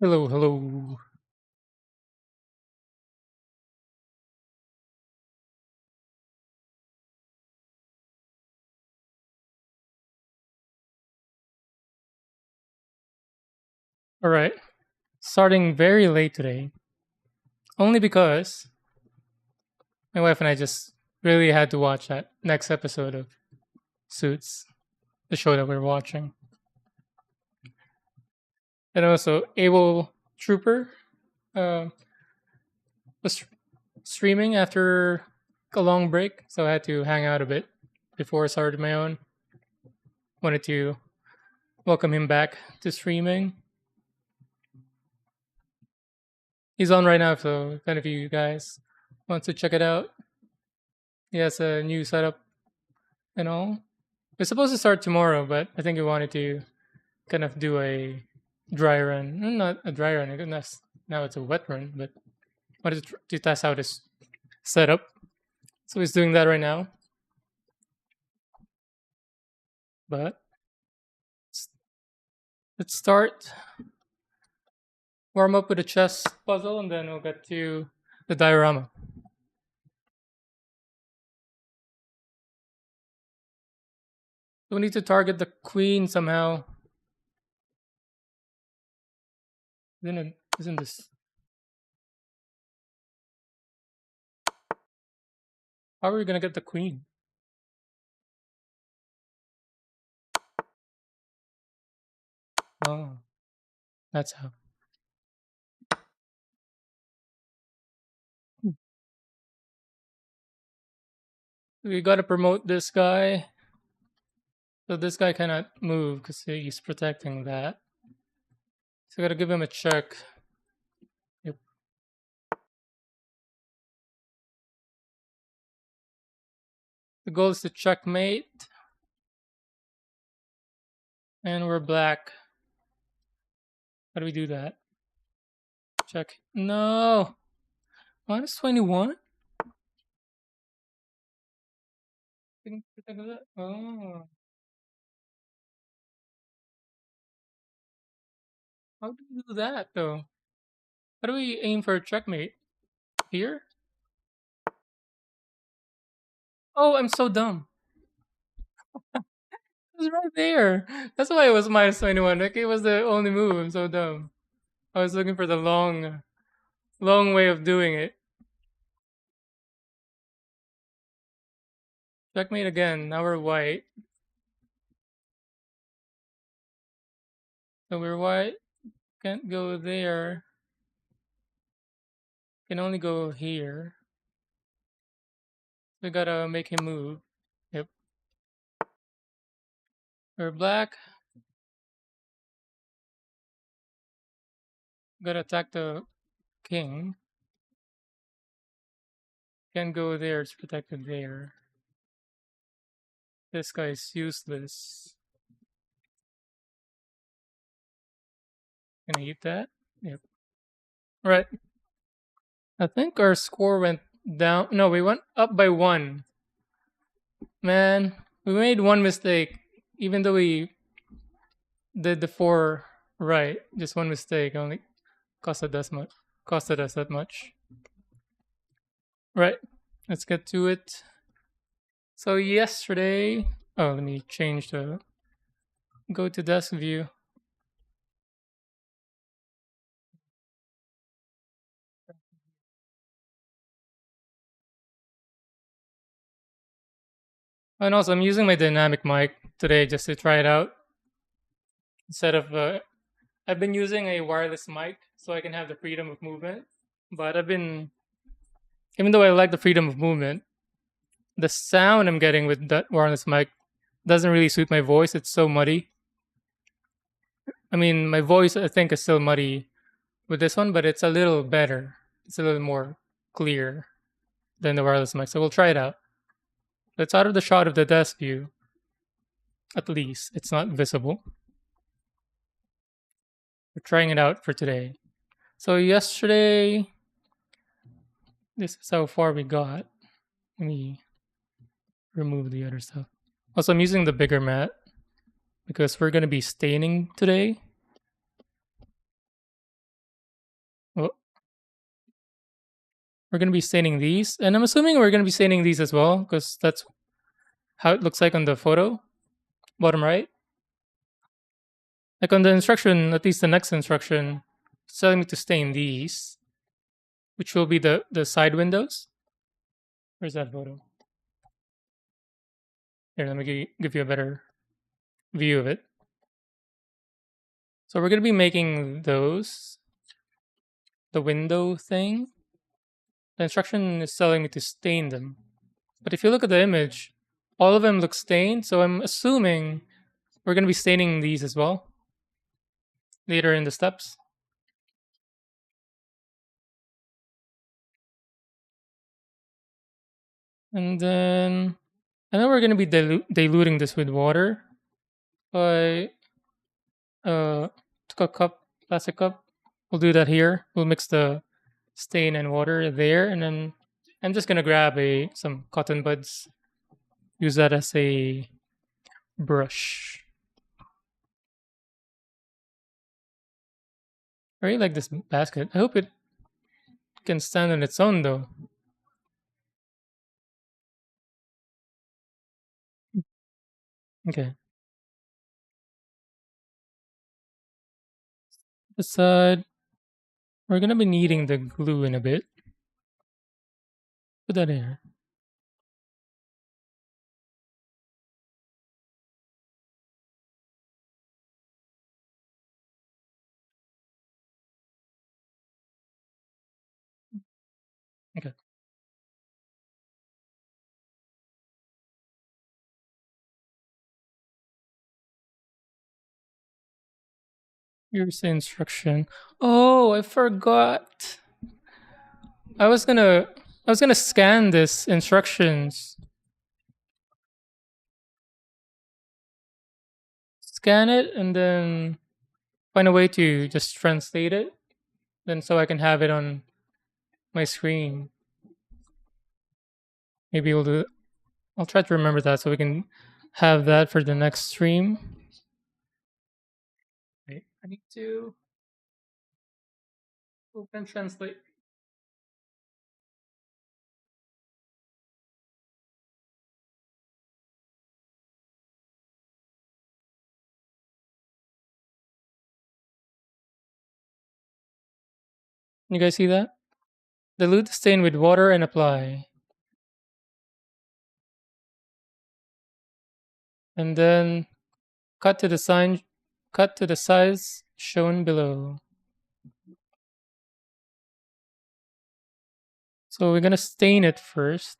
Hello, hello. All right. Starting very late today, only because my wife and I just really had to watch that next episode of Suits, the show that we're watching. And also, Able Trooper uh, was streaming after a long break, so I had to hang out a bit before I started my own. Wanted to welcome him back to streaming. He's on right now, so if any of you guys want to check it out, he has a new setup and all. It's supposed to start tomorrow, but I think we wanted to kind of do a dry run. Not a dry run, now it's a wet run, but wanted to test out his setup. So he's doing that right now. But s- let's start. Warm up with a chess puzzle, and then we'll get to the diorama. We need to target the queen somehow. Isn't this? How are we gonna get the queen? Oh, that's how. We gotta promote this guy. So this guy cannot move because he's protecting that. So I gotta give him a check. Yep. The goal is to checkmate, and we're black. How do we do that? Check. No! Minus 21? Didn't think of that. Oh. How do we do that, though? How do we aim for a checkmate? Here? Oh, I'm so dumb. It was right there. That's why it was minus 21. Like, it was the only move. I'm so dumb. I was looking for the long way of doing it. Checkmate again. Now we're white. So we're white. Can't go there. Can only go here. We gotta make him move. Yep. We're black. Gotta attack the king. Can't go there. It's protected there. This guy's useless. Can I eat that? Yep. Right. I think our score went down. No, we went up by one. Man, we made one mistake. Even though we did the four right, just one mistake only costed us much. Costed us that much. Right. Let's get to it. So yesterday, oh, let me change the go to desk view. And also, I'm using my dynamic mic today just to try it out. Instead of, I've been using a wireless mic so I can have the freedom of movement. But even though I like the freedom of movement, the sound I'm getting with that wireless mic doesn't really suit my voice. It's so muddy. I mean, my voice I think is still muddy with this one, but it's a little better. It's a little more clear than the wireless mic. So we'll try it out. It's out of the shot of the desk view. At least it's not visible. We're trying it out for today. So yesterday, this is how far we got. Let me remove the other stuff. Also, I'm using the bigger mat because we're gonna be staining today. We're going to be staining these, and I'm assuming we're going to be staining these as well because that's how it looks like on the photo, bottom right. Like on the instruction, at least the next instruction, it's telling me to stain these, which will be the side windows. Where's that photo? Here, let me give you a better view of it. So we're going to be making those, the window thing. The instruction is telling me to stain them. But if you look at the image, all of them look stained, so I'm assuming we're going to be staining these as well later in the steps. And then I know we're going to be diluting this with water. I took a cup, plastic cup. We'll do that here. We'll mix the stain and water there, and then I'm just gonna grab some cotton buds. Use that as a brush. I really like this basket. I hope it can stand on its own though. Okay. This side, we're gonna be needing the glue in a bit. Put that in here. Okay. Here's the instruction. Oh, I forgot. I was gonna I was gonna scan this instructions. Scan it and then find a way to just translate it. Then so I can have it on my screen. Maybe we'll do. I'll try to remember that so we can have that for the next stream. Wait, I need to open translate. You guys see that? Dilute the stain with water and apply. And then cut to the sign, cut to the size shown below. So we're gonna stain it first.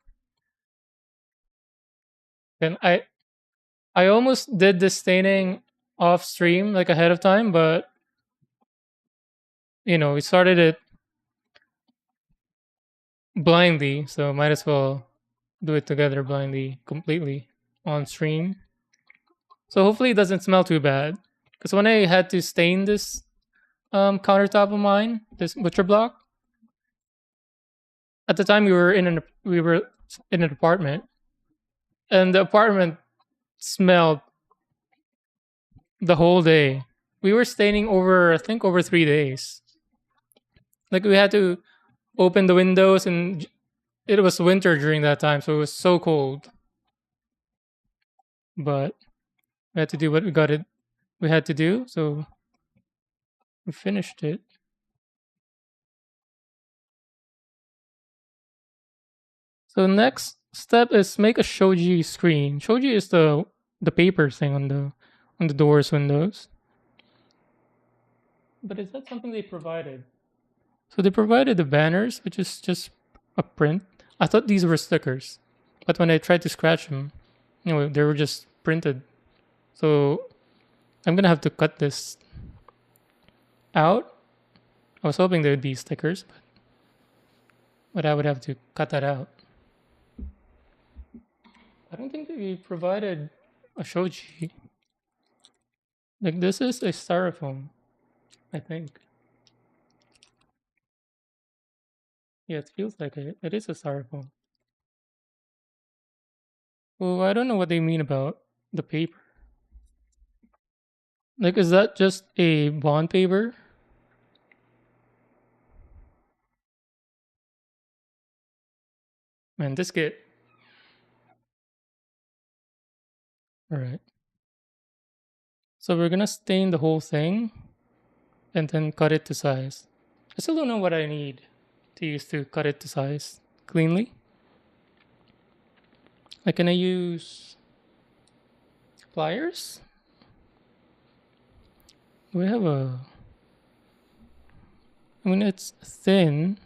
Then I almost did the staining off stream, like ahead of time, but we started it blindly, so might as well do it together blindly, completely on stream. So hopefully it doesn't smell too bad. Because when I had to stain this countertop of mine, this butcher block, at the time we were in an apartment, and the apartment smelled the whole day. We were staining over, I think, over 3 days. Like we had to open the windows, and it was winter during that time, so it was so cold. But we had to do what we had to do, so we finished it. So next step is make a shoji screen. Shoji is the paper thing on the doors windows. But is that something they provided? So they provided the banners, which is just a print. I thought these were stickers, but when I tried to scratch them, they were just printed. So I'm gonna have to cut this out. I was hoping there would be stickers, but I would have to cut that out. I don't think they provided a shoji. Like this is a styrofoam, I think. Yeah, it feels like it is a styrofoam. Well, I don't know what they mean about the paper. Like, is that just a bond paper? Man, this kit. All right. So we're gonna stain the whole thing and then cut it to size. I still don't know what I need to use to cut it to size cleanly. Like, can I use pliers? Do we have a? I mean, it's thin,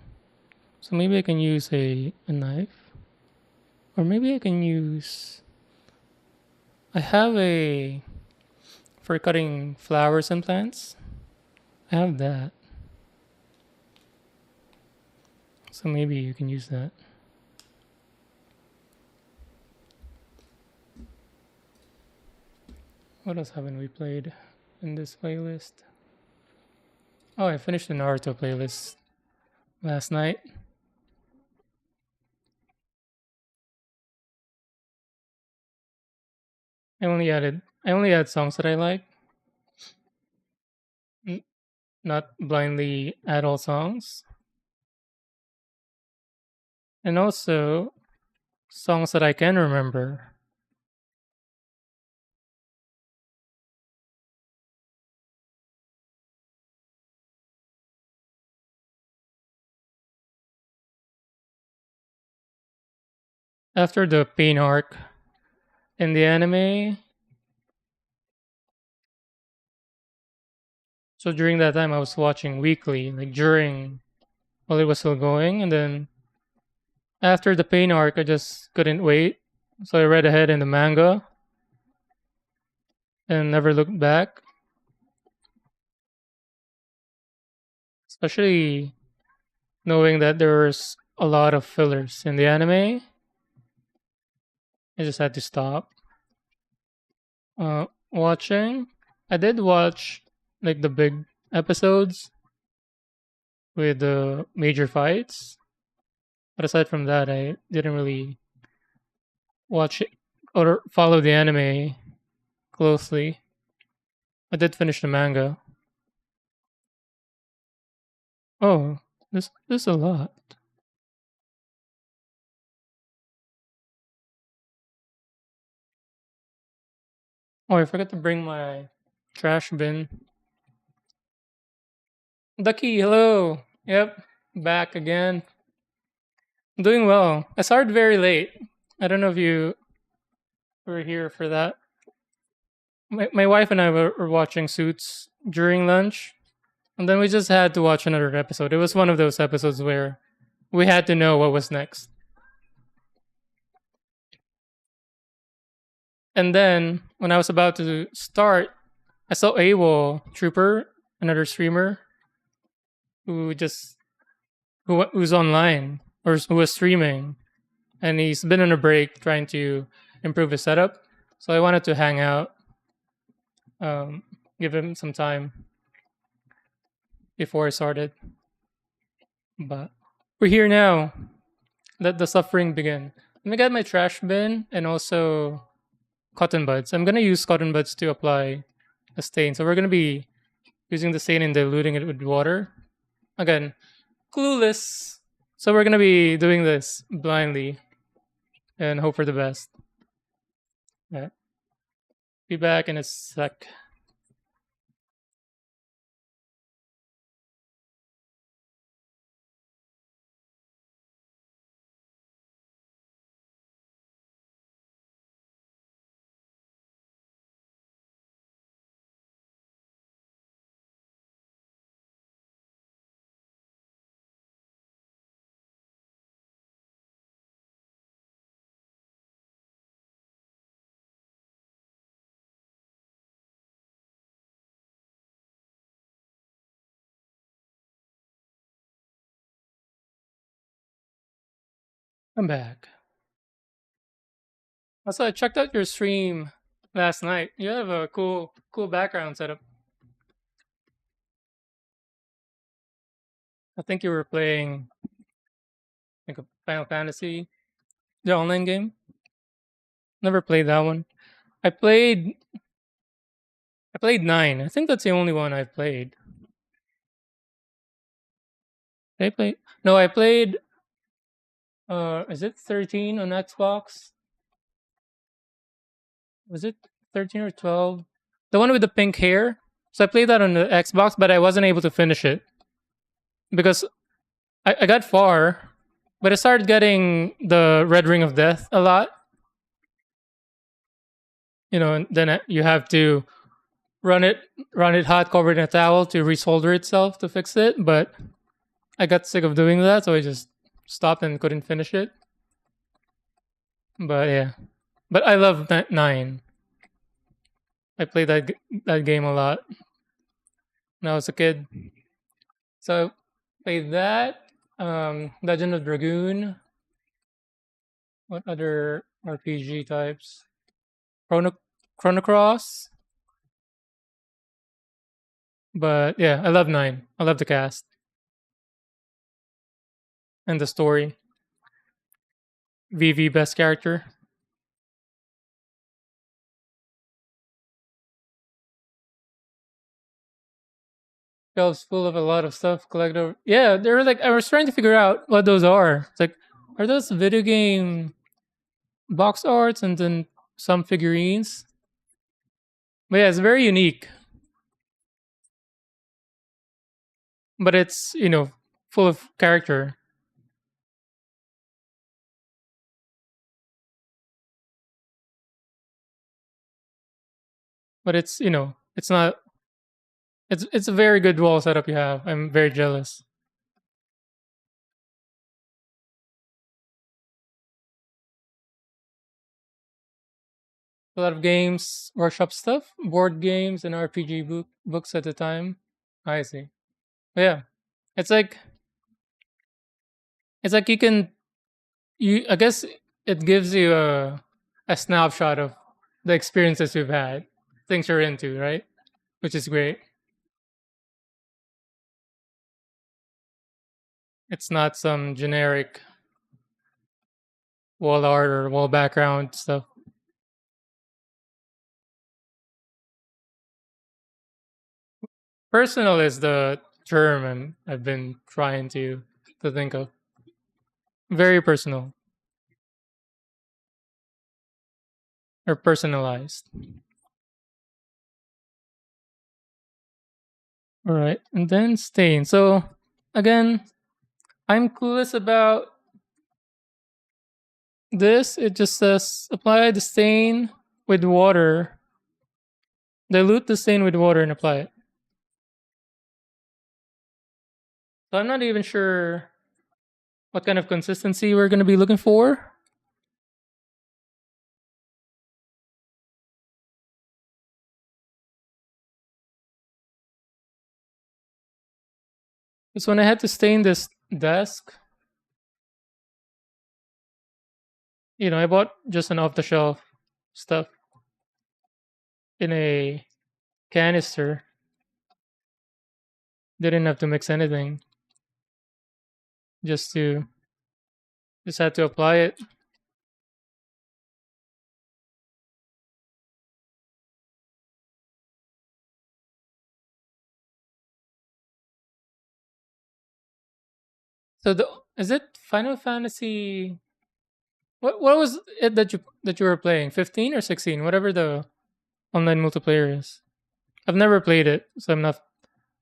so maybe I can use a knife, or maybe I can use. I have a for cutting flowers and plants. I have that, so maybe you can use that. What else haven't we played in this playlist? Oh, I finished the Naruto playlist last night. I only add songs that I like, n- not blindly add all songs, and also songs that I can remember. After the pain arc in the anime, so during that time I was watching weekly, like during while it was still going, and then after the pain arc, I just couldn't wait, so I read ahead in the manga and never looked back. Especially knowing that there was a lot of fillers in the anime, I just had to stop watching. I did watch like the big episodes with the major fights, but aside from that, I didn't really watch it or follow the anime closely. I did finish the manga. Oh, this a lot. Oh, I forgot to bring my trash bin. Ducky, hello. Yep, back again. I'm doing well. I started very late. I don't know if you were here for that. My wife and I were watching Suits during lunch, and then we just had to watch another episode. It was one of those episodes where we had to know what was next. And then when I was about to start, I saw AWOL Trooper, another streamer who just who's online or who was streaming, and he's been on a break trying to improve his setup. So I wanted to hang out, um, give him some time before I started. But we're here now. Let the suffering begin. Let me get my trash bin and also cotton buds. I'm gonna use cotton buds to apply a stain. So we're gonna be using the stain and diluting it with water. Again, clueless. So we're gonna be doing this blindly and hope for the best. Yeah. Be back in a sec. I'm back. Also, I checked out your stream last night. You have a cool background setup. I think you were playing like a Final Fantasy, the online game. Never played that one. I played I played 9. I think that's the only one I've played. Did I play? No, I played Is it 13 on Xbox? Was it 13 or 12? The one with the pink hair. So I played that on the Xbox, but I wasn't able to finish it because I got far, but I started getting the Red Ring of Death a lot. And then you have to run it, run it hot, covered in a towel to resolder itself to fix it. But I got sick of doing that, so I just stopped and couldn't finish it. But yeah, but I love nine. I played that game a lot when I was a kid. So I played that. Legend of Dragoon. What other RPG types? Chrono Cross. But yeah, I love nine. I love the cast and the story. VV best character. Shelves full of a lot of stuff collected. Yeah, they were like I was trying to figure out what those are. It's like, are those video game box arts and then some figurines? But yeah, it's very unique. But it's full of character. But it's not. It's a very good wall setup you have. I'm very jealous. A lot of games, workshop stuff, board games, and RPG books at the time. I see. Yeah, it's like you can you. I guess it gives you a snapshot of the experiences we've had, things you're into, right? Which is great. It's not some generic wall art or wall background stuff. Personal is the term I've been trying to think of. Very personal or personalized. All right, and then stain. So again, I'm clueless about this. It just says apply the stain with water. Dilute the stain with water and apply it. So I'm not even sure what kind of consistency we're going to be looking for. Because when I had to stain this desk, I bought just an off the shelf stuff in a canister. Didn't have to mix anything. Just to just had to apply it. So is it Final Fantasy? What was it that you were playing? 15 or 16? Whatever the online multiplayer is. I've never played it, so I'm not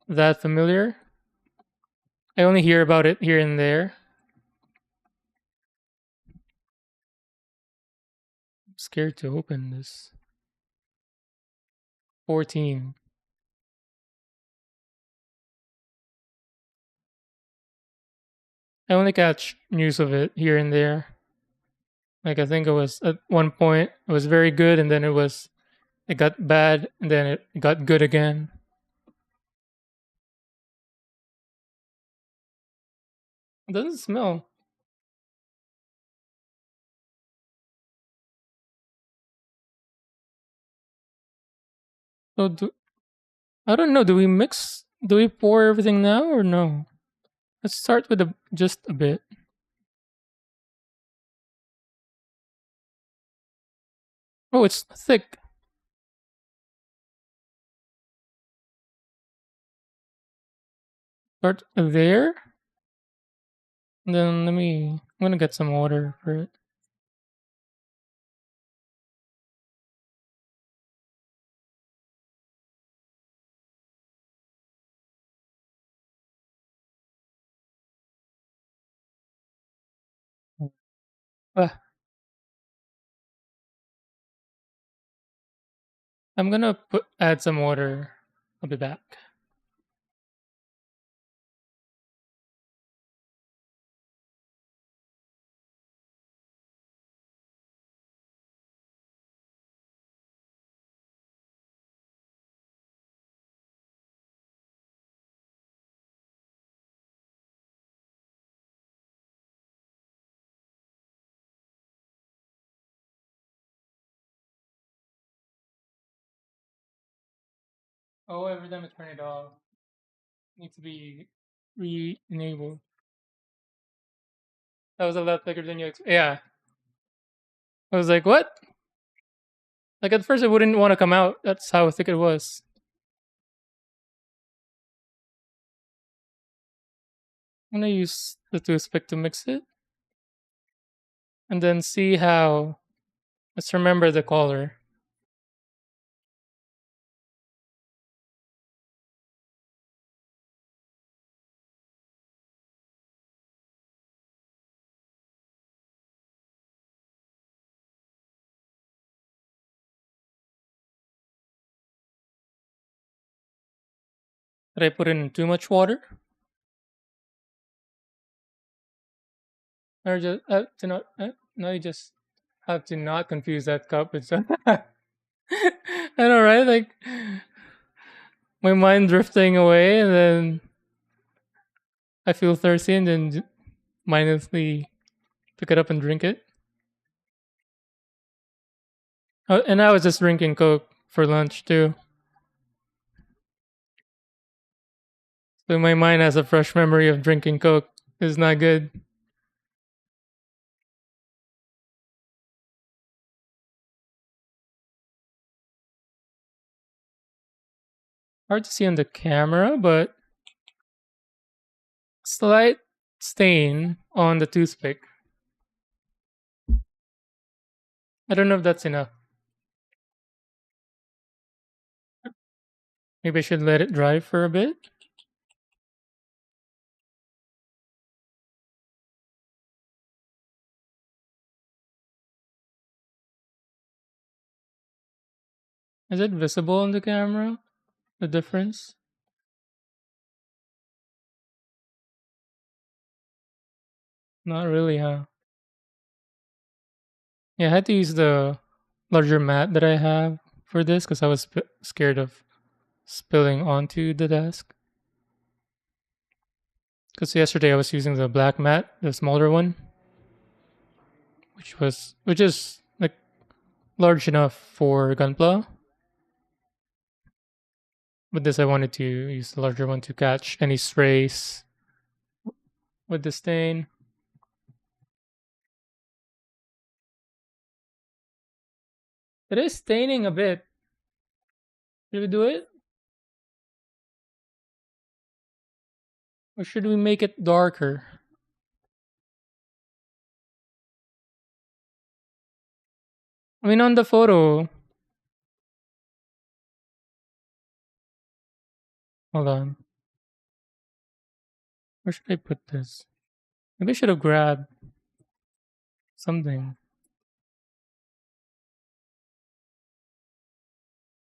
that familiar. I only hear about it here and there. I'm scared to open this. 14. I only catch news of it here and there. Like I think it was at one point it was very good and then it got bad and then it got good again. It doesn't smell. So I don't know. Do we pour everything now or no? Let's start with just a bit. Oh, it's thick. Start there. Then let me I'm gonna get some water for it. Ah, I'm gonna add some water. I'll be back. Oh, every time I turn it off, it needs to be re-enabled. That was a lot bigger than you. Yeah, I was like, what? Like at first, it wouldn't want to come out. That's how thick it was. I'm gonna use the toothpick to mix it, and then see how. Let's remember the color. Did I put in too much water? Or just to not? No, you just have to not confuse that cup with. I know, right? Like my mind drifting away, and then I feel thirsty, and then mindlessly pick it up and drink it. And I was just drinking Coke for lunch too, so my mind has a fresh memory of drinking Coke. It's not good. Hard to see on the camera, but slight stain on the toothpick. I don't know if that's enough. Maybe I should let it dry for a bit. Is it visible on the camera? The difference? Not really, huh? Yeah, I had to use the larger mat that I have for this because I was scared of spilling onto the desk. Because yesterday I was using the black mat, the smaller one, which is like large enough for gunpla. But this I wanted to use the larger one to catch any sprays with the stain. It is staining a bit. Should we do it? Or should we make it darker? I mean, on the photo. Hold on. Where should I put this? Maybe I should have grabbed something.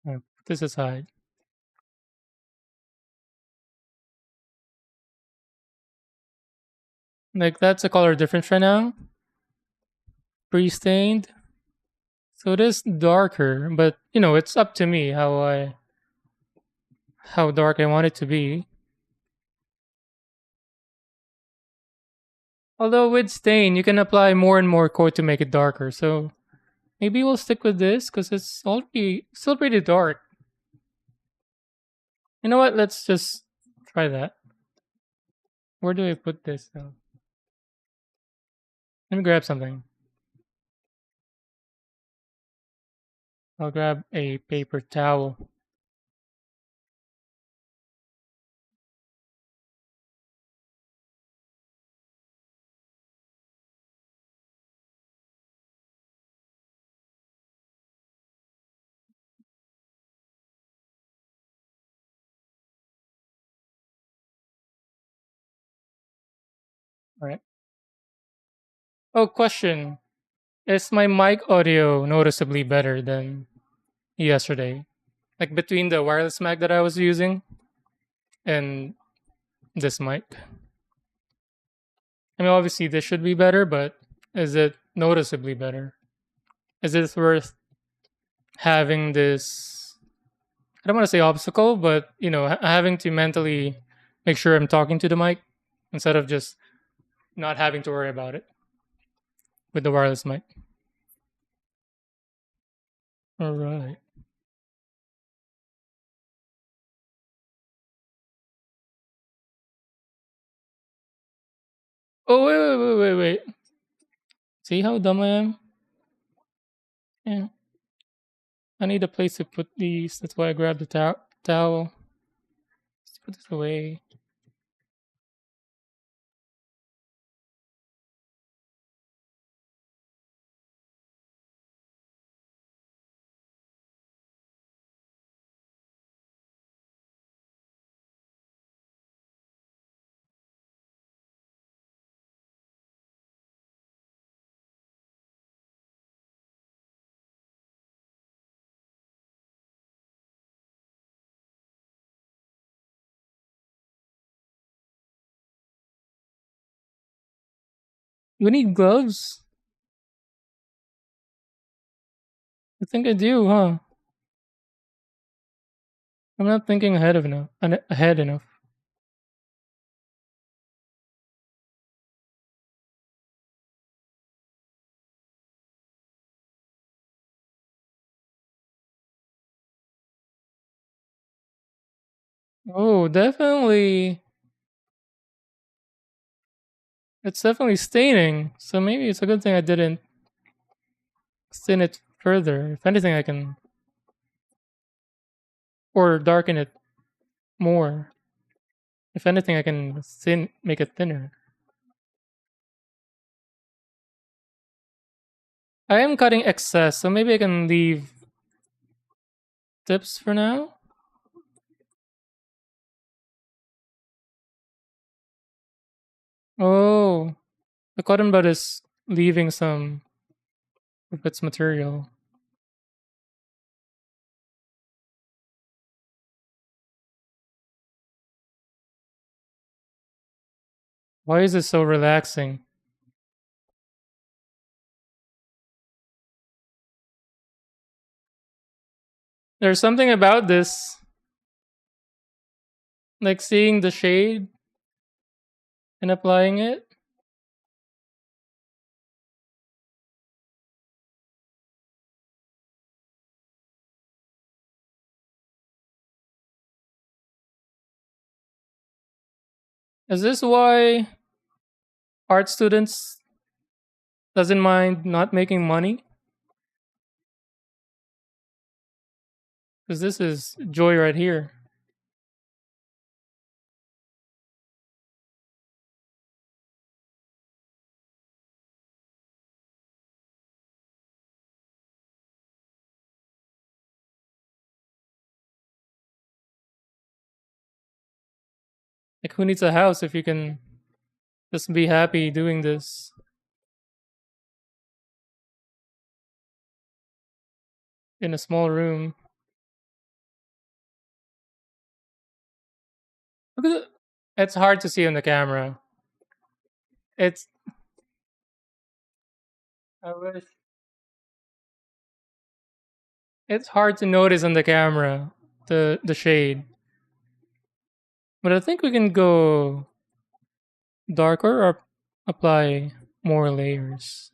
Put this aside. Like, that's a color difference right now. Pre-stained. So it is darker, but it's up to me how dark I want it to be. Although with stain, you can apply more and more coat to make it darker. So maybe we'll stick with this because it's already still pretty dark. You know what? Let's just try that. Where do I put this though? Let me grab something. I'll grab a paper towel. All right. Oh, question. Is my mic audio noticeably better than yesterday? Like between the wireless mic that I was using and this mic? I mean, obviously this should be better, but is it noticeably better? Is it worth having this? I don't want to say obstacle, but having to mentally make sure I'm talking to the mic instead of just not having to worry about it with the wireless mic. All right. Oh wait. See how dumb I am? Yeah. I need a place to put these. That's why I grabbed the towel. Let's put this away. We need gloves. I think I do, huh? I'm not thinking ahead enough. Oh, definitely. It's definitely staining. So maybe it's a good thing I didn't stain it further. If anything, I can or darken it more. If anything, I can make it thinner. I am cutting excess, so maybe I can leave tips for now. Oh, the cotton bud is leaving some of its material. Why is it so relaxing? There's something about this, like seeing the shade and applying it. Is this why art students doesn't mind not making money? Because this is joy right here. Like, who needs a house if you can just be happy doing this in a small room? Look at it. It's hard to see on the camera. It's I wish it's hard to notice on the camera the shade. But I think we can go darker or apply more layers.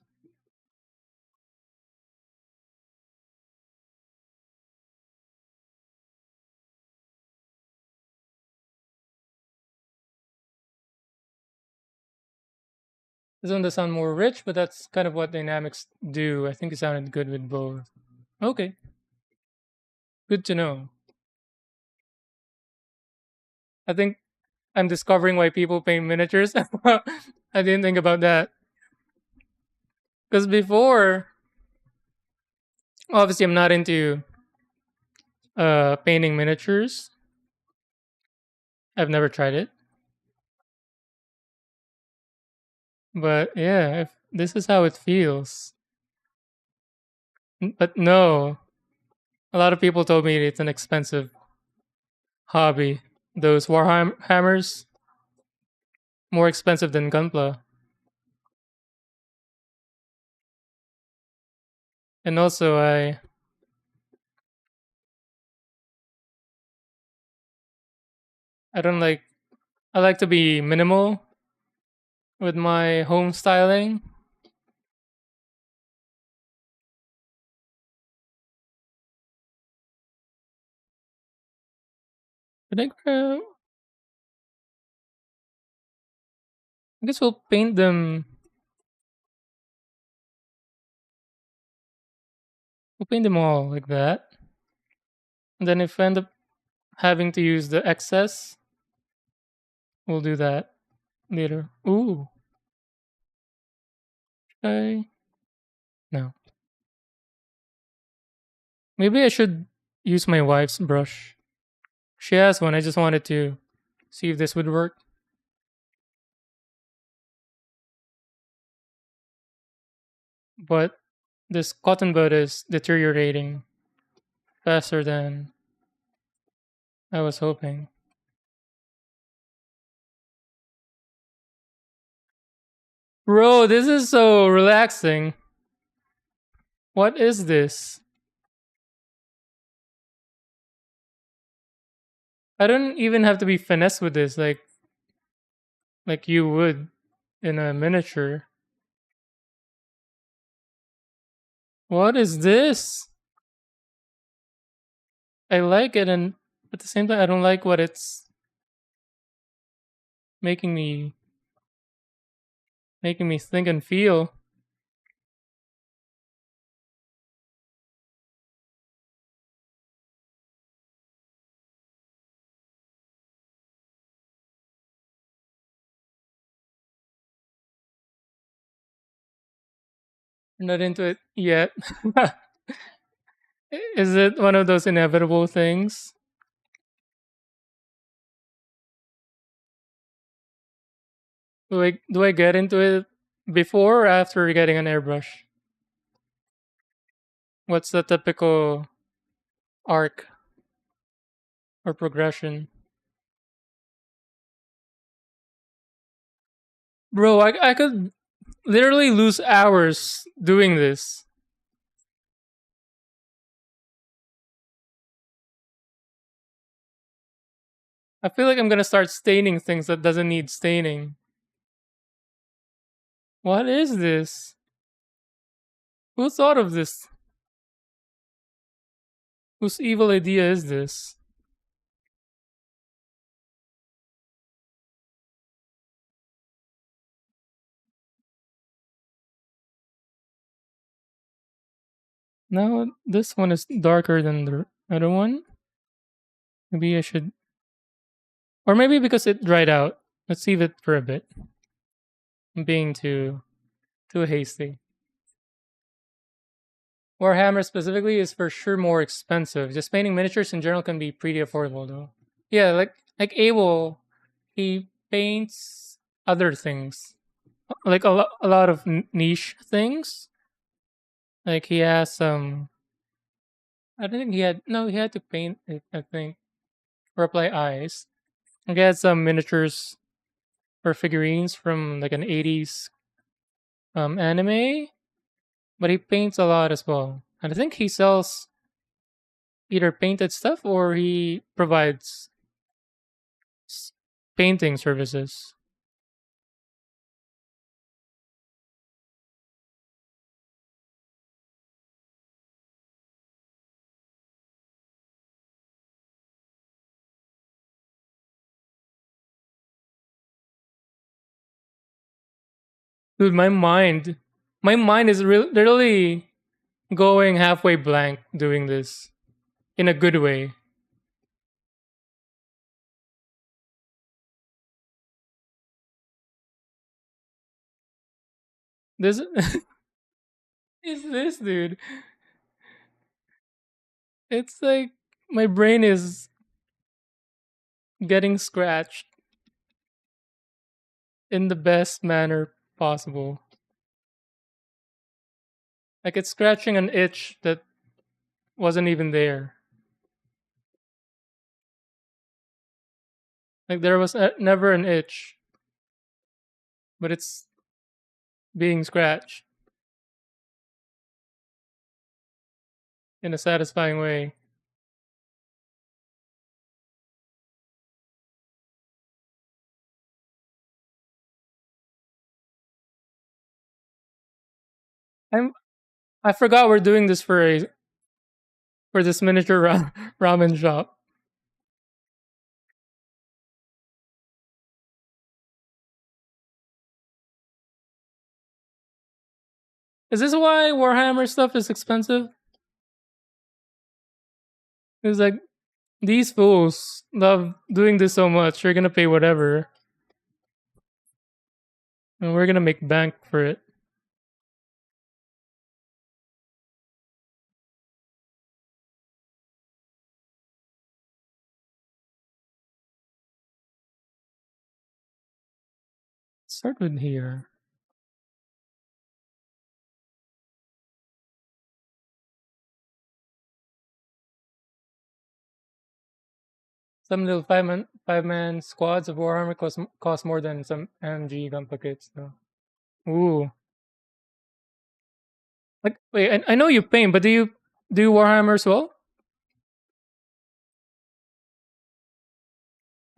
This one does sound more rich, but that's kind of what dynamics do. I think it sounded good with both. Okay, good to know. I think I'm discovering why people paint miniatures. I didn't think about that. Because before, obviously, I'm not into painting miniatures. I've never tried it. But yeah, if this is how it feels. But no, a lot of people told me it's an expensive hobby. Those hammers more expensive than gunpla. And also I don't like I like to be minimal with my home styling. I think I guess we'll paint them. We'll paint them all like that. And then if I end up having to use the excess, we'll do that later. Ooh, I no. Maybe I should use my wife's brush. She has one. I just wanted to see if this would work. But this cotton bud is deteriorating faster than I was hoping. Bro, this is so relaxing. What is this? I don't even have to be finesse with this like you would in a miniature. What is this? I like it and at the same time I don't like what it's making me making me think and feel. I'm not into it yet. Is it one of those inevitable things? Do I get into it before or after getting an airbrush? What's the typical arc or progression? Bro, I could literally lose hours doing this. I feel like I'm gonna start staining things that doesn't need staining. What is this? Who thought of this? Whose evil idea is this? No, this one is darker than the other one. Maybe I should, or maybe because it dried out. Let's leave it for a bit. I'm being too hasty. Warhammer specifically is for sure more expensive. Just painting miniatures in general can be pretty affordable though. Yeah, like Abel, he paints other things, like a lot of niche things. Like he has some. I don't think he had. No, he had to paint it. I think or apply eyes. He had some miniatures or figurines from like an '80s anime, but he paints a lot as well. And I think he sells either painted stuff or he provides s- painting services. Dude, my mind is literally going halfway blank doing this in a good way. This is this, dude. It's like my brain is getting scratched in the best manner possible. Like it's scratching an itch that wasn't even there. Like there was never an itch, but it's being scratched in a satisfying way. I'm I forgot we're doing this for this miniature ramen shop. Is this why Warhammer stuff is expensive? It's like these fools love doing this so much. You're gonna pay whatever, and we're gonna make bank for it. Start with here. Some little five man squads of Warhammer cost more than some MG gunpla kits. Though. Ooh, like wait, I know you paint, but do you Warhammer as well?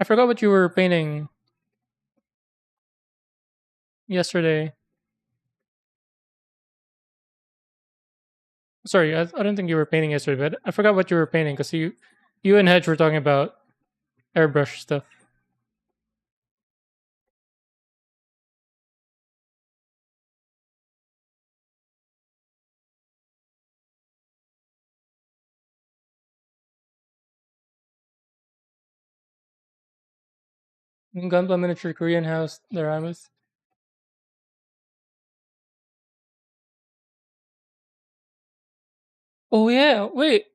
I forgot what you were painting yesterday. Sorry, I don't think you were painting yesterday, but I forgot what you were painting because you and Hedge were talking about airbrush stuff. Gunpla miniature Korean house Dioramas. Oh yeah, wait,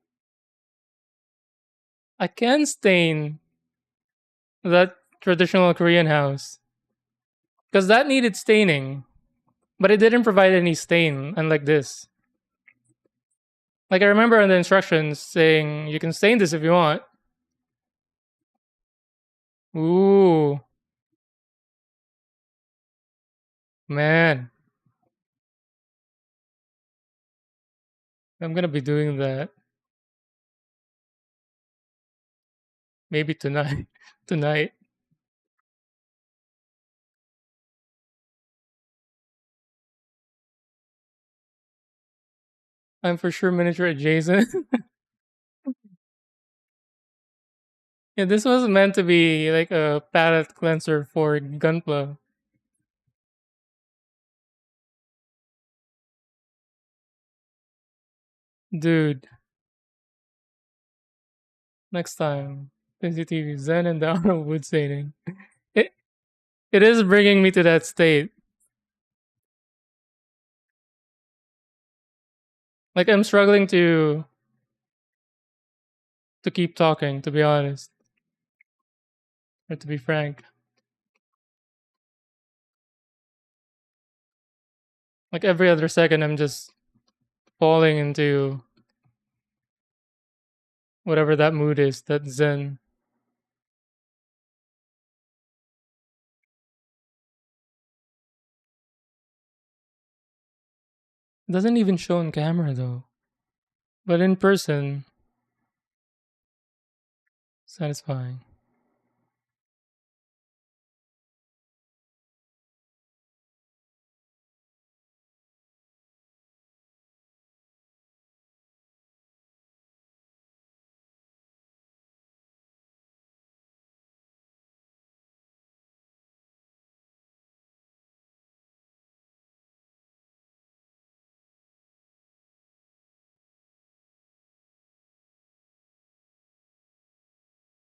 I can stain that traditional Korean house because that needed staining, but it didn't provide any stain, unlike this. Like I remember in the instructions saying you can stain this if you want. Ooh, man, I'm gonna be doing that maybe tonight. Tonight, I'm for sure miniature adjacent. Yeah, this was meant to be like a palette cleanser for Gunpla. Dude, next time, CCTV Zen and down of wood staining. It it is bringing me to that state. Like I'm struggling to keep talking, to be honest, or to be frank. Like every other second, I'm just falling into whatever that mood is, that Zen. It doesn't even show on camera though, but in person, satisfying.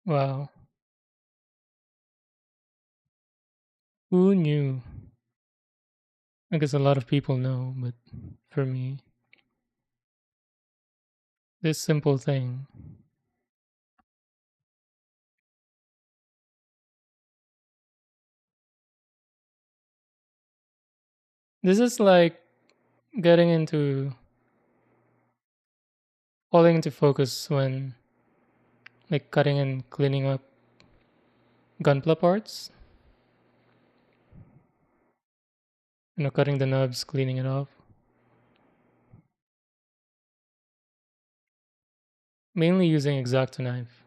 Wow, who knew? I guess a lot of people know, but for me, this simple thing. This is like getting into falling into focus when like cutting and cleaning up gunpla parts. Cutting the nubs, cleaning it off. Mainly using X-Acto knife.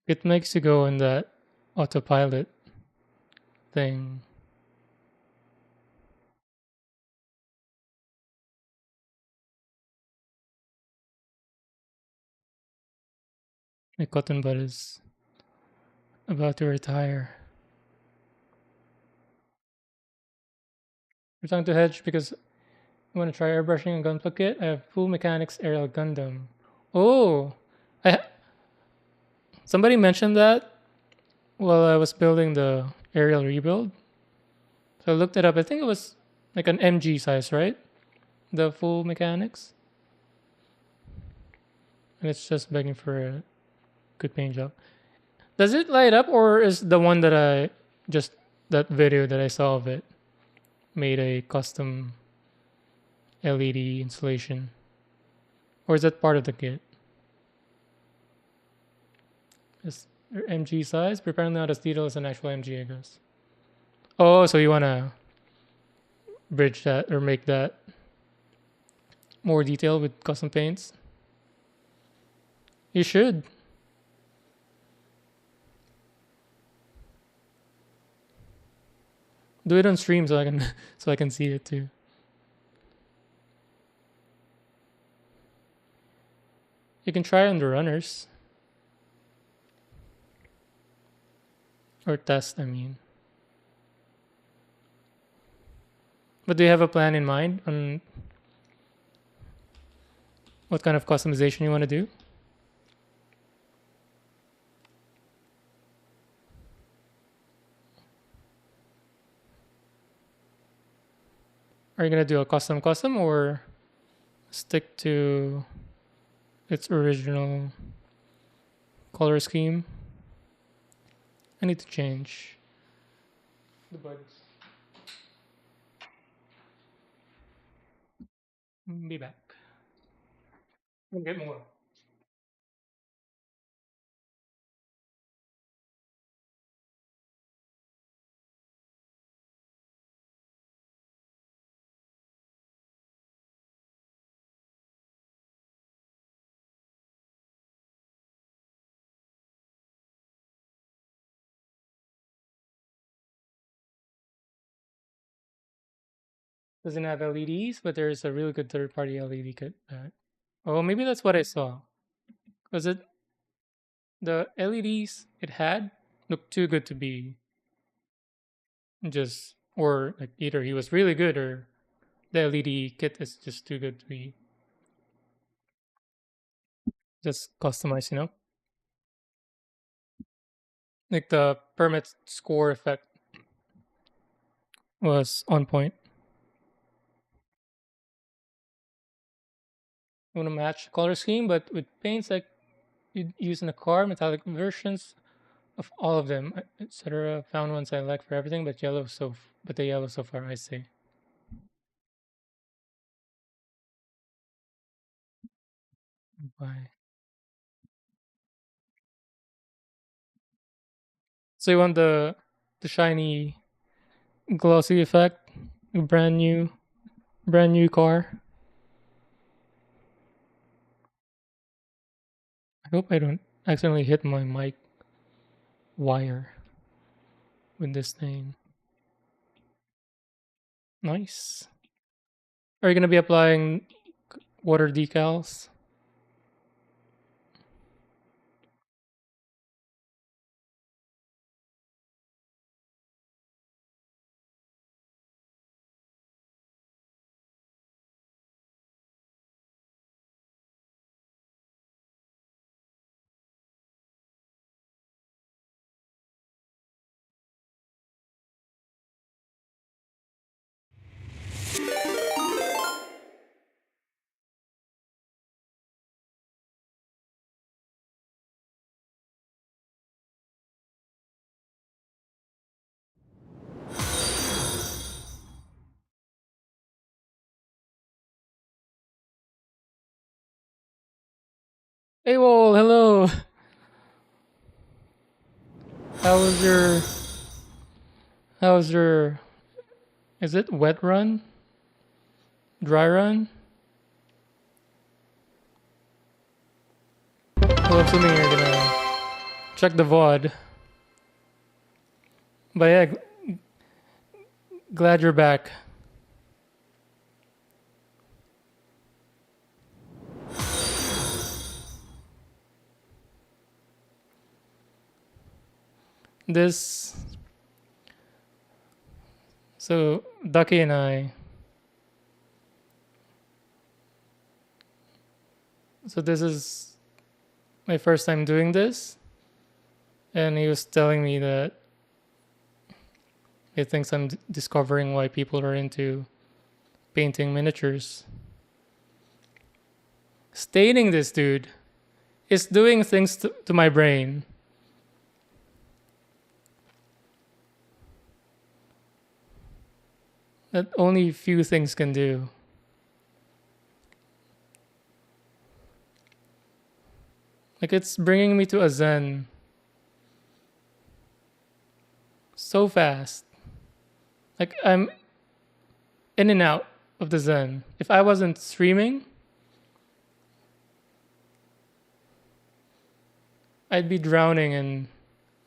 It makes you go in that autopilot thing. My cotton bud is about to retire. We're trying to hedge because I want to try airbrushing and gunpla kit. I have full mechanics aerial Gundam. Oh, I somebody mentioned that while I was building the aerial rebuild. So I looked it up. I think it was like an MG size, right? The full mechanics, and it's just begging for a good paint job. Does it light up, or is the one that I just that video that I saw of it made a custom LED installation, or is that part of the kit? Is MG size? Apparently not as detailed as an actual MG, I guess. Oh, so you wanna bridge that or make that more detailed with custom paints? You should. Do it on stream so I can so I can see it too. You can try on the runners or test. I mean, but do you have a plan in mind on what kind of customization you want to do? Are you gonna do a custom or stick to its original color scheme? I need to change the buttons. Be back. We'll get more. Doesn't have LEDs, but there's a really good third-party LED kit back. Oh, maybe that's what I saw. Was it the LEDs it had looked too good to be just, or like either he was really good or the LED kit is just too good to be just customized, Like the permit score effect was on point. You want to match the color scheme, but with paints like you use in a car, metallic versions of all of them, etc. Found ones I like for everything, but but the yellow so far, I say. Bye. So you want the shiny glossy effect, a brand new car. I hope I don't accidentally hit my mic wire with this thing. Nice. Are you gonna be applying water decals? Hey, whoa, hello. How was your? How was your? Is it wet run? Dry run? Well, I'm assuming you're gonna check the VOD. But yeah, glad you're back. This. So Ducky and I. So this is my first time doing this, and he was telling me that he thinks I'm discovering why people are into painting miniatures. Staining this dude is doing things to my brain. That only few things can do. Like it's bringing me to a zen so fast. Like I'm in and out of the zen. If I wasn't streaming, I'd be drowning in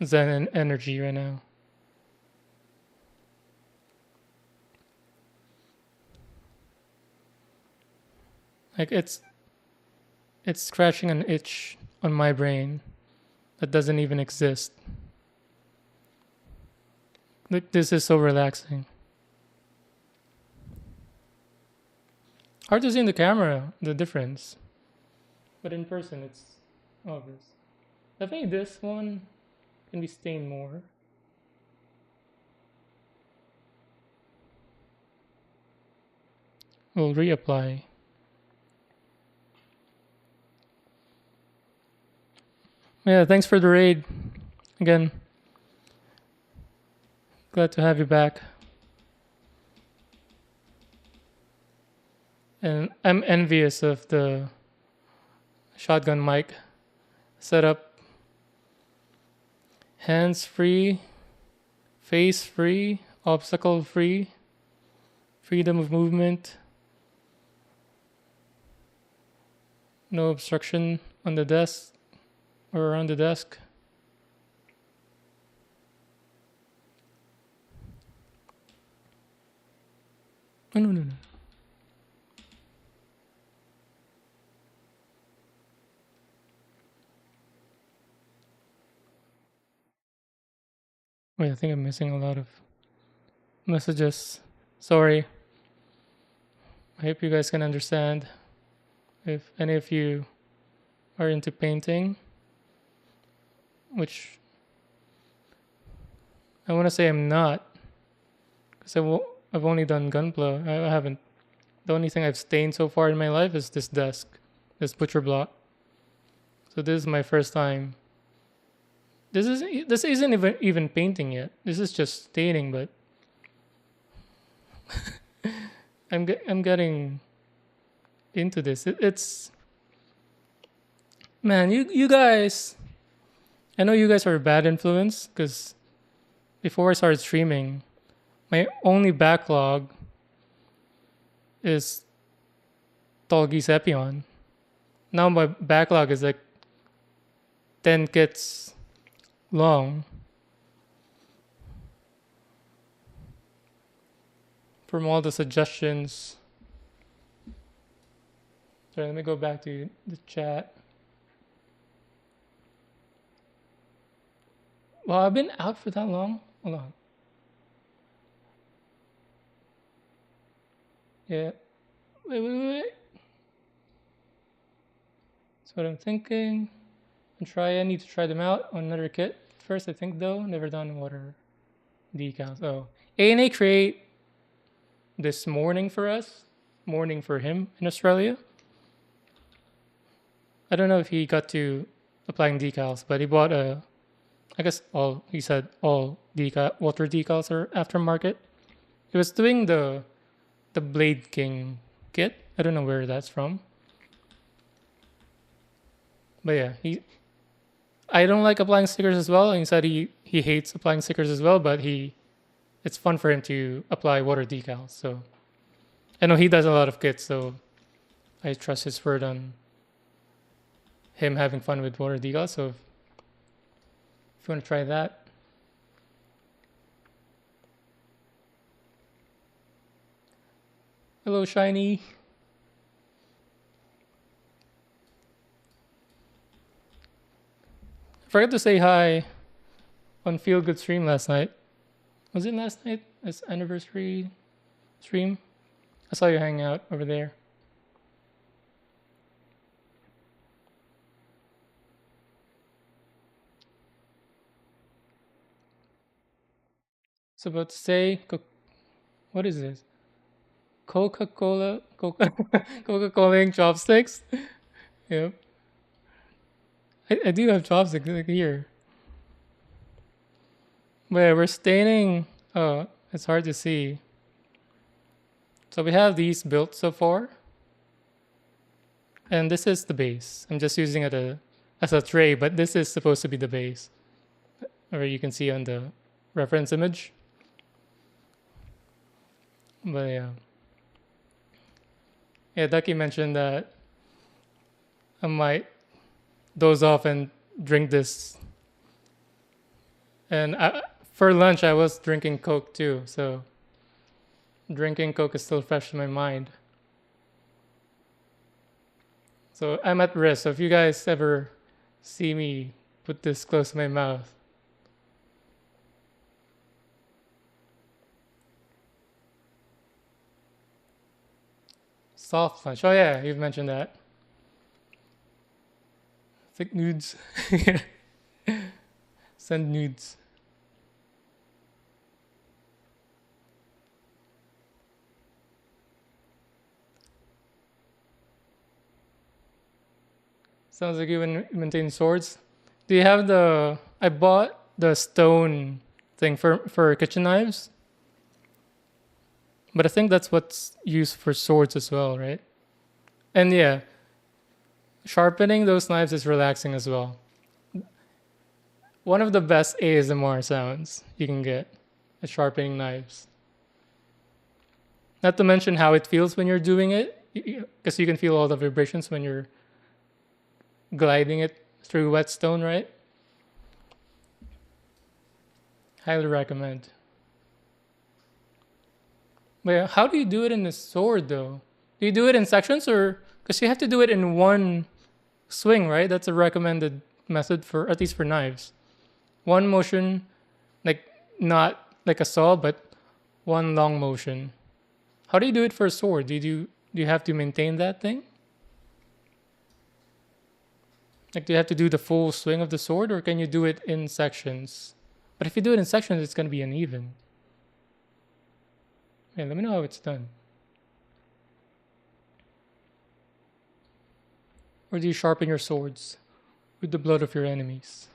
zen energy right now. Like it's scratching an itch on my brain that doesn't even exist. Like this is so relaxing. Hard to see in the camera the difference, but in person it's obvious. I think this one can be stained more. We'll reapply. Yeah, thanks for the raid. Again, glad to have you back. And I'm envious of the shotgun mic setup. Hands free, face free, obstacle free, freedom of movement, no obstruction on the desk or around the desk. Oh, no. Wait, I think I'm missing a lot of messages. Sorry. I hope you guys can understand. If any of you are into painting, which I want to say I'm not, because I've only done gunpla. I haven't. The only thing I've stained so far in my life is this desk, this butcher block. So this is my first time. This isn't even painting yet. This is just staining, but I'm getting into this. It's man, you guys. I know you guys are a bad influence because before I started streaming, my only backlog is Tolgi Sepion. Now my backlog is like 10 kits long. From all the suggestions. Sorry, let me go back to the chat. Well, I've been out for that long. Hold on. Yeah. Wait. That's what I'm thinking. I need to try them out on another kit first, I think, though. Never done water decals. Oh. A&A create this morning for us. Morning for him in Australia. I don't know if he got to applying decals, but he bought I guess he said all water decals are aftermarket. He was doing the Blade King kit. I don't know where that's from. But yeah, he I don't like applying stickers as well. And he said he hates applying stickers as well, but he it's fun for him to apply water decals. So I know he does a lot of kits, so I trust his word on him having fun with water decals. So if you want to try that, hello shiny. I forgot to say hi on Feel Good stream last night. Was it last night? It's anniversary stream. I saw you hanging out over there. So about to say, what is this? Coca-Cola, Coca-Cola and chopsticks. Yep, I do have chopsticks like here. But yeah, we're staining. Oh, it's hard to see. So we have these built so far, and this is the base. I'm just using it as a tray, but this is supposed to be the base, or you can see on the reference image. But yeah, Ducky mentioned that I might doze off and drink this. And for lunch, I was drinking Coke too, so drinking Coke is still fresh in my mind. So I'm at risk. So if you guys ever see me put this close to my mouth, soft lunch. Oh yeah, you've mentioned that. Thick nudes. Send nudes. Sounds like you maintain swords. Do you have the? I bought the stone thing for kitchen knives, but I think that's what's used for swords as well, right? And yeah, sharpening those knives is relaxing as well. One of the best ASMR sounds you can get is sharpening knives. Not to mention how it feels when you're doing it, because you can feel all the vibrations when you're gliding it through whetstone, right? Highly recommend. But yeah, how do you do it in the sword though? Do you do it in sections or because you have to do it in one swing, right? That's a recommended method for at least for knives. One motion, like not like a saw, but one long motion. How do you do it for a sword? Do you have to maintain that thing? Like do you have to do the full swing of the sword or can you do it in sections? But if you do it in sections, it's gonna be uneven. Yeah, let me know how it's done. Or do you sharpen your swords with the blood of your enemies?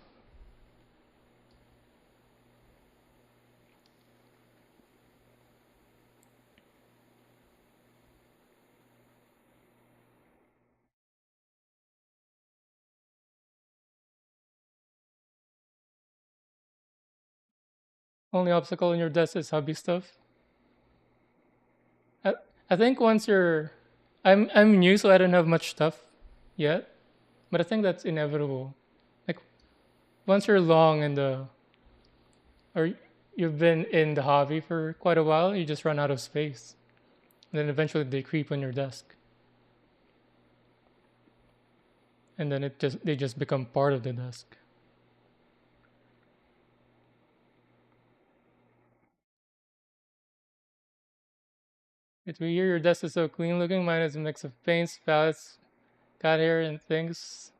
Only obstacle in your desk is hobby stuff. I, I think once you're, I'm new, so I don't have much stuff yet. But I think that's inevitable. Like once you're long in the, or you've been in the hobby for quite a while, you just run out of space. And then eventually they creep on your desk, and then they just become part of the desk. It's weird. Your desk is so clean looking. Mine is a mix of paints, palettes, cat hair, and things.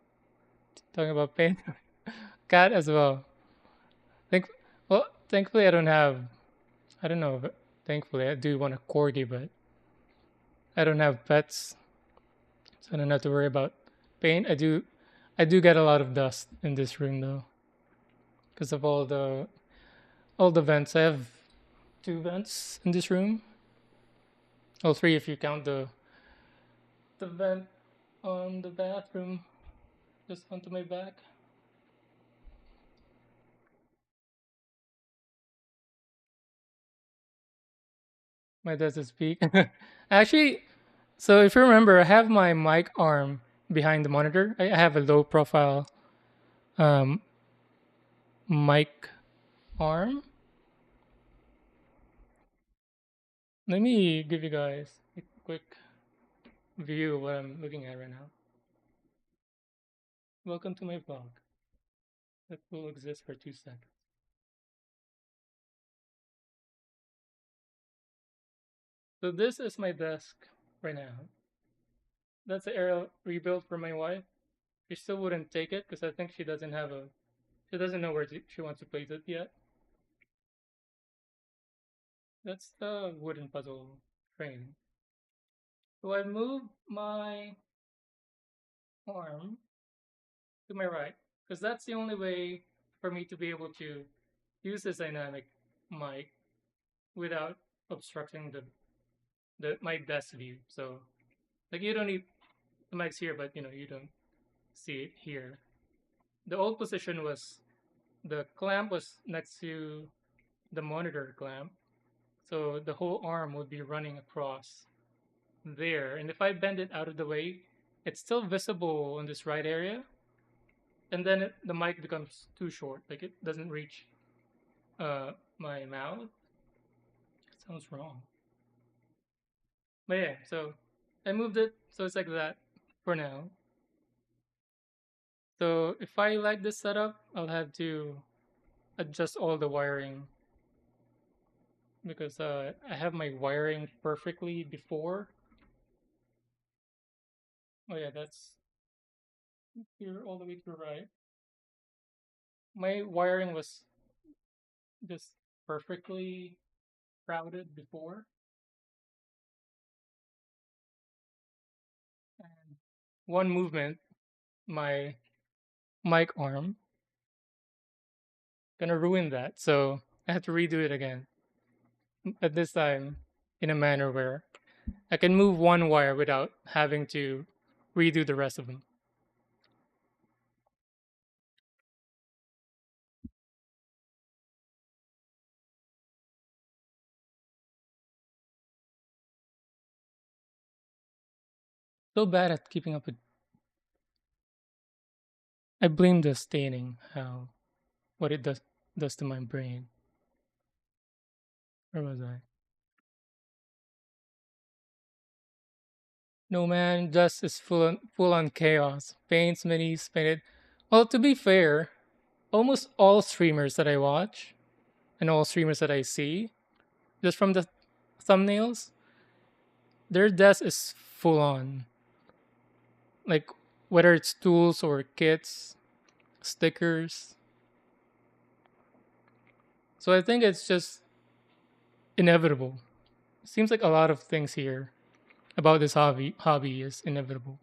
Talking about paint, cat as well. Think well. Thankfully, I don't have. I don't know. But thankfully, I do want a corgi, but I don't have pets, so I don't have to worry about paint. I do get a lot of dust in this room though, because of all the vents. I have two vents in this room. Well, three if you count the vent on the bathroom. this onto my back. My desk is peak. Actually, so if you remember, I have my mic arm behind the monitor. I have a low profile um, mic arm. Let me give you guys a quick view of what I'm looking at right now. Welcome to my vlog that will exist for 2 seconds. So this is my desk right now. That's the aerial rebuild for my wife. She still wouldn't take it because I think she doesn't know she wants to place it yet. That's the wooden puzzle frame. So I moved my arm to my right because that's the only way for me to be able to use this dynamic mic without obstructing the my desk view. So like you don't need the mic's here, but you don't see it here. The old position was the clamp was next to the monitor clamp, so the whole arm would be running across there. And if I bend it out of the way, it's still visible in this right area, and then the mic becomes too short, like it doesn't reach my mouth. It sounds wrong, but yeah. So I moved it so it's like that for now. So if I like this setup, I'll have to adjust all the wiring because I have my wiring perfectly before. Oh yeah, that's here all the way to the right. My wiring was just perfectly routed before, and one movement, my mic arm gonna ruin that. So I have to redo it again. But this time in a manner where I can move one wire without having to redo the rest of them. So bad at keeping up with. I blame the staining, how what it does to my brain. Where was I? No man, just is full on chaos. Paints, minis, painted. Well, to be fair, almost all streamers that I watch and all streamers that I see, just from the thumbnails, their desk is full on. Like whether it's tools or kits, stickers. So I think it's just inevitable. Seems like a lot of things here about this hobby is inevitable.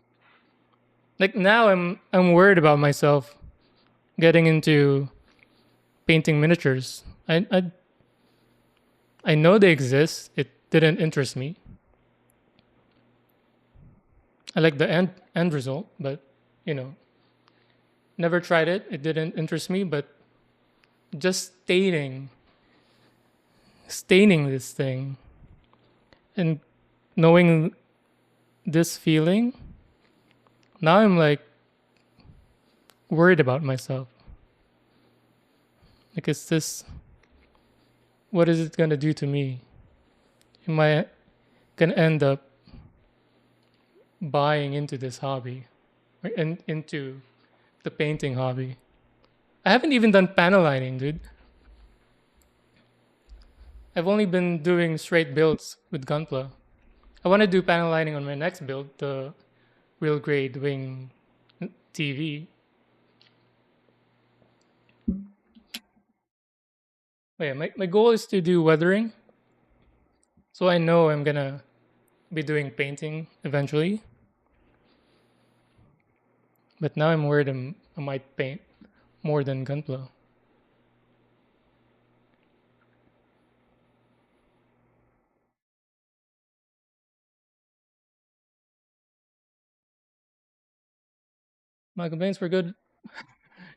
Like now I'm worried about myself getting into painting miniatures. I know they exist. It didn't interest me. I like the end result, but you know, never tried it. It didn't interest me. But just staining this thing, and knowing this feeling, now I'm like worried about myself. Like, is this what is it gonna do to me? Am I gonna end up buying into this hobby, and into the painting hobby? I haven't even done panel lining, dude. I've only been doing straight builds with Gunpla. I want to do panel lining on my next build, the real grade wing TV. But yeah, my goal is to do weathering. So I know I'm gonna be doing painting eventually. But now I'm worried I might paint more than Gunpla. My complaints were good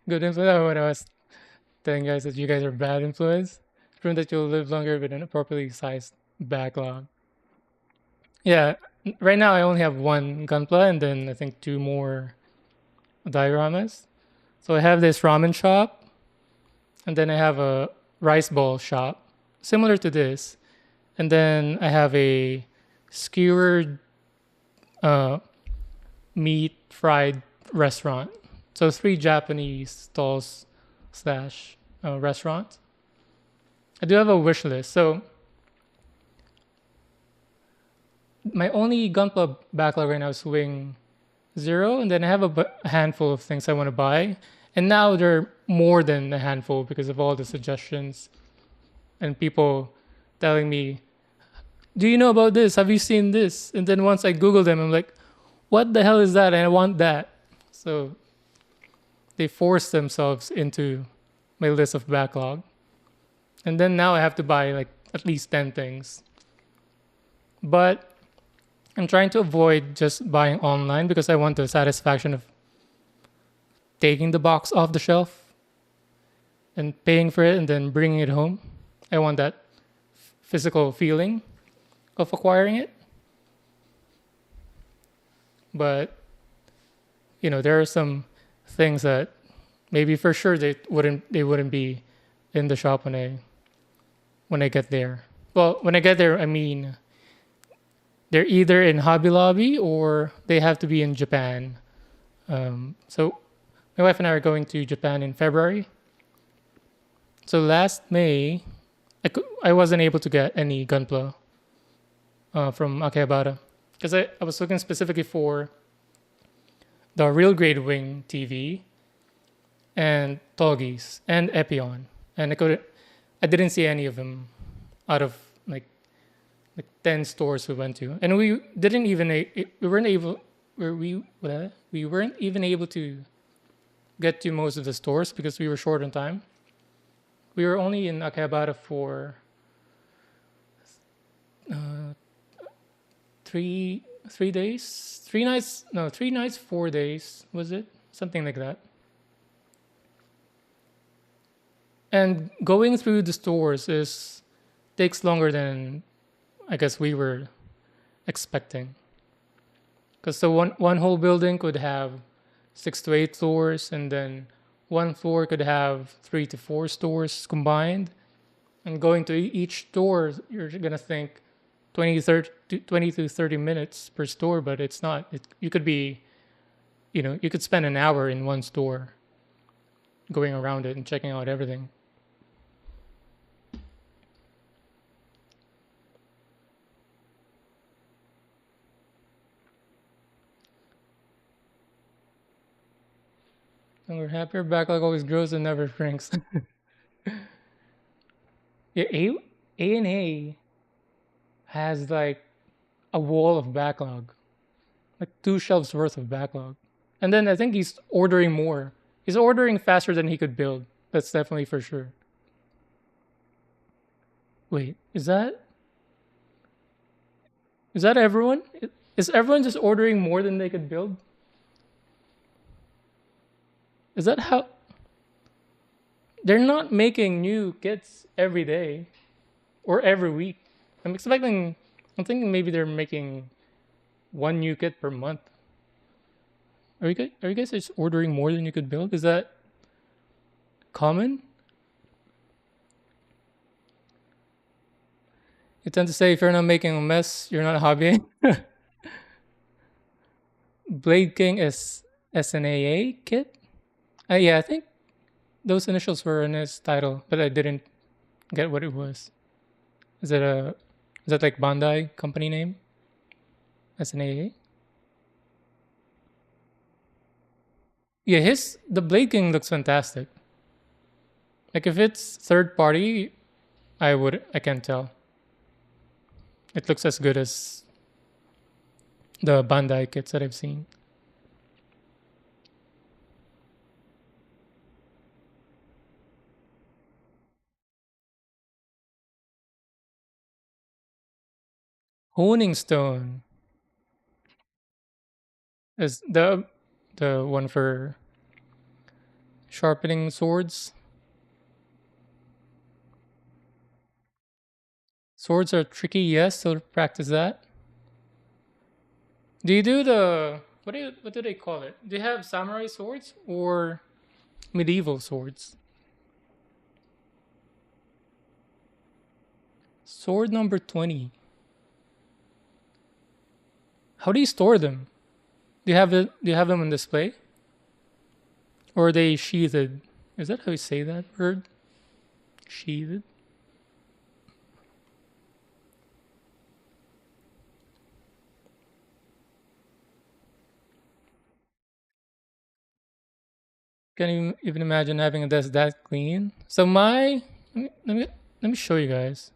influence. Oh, when I was telling guys that you guys are bad influence, prove that you'll live longer with an appropriately sized backlog. Yeah, right now I only have one gunpla and then I think two more dioramas. So I have this ramen shop and then I have a rice bowl shop similar to this, and then I have a skewered uh, meat fried restaurant. So three Japanese stalls slash restaurants. I do have a wish list. So my only gunpla backlog right now is Wing Zero, and then I have a handful of things I want to buy. And now there are more than a handful because of all the suggestions and people telling me, "Do you know about this? Have you seen this?" And then once I Google them, I'm like, "What the hell is that?" And I want that. So they force themselves into my list of backlog. And then now I have to buy like at least 10 things. But I'm trying to avoid just buying online because I want the satisfaction of taking the box off the shelf and paying for it and then bringing it home. I want that physical feeling of acquiring it. But, there are some things that maybe for sure they wouldn't be in the shop when I get there. Well, when I get there, I mean they're either in Hobby Lobby or they have to be in Japan. So my wife and I are going to Japan in February. So last May, I wasn't able to get any gunpla from Akihabara because I was looking specifically for the real grade wing TV and Togis and Epion, and I didn't see any of them out of like 10 stores we went to, and we didn't even we weren't able we weren't even able to get to most of the stores because we were short on time. We were only in Akihabara for three days, 3 nights, no, 3 nights, 4 days, was it? Something like that. And going through the stores is takes longer than I guess we were expecting. Because the one whole building could have 6 to 8 stores, and then one floor could have 3 to 4 stores combined. And going to each store, you're gonna think 20 to 30 minutes per store, but it's not. You could be, you could spend an hour in one store going around it and checking out everything. And we're happier. Backlog always grows and never shrinks. Yeah, A and A has like a wall of backlog, like 2 shelves worth of backlog. And then I think he's ordering more. He's ordering faster than he could build. That's definitely for sure. Wait, is that everyone? Is everyone just ordering more than they could build? Is that how they're not making new kits every day or every week? I'm expecting. I'm thinking maybe they're making one new kit per month. Are you guys just ordering more than you could build? Is that common? You tend to say if you're not making a mess, you're not hobbying. Blade King is SNAA kit. Yeah, I think those initials were in his title, but I didn't get what it was. Is it a is that like Bandai company name? SNAA? Yeah, his the Blade King looks fantastic. Like if it's third party, I can't tell. It looks as good as the Bandai kits that I've seen. Honing Stone is the the one for sharpening swords. Swords are tricky, yes, so practice that. Do you do the what do they call it? Do you have samurai swords or medieval swords? Sword number 20. How do you store them? Do you have them on display? Or are they sheathed? Is that how you say that word? Sheathed? Can you even imagine having a desk that clean? So my let me show you guys.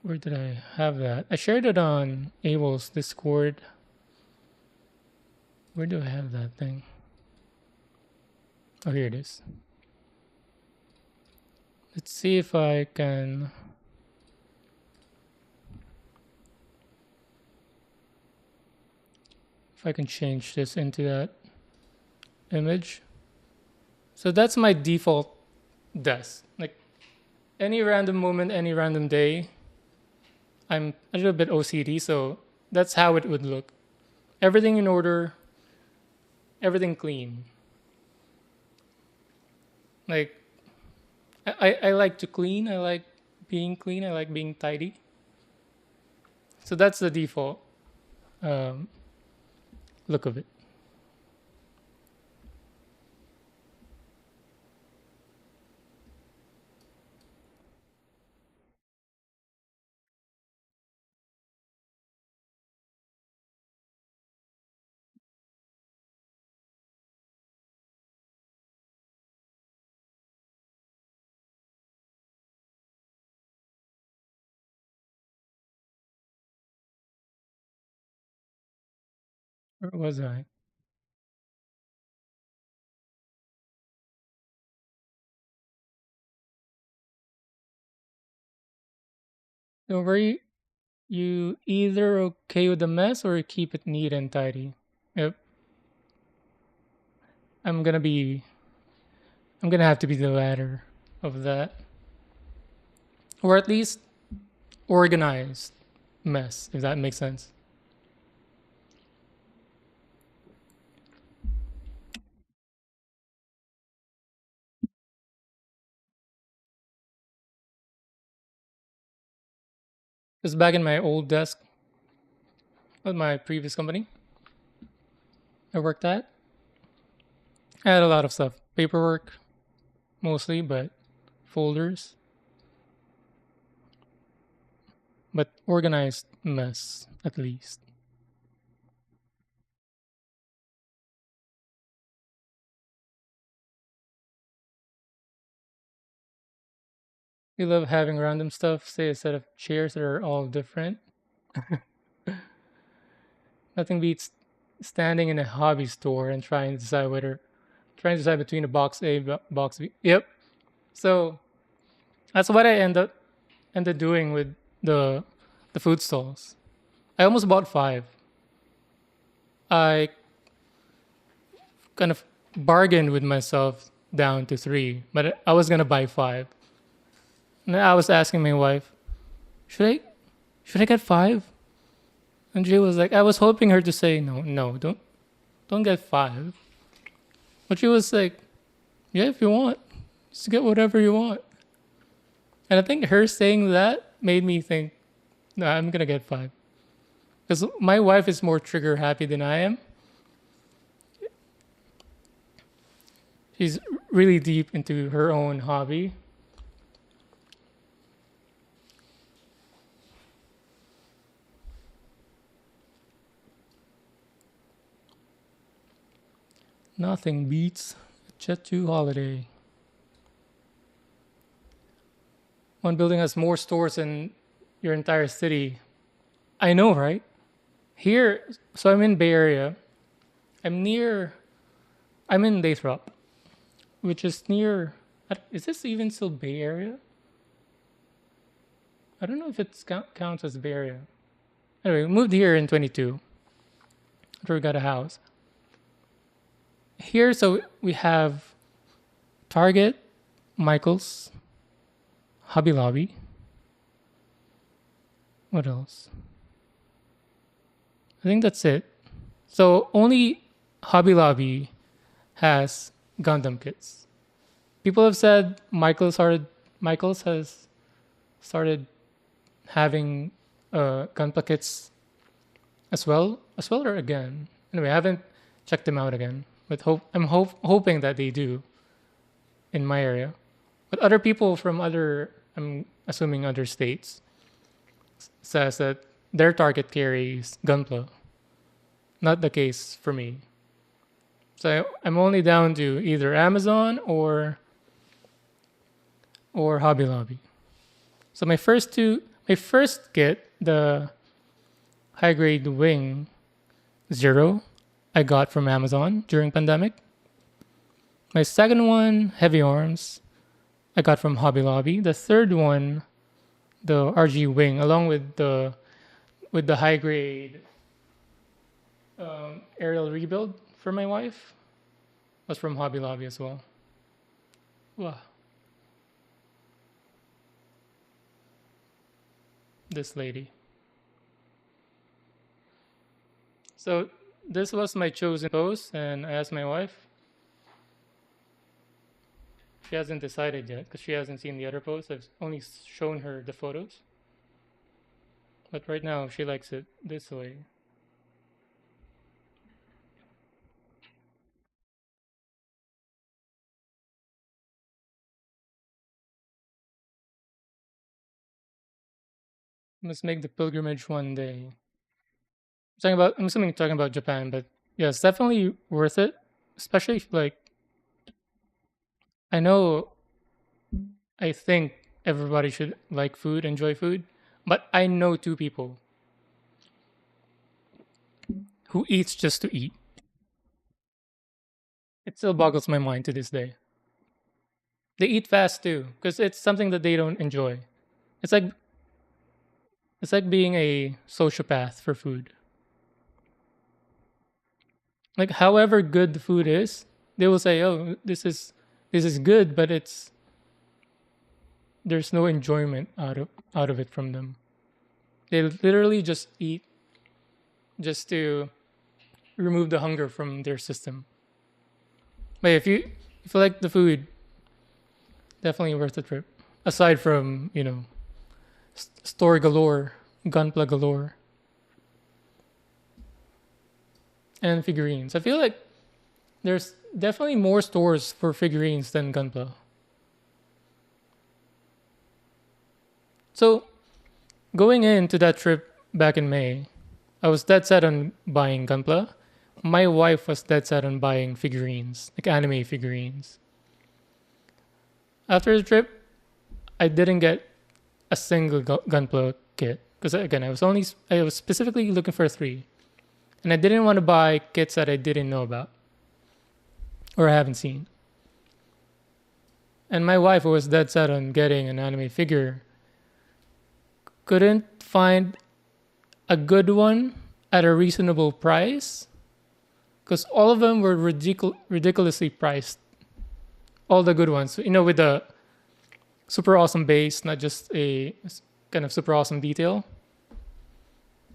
Where did I have that? I shared it on Abel's Discord. Where do I have that thing? Oh, here it is. Let's see if I can. If I can change this into that image. So that's my default desk. Like any random moment, any random day, I'm a little bit OCD, so that's how it would look. Everything in order, everything clean. Like I like to clean. I like being clean. I like being tidy. So that's the default um, look of it. Where was I? Don't worry. You either okay with the mess or keep it neat and tidy. Yep. I'm gonna be. I'm gonna have to be the latter of that, or at least organized mess, if that makes sense. Because back in my old desk at my previous company I worked at, I had a lot of stuff, paperwork mostly, but folders, but organized mess at least. We love having random stuff, say a set of chairs that are all different. Nothing beats standing in a hobby store and trying to decide between a box A, box B. Yep. So that's what I ended doing with the the food stalls. I almost bought five. I kind of bargained with myself down to three, but I was gonna buy five. And I was asking my wife, should I should I get five? And she was like, I was hoping her to say no, no, don't get five. But she was like, yeah, if you want, just get whatever you want. And I think her saying that made me think, no, I'm gonna get five. Because my wife is more trigger happy than I am. She's really deep into her own hobby. Nothing beats a Jet 2 holiday. One building has more stores than your entire city. I know, right? Here, so I'm in Bay Area. I'm near, I'm in Lathrop, which is near, is this even still Bay Area? I don't know if it counts as Bay Area. Anyway, we moved here in 22. after we got a house. Here, so we have Target, Michaels, Hobby Lobby. What else? I think that's it. So only Hobby Lobby has Gundam kits. People have said Michaels has started having Gunpla kits as well or again. Anyway, I haven't checked them out again, but hoping that they do in my area. But other people from other, I'm assuming other states, says that their target carries Gunpla. Not the case for me. So I'm only down to either Amazon or Hobby Lobby. So my first kit, the high grade wing zero, I got from Amazon during pandemic. My second one, heavy arms, I got from Hobby Lobby. The third one, the RG wing, along with the high grade aerial rebuild for my wife, was from Hobby Lobby as well. Wow, this lady. So this was my chosen pose, and I asked my wife. She hasn't decided yet because she hasn't seen the other pose. I've only shown her the photos. But right now, she likes it this way. Must make the pilgrimage one day. I'm assuming you're talking about Japan, but yeah, it's definitely worth it. Especially if, like, I know, I think everybody should like food, enjoy food, but I know two people who eats just to eat. It still boggles my mind to this day. They eat fast too, because it's something that they don't enjoy. It's like it's like being a sociopath for food. Like however good the food is, they will say, "Oh, this is good," but there's no enjoyment out of it from them. They literally just eat just to remove the hunger from their system. But if you like the food, definitely worth the trip. Aside from store galore, gunpla galore, and figurines, I feel like there's definitely more stores for figurines than gunpla. So going into that trip back in May, I was dead set on buying gunpla. My wife was dead set on buying figurines, like anime figurines. After the trip, I didn't get a single gunpla kit because again, I was specifically looking for three, and I didn't want to buy kits that I didn't know about or I haven't seen. And my wife, who was dead set on getting an anime figure, couldn't find a good one at a reasonable price because all of them were ridiculously priced. All the good ones, with the super awesome base, not just a kind of super awesome detail.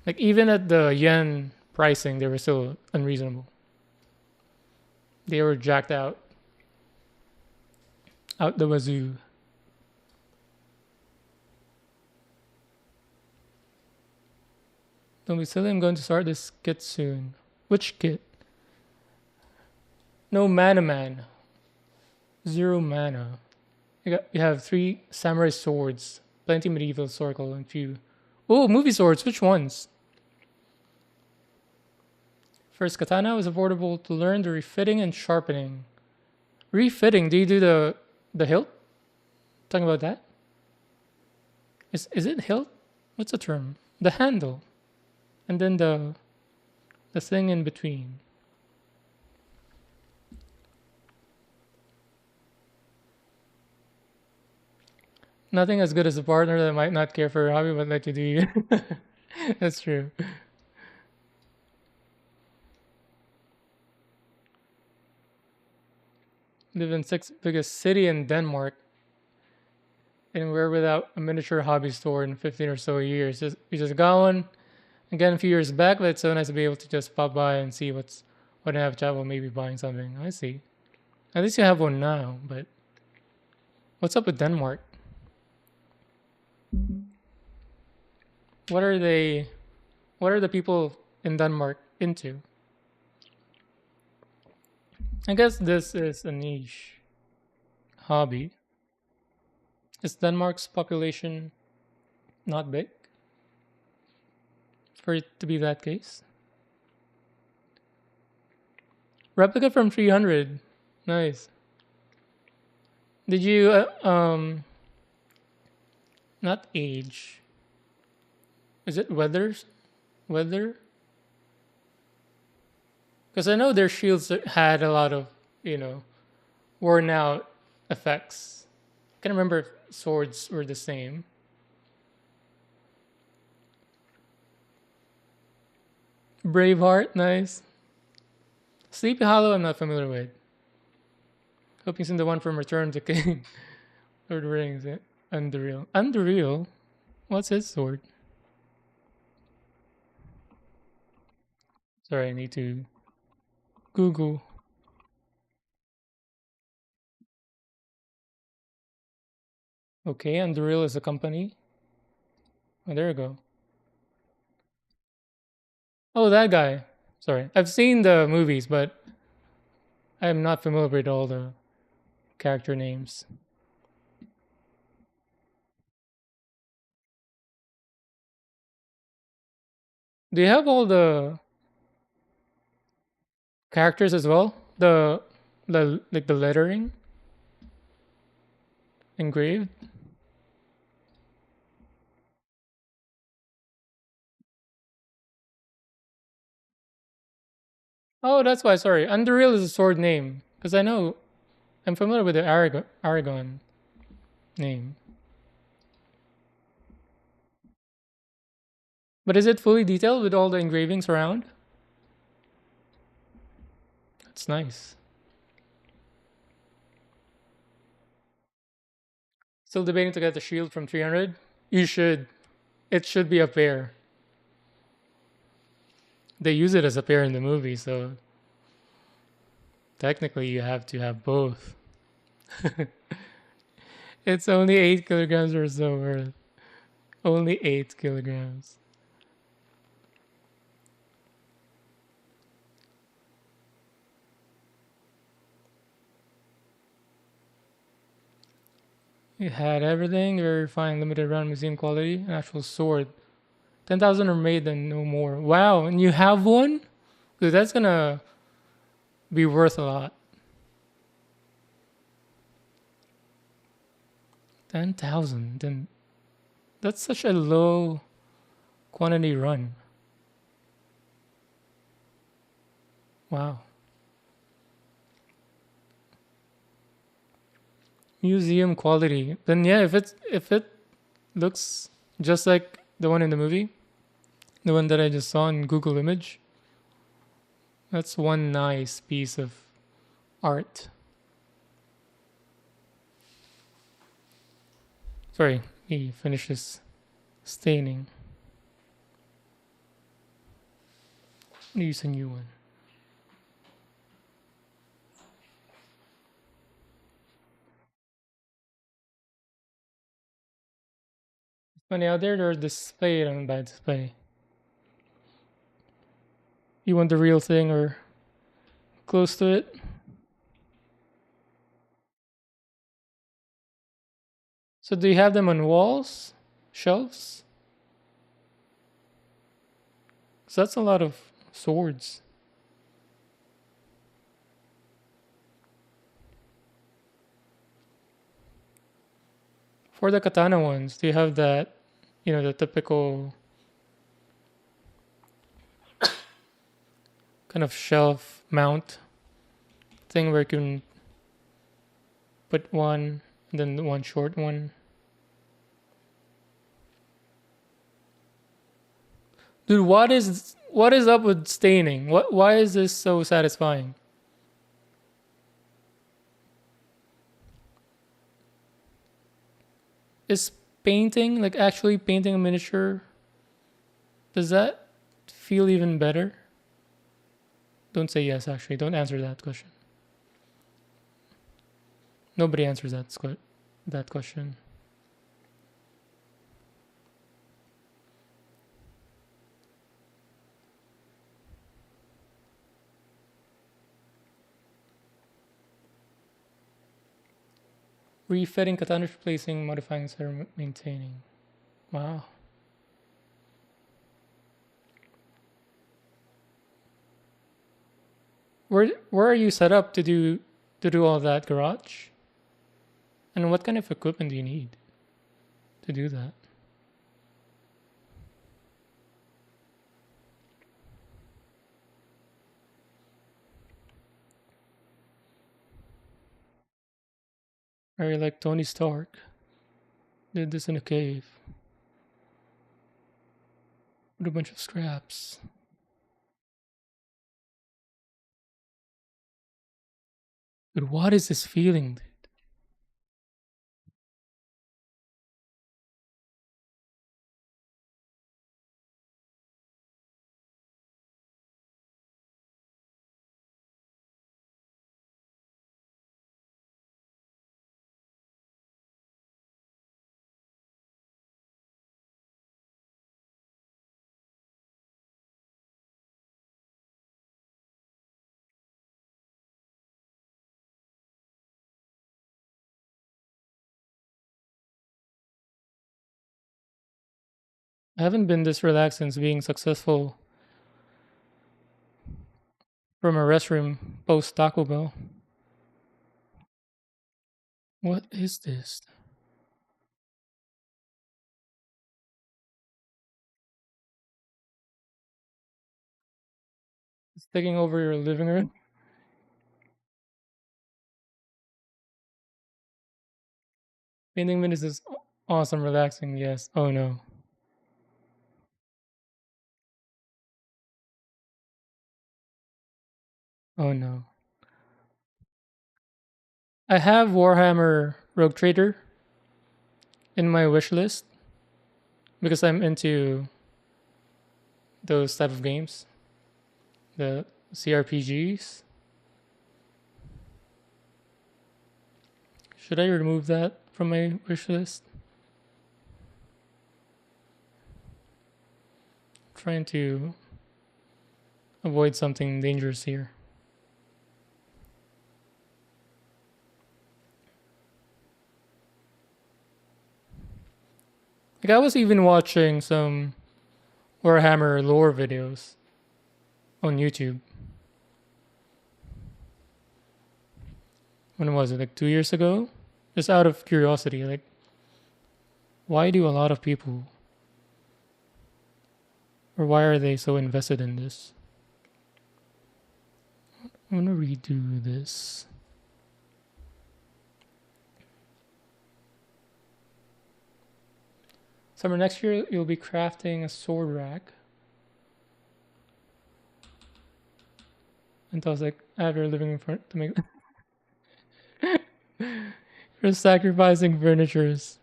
Like even at the yen pricing, they were still unreasonable. They were jacked out the wazoo. Don't be silly. I'm going to start this kit soon. Which kit? No mana man. Zero mana. You have three samurai swords, plenty medieval circle, and few. Oh, movie swords. Which ones? First katana was affordable to learn the refitting and sharpening. Refitting? Do you do the hilt? Talking about that? Is it hilt? What's the term? The handle, and then the thing in between. Nothing as good as a partner that might not care for your hobby but let you do you. That's true. live in sixth biggest city in Denmark, and we're without a miniature hobby store in 15 or so years. We just got one again a few years back, but it's so nice to be able to just pop by and see what I have travel, maybe buying something. I see. At least you have one now, but what's up with Denmark? What are they? What are the people in Denmark into? I guess this is a niche hobby. Is Denmark's population not big for it to be that case? Replica from 300. Nice. Did you not age? Is it weather? Because I know their shields had a lot of, you know, worn out effects. I can't remember if swords were the same. Braveheart, nice. Sleepy Hollow, I'm not familiar with. Hoping it's in the one from Return to King. Lord of the Rings, Underreal. Underreal? What's his sword? Sorry, I need to Google. Okay, Underreal is a company. Oh, there you go. Oh, that guy. Sorry. I've seen the movies, but I am not familiar with all the character names. Do you have all the characters as well? The like the lettering engraved? Oh, that's why. Sorry, Underreal is a sword name because I know I'm familiar with the Aragon name. But is it fully detailed with all the engravings around? That's nice. Still debating to get the shield from 300. You should. It should be a pair. They use it as a pair in the movie, so technically you have to have both. It's only 8 kilograms or so worth. Only 8 kilograms. It had everything, very fine, limited run, museum quality, an actual sword. 10,000 are made and no more. Wow, and you have one? Dude, that's gonna be worth a lot. 10,000. Then that's such a low quantity run. Wow. Museum quality. Then yeah, if it looks just like the one in the movie, the one that I just saw in Google Image, that's one nice piece of art. Sorry, he finishes staining. Use a new one. Funny out there, they're displayed on by display. You want the real thing or close to it? So do you have them on walls, shelves? So that's a lot of swords. For the katana ones, do you have that, the typical kind of shelf mount thing where you can put one, and then one short one? Dude, what is up with staining? Why is this so satisfying? Is painting, like actually painting a miniature, does that feel even better? Don't say yes, actually. Don't answer that question. Nobody answers that question. Refitting, katana replacing, modifying, etc. Maintaining. Wow. Where are you set up to do all that, garage? And what kind of equipment do you need to do that? Are you like Tony Stark? Did this in a cave with a bunch of scraps. But what is this feeling? I haven't been this relaxed since being successful from a restroom post Taco Bell. What is this? It's taking over your living room. Painting minutes is awesome, relaxing. Yes. Oh no. Oh no. I have Warhammer Rogue Trader in my wish list because I'm into those type of games, the CRPGs. Should I remove that from my wish list? Trying to avoid something dangerous here. Like I was even watching some Warhammer lore videos on YouTube. When was it? Like 2 years ago? Just out of curiosity, like why do a lot of people or why are they so invested in this? I'm gonna redo this. Summer next year, you'll be crafting a sword rack. And I was like, after living in front to make. You're sacrificing furnitures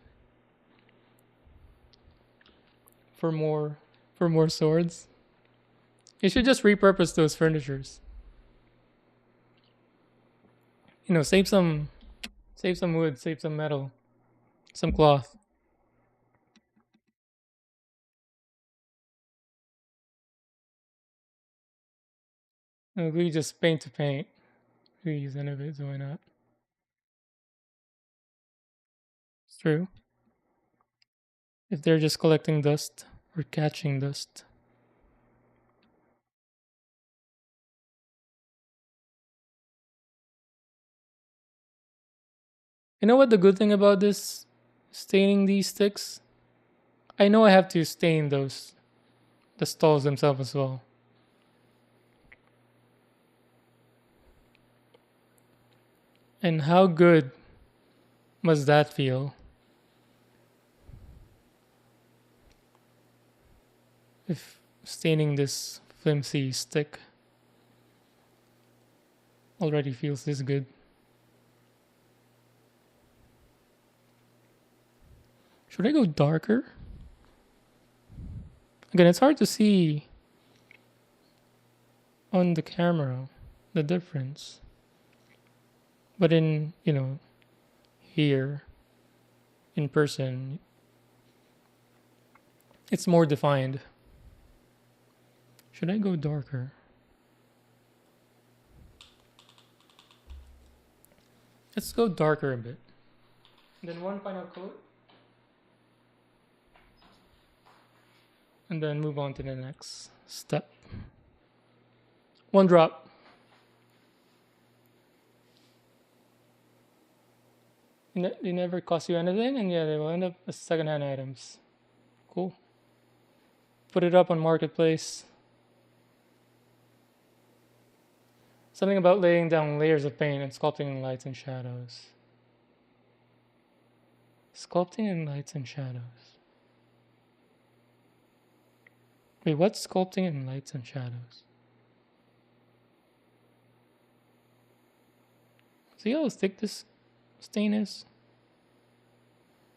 for more for more swords. You should just repurpose those furnitures. Save some wood, save some metal, some cloth. We just paint to paint. We use any of it, so why not? It's true. If they're just collecting dust or catching dust. You know what the good thing about this staining these sticks? I know I have to stain the stalls themselves as well. And how good must that feel if staining this flimsy stick already feels this good? Should I go darker? Again, it's hard to see on the camera the difference. But in, here in person, it's more defined. Should I go darker? Let's go darker a bit. Then one final coat. And then move on to the next step. One drop. They never cost you anything, and yeah, they will end up as secondhand items. Cool. Put it up on marketplace. Something about laying down layers of paint and sculpting in lights and shadows. Sculpting in lights and shadows. Wait, what's sculpting in lights and shadows? See how thick this stain is?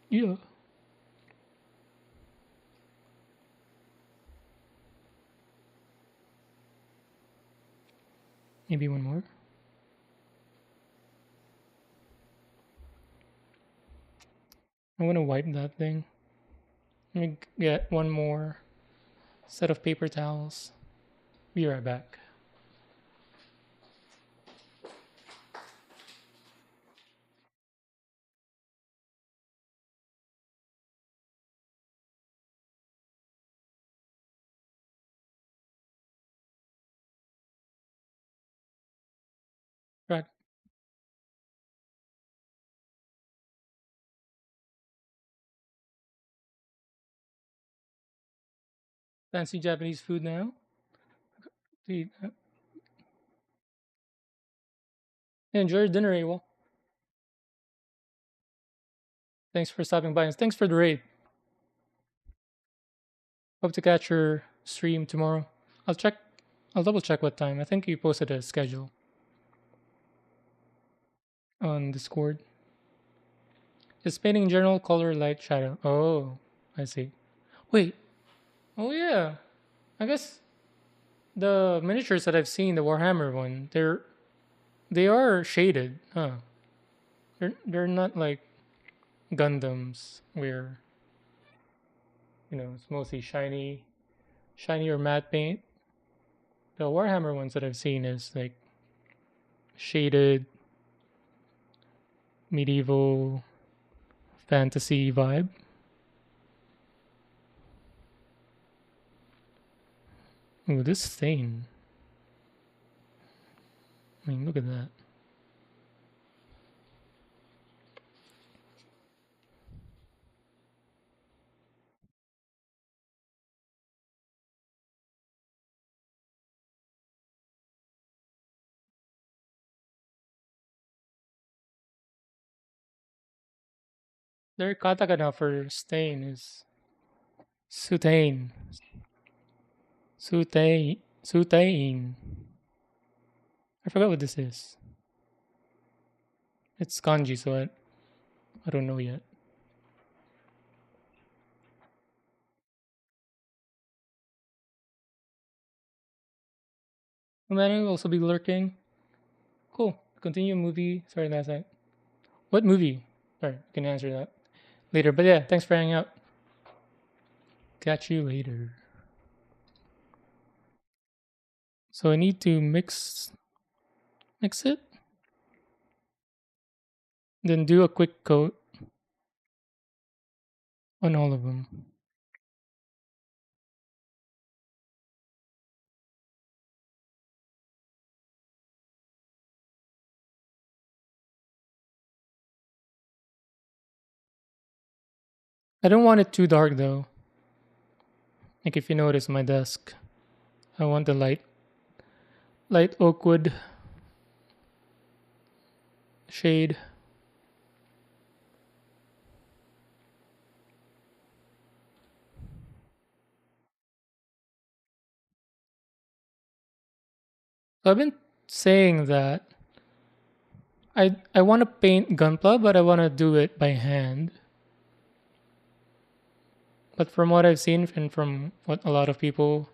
Yeah. Maybe one more. I want to wipe that thing. Let me get one more set of paper towels. Be right back. Right. Fancy Japanese food now? Eat. Enjoy your dinner, Abel. Thanks for stopping by and thanks for the raid. Hope to catch your stream tomorrow. I'll check. I'll double check what time. I think you posted a schedule on Discord. Just painting in general, color, light, shadow. Oh, I see. Wait. Oh yeah. I guess the miniatures that I've seen, the Warhammer one, they are shaded, huh? They're not like Gundams where it's mostly shiny or matte paint. The Warhammer ones that I've seen is like shaded medieval fantasy vibe. Ooh, this stain. I mean, look at that. Their katakana for stain is sutain. Sutain. I forgot what this is. It's kanji, so I don't know yet. Manu will also be lurking. Cool. Continue movie. Sorry, last night. What movie? Sorry, I can answer that later. But yeah, thanks for hanging out. Catch you later. So I need to mix it, then do a quick coat on all of them. I don't want it too dark though. Like if you notice my desk, I want the light oak wood shade. So I've been saying that I want to paint Gunpla, but I want to do it by hand. But from what I've seen and from what a lot of people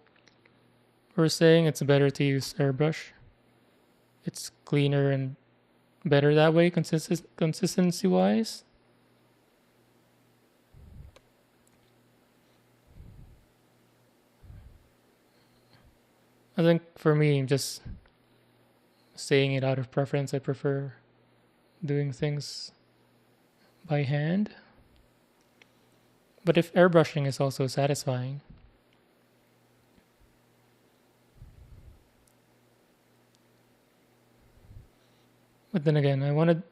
were saying, it's better to use airbrush. It's cleaner and better that way, consistency wise. I think for me, just saying it out of preference, I prefer doing things by hand. But if airbrushing is also satisfying, but then again, I want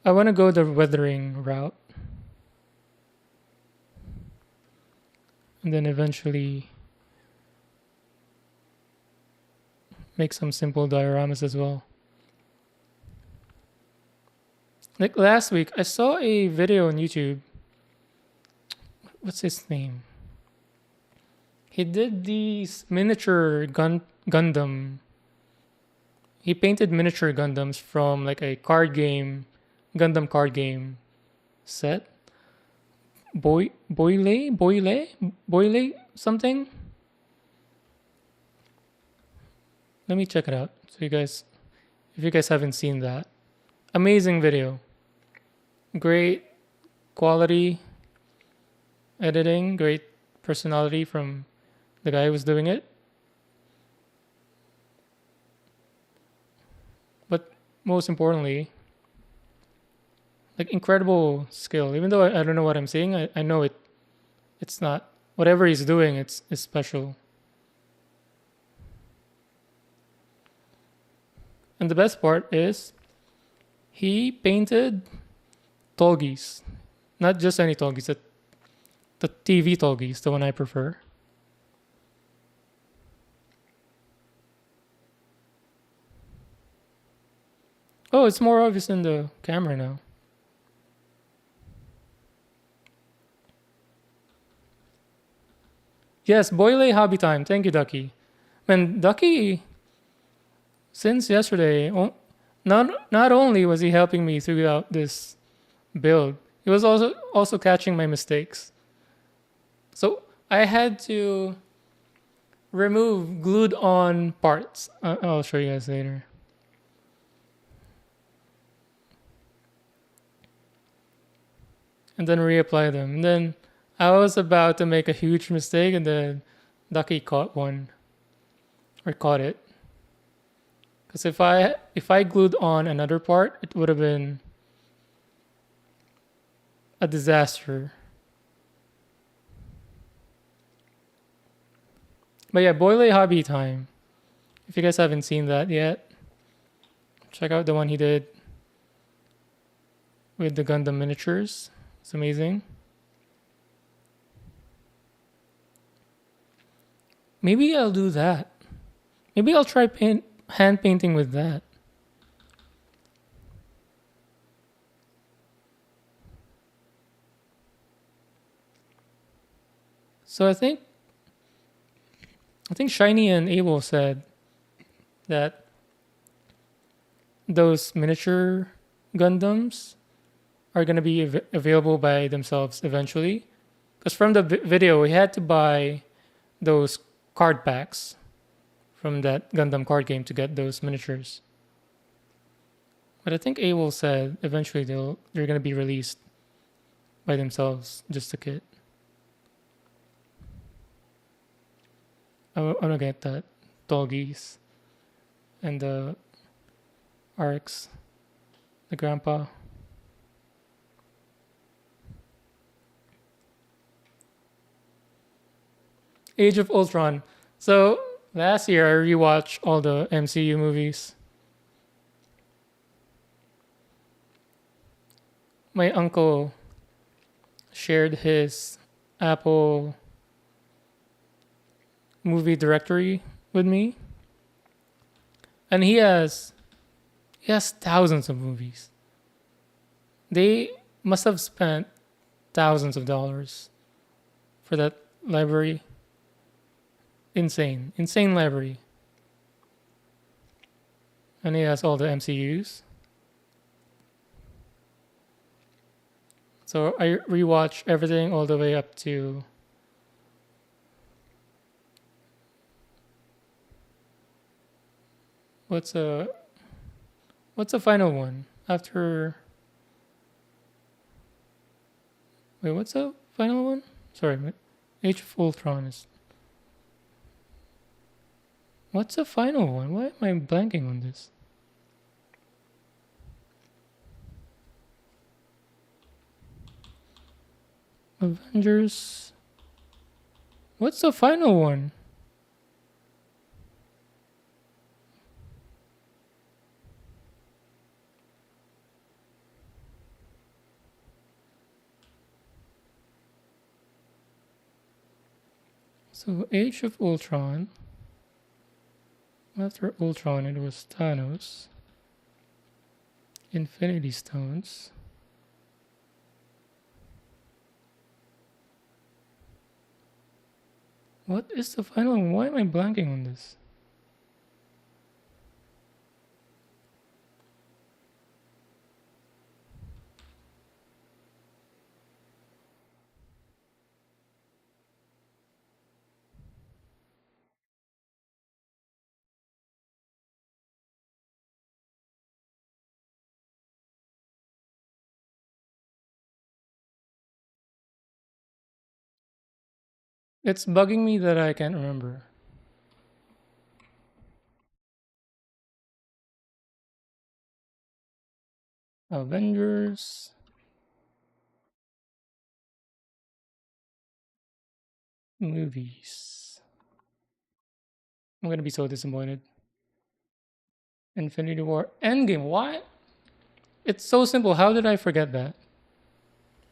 to go the weathering route, and then eventually make some simple dioramas as well. Like last week, I saw a video on YouTube. What's his name? He did these miniature Gundam. He painted miniature Gundams from like a card game, Gundam card game set. Boyle something. Let me check it out. So you guys, if you guys haven't seen that, amazing video. Great quality editing, great personality from the guy who was doing it. But most importantly, like incredible skill. Even though I don't know what I'm saying, I know it's not whatever he's doing, it's special. And the best part is he painted Tolgis. Not just any Tolgis, the TV Tolgis, the one I prefer. Oh, it's more obvious in the camera now. Yes, Boile Hobby Time. Thank you, Ducky. Man, Ducky, since yesterday, not only was he helping me throughout this build, he was also catching my mistakes. So I had to remove glued on parts. I'll show you guys later. And then reapply them. And then I was about to make a huge mistake, and then Ducky caught one, or caught it. Because if I glued on another part, it would have been a disaster. But yeah, Boile Hobby Time. If you guys haven't seen that yet, check out the one he did with the Gundam miniatures. It's amazing. Maybe I'll do that. Maybe I'll try hand painting with that. So I think Shiny and Abel said that those miniature Gundams are going to be available by themselves eventually. Because from the video, we had to buy those card packs from that Gundam card game to get those miniatures. But I think Abel said eventually they're going to be released by themselves, just a kit. I'm going to get that Doggies and the Arcs, the Grandpa. Age of Ultron. So last year I rewatched all the MCU movies. My uncle shared his Apple movie directory with me, and he has thousands of movies. They must have spent thousands of dollars for that library. Insane library. And he has all the MCUs. So I rewatched everything all the way up to What's a what's the final one after? Wait, what's the final one? Sorry, Age of Ultron is. What's the final one? Why am I blanking on this? Avengers. What's the final one? So Age of Ultron. After Ultron, it was Thanos. Infinity Stones. What is the final one? Why am I blanking on this? It's bugging me that I can't remember. Avengers movies. I'm gonna be so disappointed. Infinity War Endgame. Why? It's so simple. How did I forget that?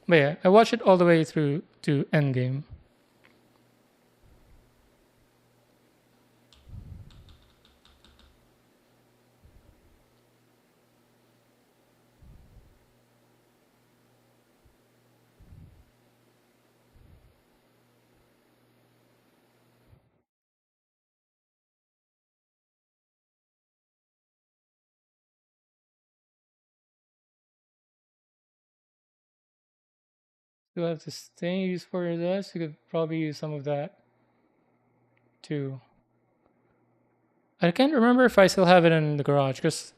But yeah, I watched it all the way through to Endgame. You have this thing used for your desk. You could probably use some of that too. I can't remember if I still have it in the garage because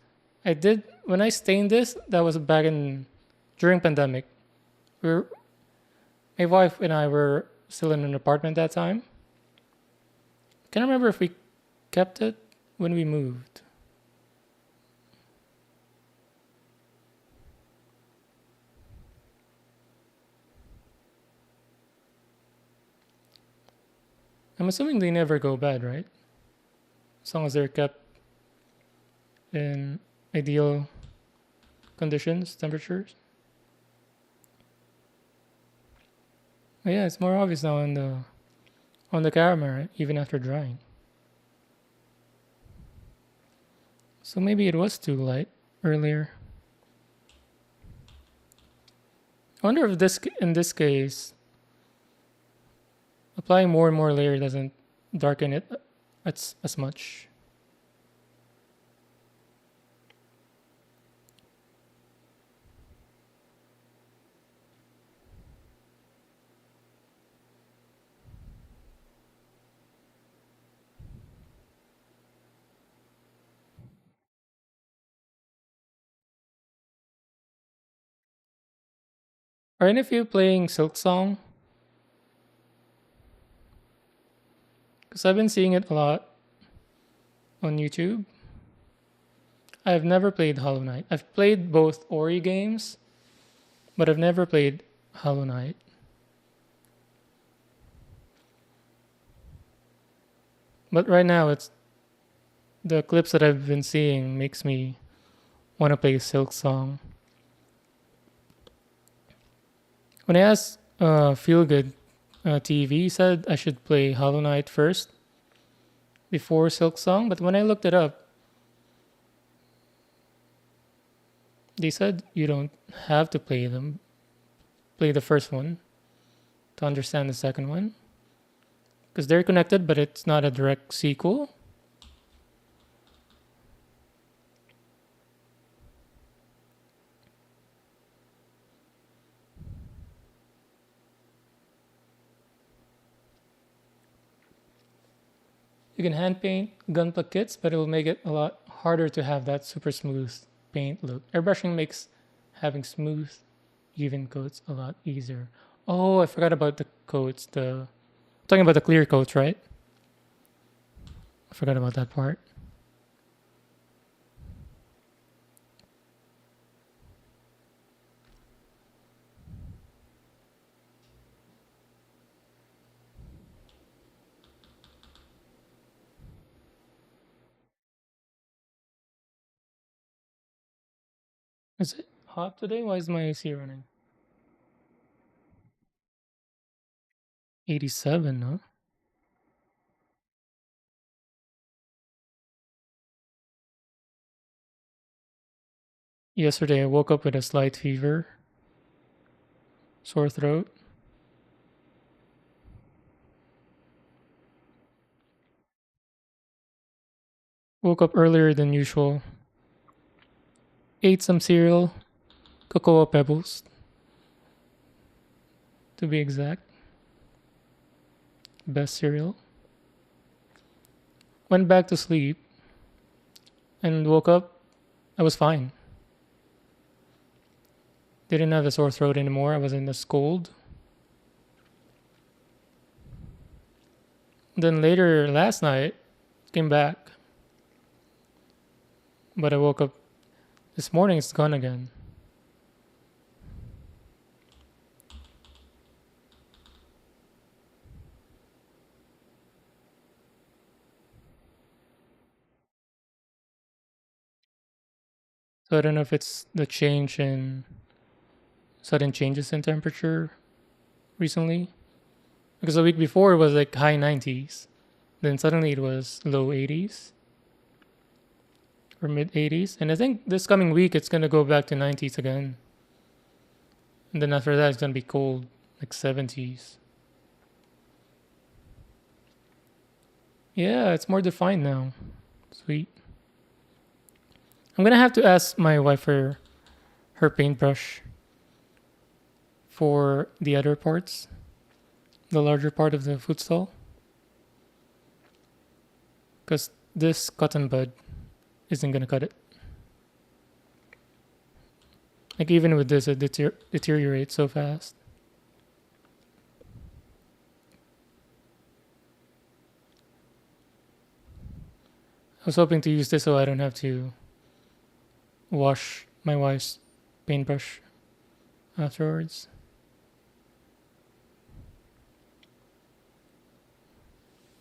I did when I stained this. That was back in during pandemic. We were, my wife and I were still in an apartment that time. Can't remember if we kept it when we moved. I'm assuming they never go bad, right? As long as they're kept in ideal conditions, temperatures. But yeah, it's more obvious now on the camera, right? Even after drying. So maybe it was too light earlier. I wonder if this in this case applying more and more layer doesn't darken it as much. Are any of you playing Silk Song? Because I've been seeing it a lot on YouTube. I've never played Hollow Knight. I've played both Ori games, but I've never played Hollow Knight. But right now, it's the clips that I've been seeing makes me want to play Silk Song. When I asked Feel Good TV, he said I should play Hollow Knight first before Silk Song. But when I looked it up, they said you don't have to play them. Play the first one to understand the second one because they're connected, but it's not a direct sequel. You can hand paint gunpla kits, but it will make it a lot harder to have that super smooth paint look. Airbrushing makes having smooth, even coats a lot easier. Oh, I forgot about the coats. The talking about the clear coats, right? I forgot about that part. Is it hot today? Why is my AC running? 87, huh? Yesterday I woke up with a slight fever, sore throat. Woke up earlier than usual. Ate some cereal, cocoa pebbles to be exact. Best cereal. Went back to sleep and woke up. I was fine. Didn't have a sore throat anymore. I wasn't as cold. Then later last night, came back. But I woke up this morning, it's gone again. So I don't know if it's the change in sudden changes in temperature recently. Because the week before it was like high 90s. Then suddenly it was low 80s or mid 80s. And I think this coming week it's going to go back to 90s again. And then after that it's going to be cold, like 70s. Yeah, it's more defined now. Sweet. I'm going to have to ask my wife for her paintbrush for the other parts, the larger part of the food stall. Because this cotton bud isn't going to cut it. Like even with this, it deteriorates so fast. I was hoping to use this so I don't have to wash my wife's paintbrush afterwards.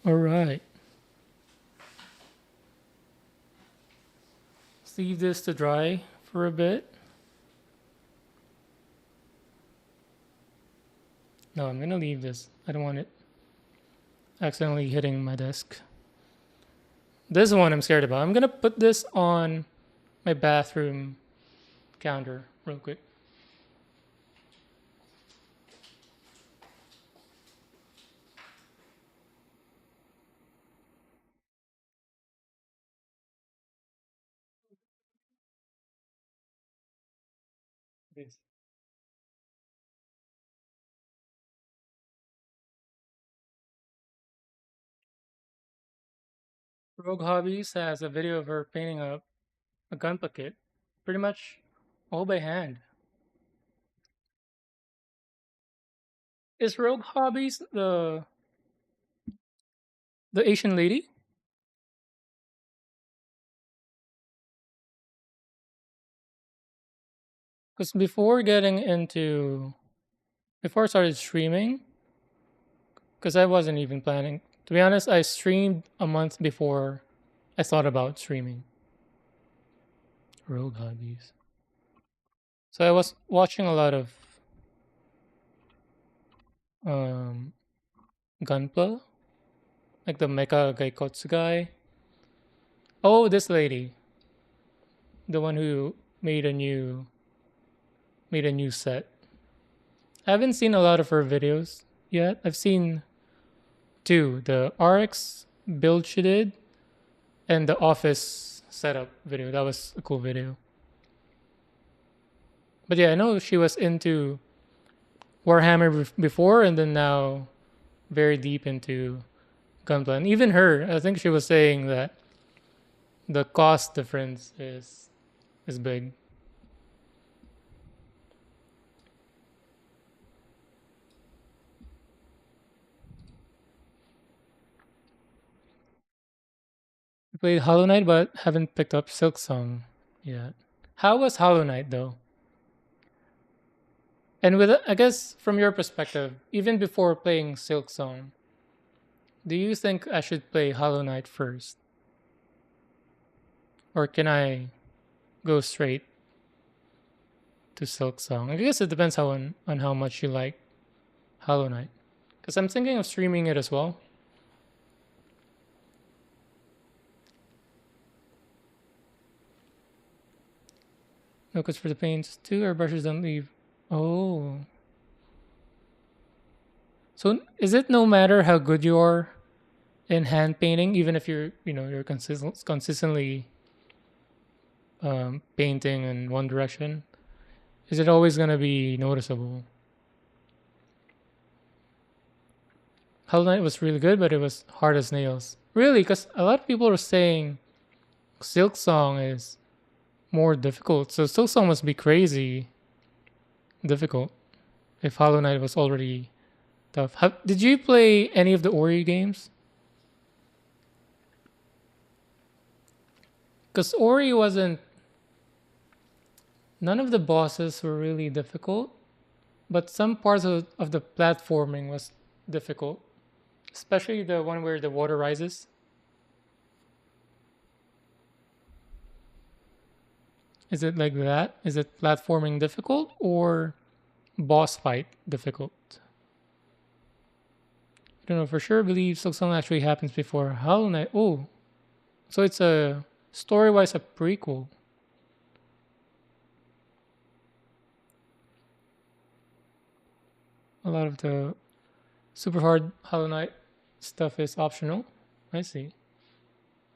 Alright. Let's leave this to dry for a bit. No, I'm gonna leave this. I don't want it accidentally hitting my desk. This one I'm scared about. I'm gonna put this on my bathroom counter real quick. This. Rogue Hobbies has a video of her painting a gunpla kit, pretty much all by hand. Is Rogue Hobbies the Asian lady? Because before I started streaming, because I wasn't even planning. To be honest, I streamed a month before I thought about streaming. Rogue Hobbies. So I was watching a lot of um, Gunpla, like the Mecha Gaikotsu guy. Oh, this lady, the one who made a new set. I haven't seen a lot of her videos yet. I've seen two: the RX build she did, and the office setup video. That was a cool video. But yeah, I know she was into Warhammer before, and then now very deep into Gunpla. And even her, I think she was saying that the cost difference is big. I played Hollow Knight, but haven't picked up Silk Song yet. How was Hollow Knight though? And with I guess from your perspective, even before playing Silk Song, do you think I should play Hollow Knight first, or can I go straight to Silk Song? I guess it depends on how much you like Hollow Knight. Because I'm thinking of streaming it as well. No cuts for the paints. Two airbrushes don't leave. Oh. So is it no matter how good you are in hand painting, even if you're consistently painting in one direction, is it always gonna be noticeable? Hollow Knight was really good, but it was hard as nails. Really, because a lot of people are saying Silk Song is more difficult. So Silk Song must be crazy difficult if Hollow Knight was already tough. Did you play any of the Ori games? Because Ori wasn't. None of the bosses were really difficult, but some parts of the platforming was difficult, especially the one where the water rises. Is it like that? Is it platforming difficult or boss fight difficult? I don't know for sure. I believe Silksong actually happens before Hollow Knight. Oh, so it's a story wise a prequel. A lot of the super hard Hollow Knight stuff is optional. I see.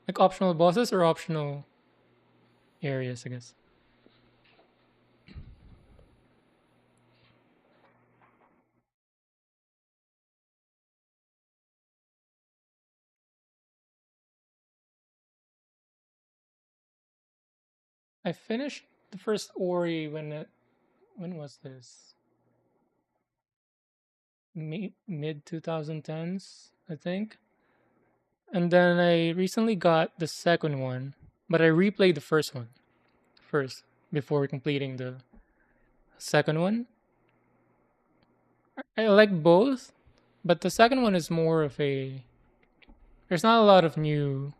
Like optional bosses or optional areas, I guess. I finished the first Ori when was this? Mid 2010s, I think. And then I recently got the second one, but I replayed the first one first before completing the second one. I like both, but the second one is more of a. There's not a lot of new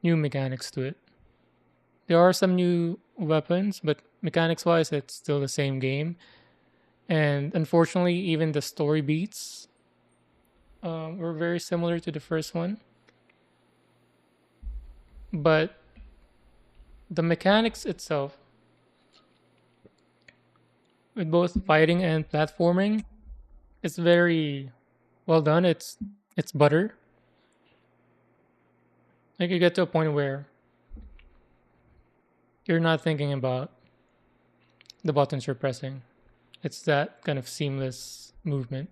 mechanics to it. There are some new weapons, but mechanics wise, it's still the same game. And unfortunately, even the story beats were very similar to the first one. But the mechanics itself, with both fighting and platforming, it's very well done. It's butter. Like you get to a point where you're not thinking about the buttons you're pressing. It's that kind of seamless movement.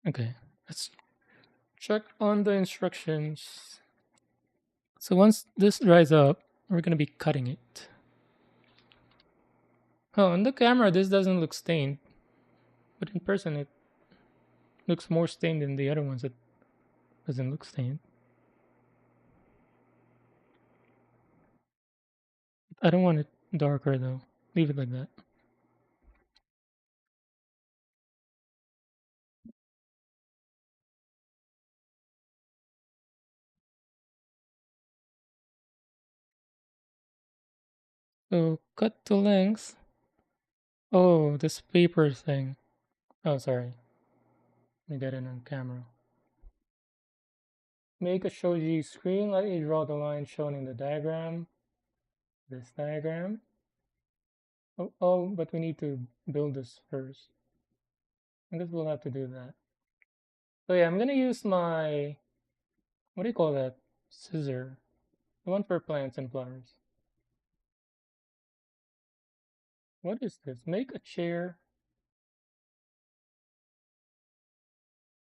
Okay, let's check on the instructions. So once this dries up, we're gonna be cutting it. Oh, on the camera, this doesn't look stained, but in person, it looks more stained than the other ones that doesn't look stained. I don't want it darker though. Leave it like that. So cut the length. Oh, this paper thing. Oh, sorry. Let me get it on camera. Make a shoji screen. Let you draw the line shown in the diagram. This diagram. Oh, but we need to build this first. I guess we'll have to do that. So yeah, I'm gonna use my, what do you call that? Scissor. The one for plants and flowers. What is this? Make a chair.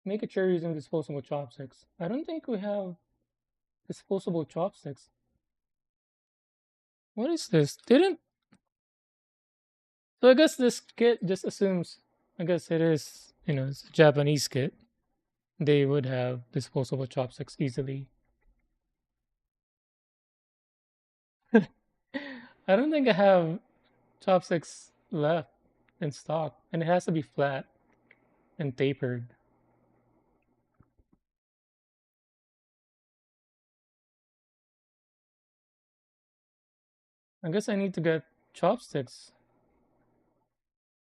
Make a chair using disposable chopsticks. I don't think we have disposable chopsticks. What is this? Didn't so I guess this kit just assumes I guess it is, it's a Japanese kit. They would have disposable chopsticks easily. I don't think I have chopsticks left in stock, and it has to be flat and tapered. I guess I need to get chopsticks.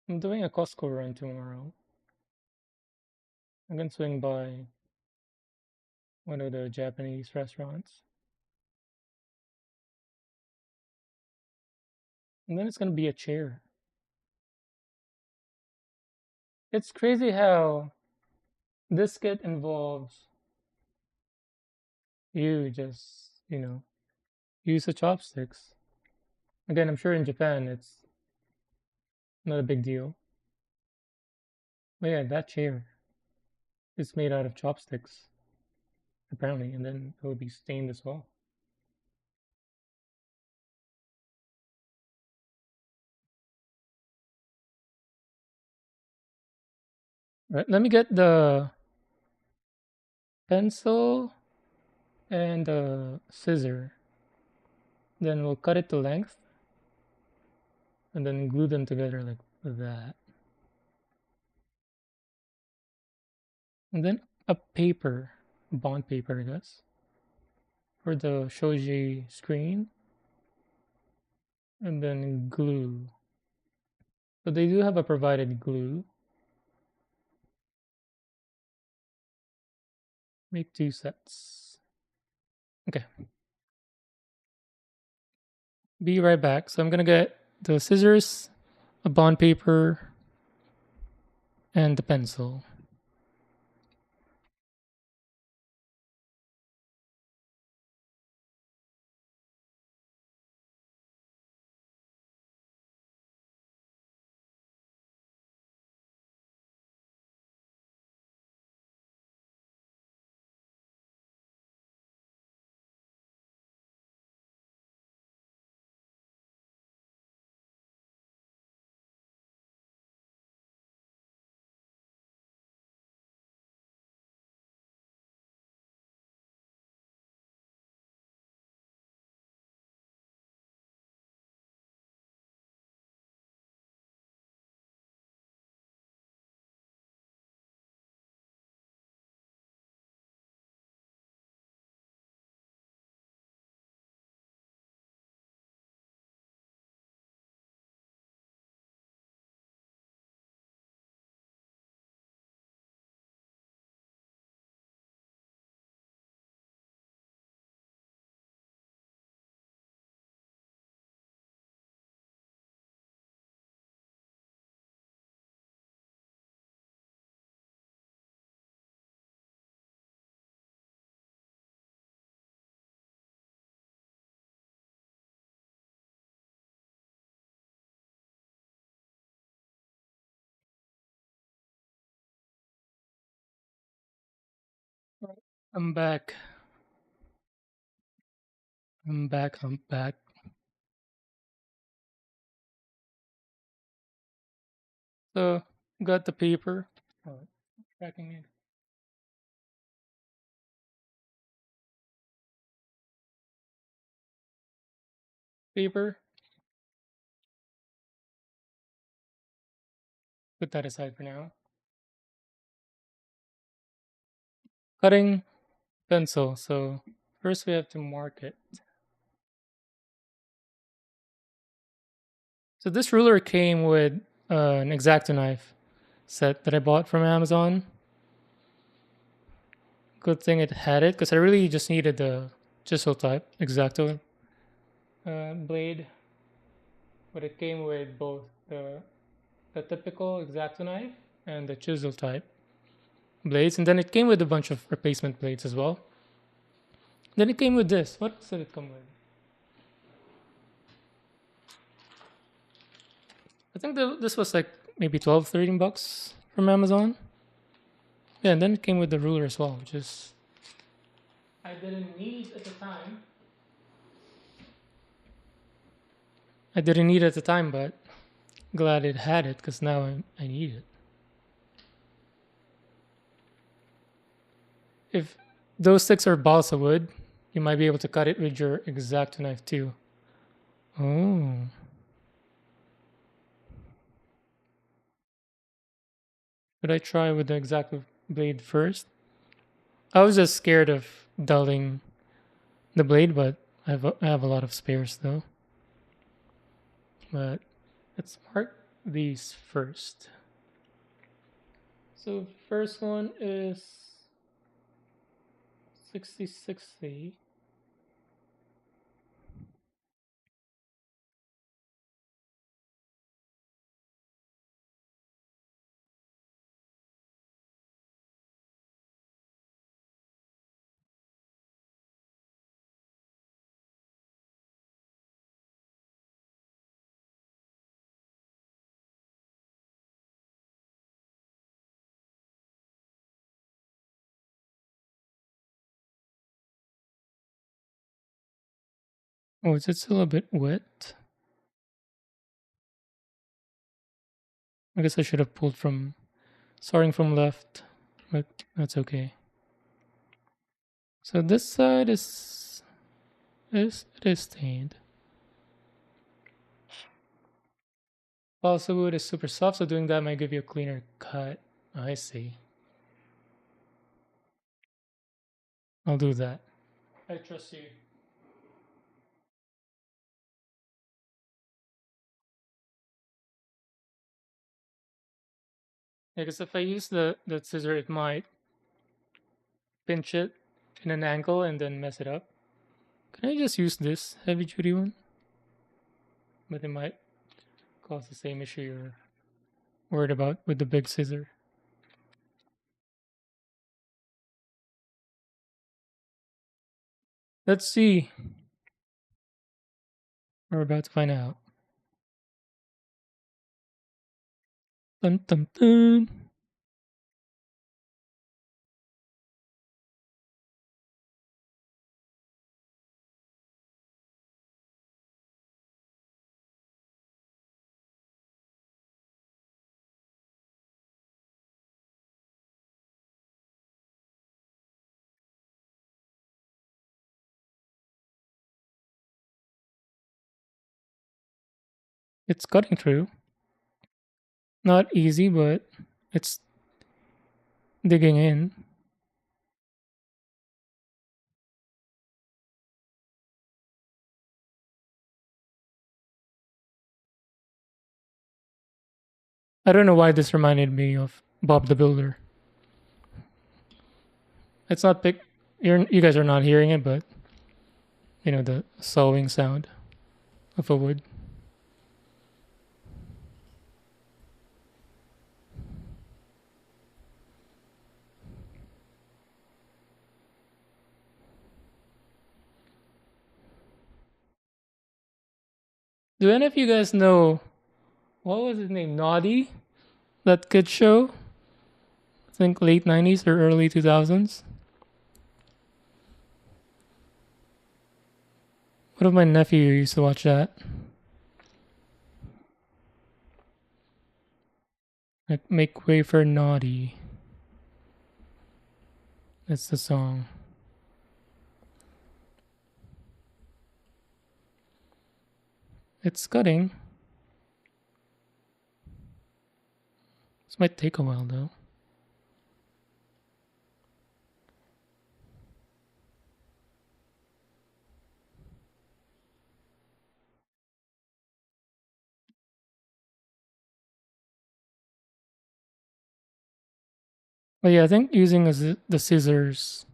I'm doing a Costco run tomorrow. I'm gonna swing by one of the Japanese restaurants. And then it's gonna be a chair. It's crazy how this kit involves you just, use the chopsticks. Again, I'm sure in Japan it's not a big deal. But yeah, that chair is made out of chopsticks, apparently, and then it will be stained as well. Right, let me get the pencil and the scissor. Then we'll cut it to length and then glue them together like that. And then a paper, bond paper, I guess, for the shoji screen. And then glue. So they do have a provided glue. Make 2 sets. Okay. Be right back. So I'm gonna get the scissors, a bond paper, and the pencil. Right. I'm back. I'm back. I'm back. So got the paper. Oh, tracking it. Paper. Put that aside for now. Cutting pencil. So first we have to mark it. So this ruler came with an X-Acto knife set that I bought from Amazon. Good thing it had it because I really just needed the chisel type X-Acto blade, but it came with both the typical X-Acto knife and the chisel type blades, and then it came with a bunch of replacement blades as well. Then it came with this. What else did it come with? I think this was like maybe 12, $13 from Amazon. Yeah, and then it came with the ruler as well, which is I didn't need at the time. I didn't need it at the time, but glad it had it because now I need it. If those sticks are balsa wood, you might be able to cut it with your exacto knife too. Oh. Should I try with the exacto blade first? I was just scared of dulling the blade, but I have a lot of spares though. But let's mark these first. So first one is 6060. Oh, is it still a bit wet? I guess I should have pulled from starting from left, but that's okay. So this side is it is stained. Balsa wood is super soft, so doing that might give you a cleaner cut. I see. I'll do that. I trust you. Yeah, because if I use the scissor, it might pinch it in an angle and then mess it up. Can I just use this heavy duty one? But it might cause the same issue you're worried about with the big scissor. Let's see. We're about to find out. Dun, dun, dun. It's cutting through. Not easy, but it's digging in. I don't know why this reminded me of Bob the Builder. It's not pick. You guys are not hearing it, but you know the sawing sound of a wood. Do any of you guys know what was his name? Naughty? That kid show? I think late 90s or early 2000s. One of my nephew used to watch that. Like Make Way for Naughty. That's the song. It's cutting. This might take a while though. But yeah, I think using the scissors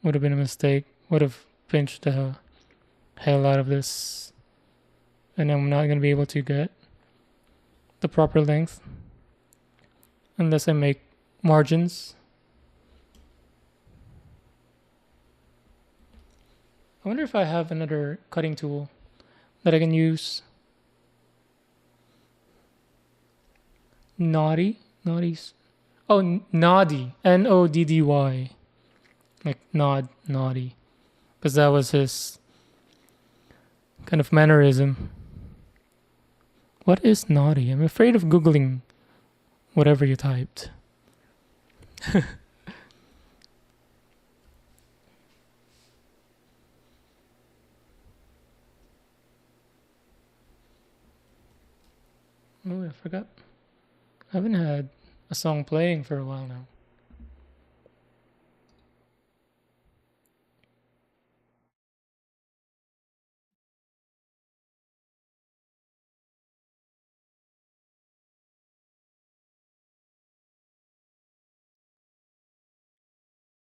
would have been a mistake. Would have pinched the hell out of this. And I'm not going to be able to get the proper length unless I make margins. I wonder if I have another cutting tool that I can use. Naughty? Naughty's. Oh, Noddy. Noddy. Like naughty. Because that was his kind of mannerism. What is naughty? I'm afraid of Googling whatever you typed. Oh, I forgot. I haven't had a song playing for a while now.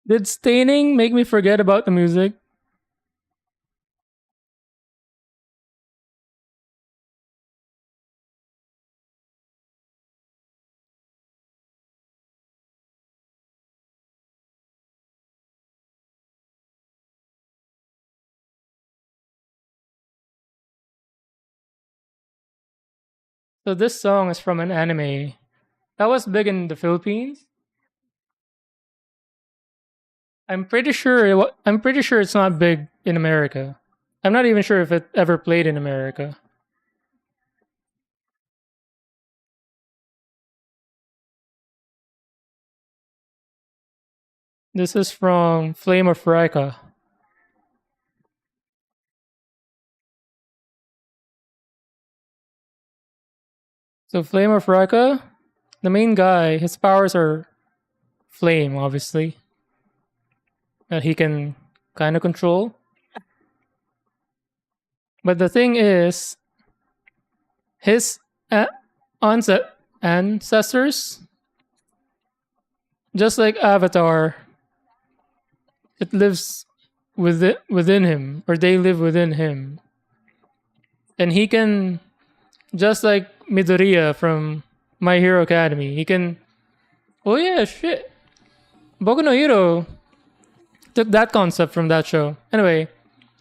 Did staining make me forget about the music? So this song is from an anime that was big in the Philippines. I'm pretty sure it's not big in America. I'm not even sure if it ever played in America. This is from Flame of Rika. So Flame of Rika, the main guy, his powers are flame, obviously, that he can kind of control. But the thing is, his a- ancestors, just like Avatar, it lives within him, or they live within him, and he can, just like Midoriya from My Hero Academy, he can. Oh yeah, shit. Boku no Hero took that concept from that show. Anyway,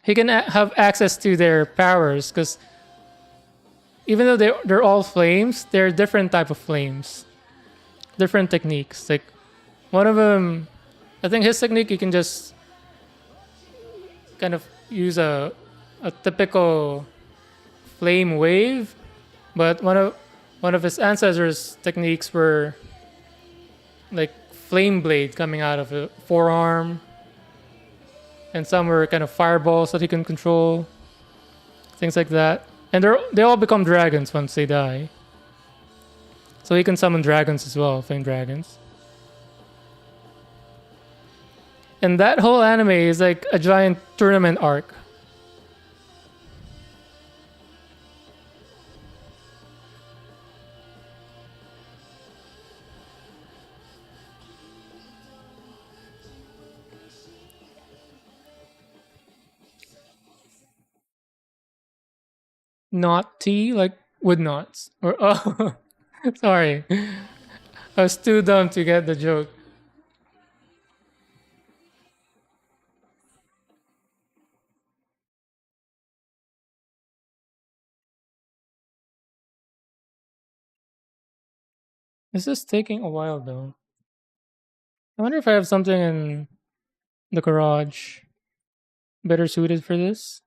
he can have access to their powers because even though they're all flames, they're different type of flames, different techniques. Like one of them, I think his technique, you can just kind of use a typical flame wave, but one of his ancestors' techniques were like flame blade coming out of a forearm, and some were kind of fireballs that he can control, things like that. And they all become dragons once they die. So he can summon dragons as well, flame dragons. And that whole anime is like a giant tournament arc. Not tea, like wood knots. Or oh, sorry, I was too dumb to get the joke. This is taking a while though. I wonder if I have something in the garage better suited for this.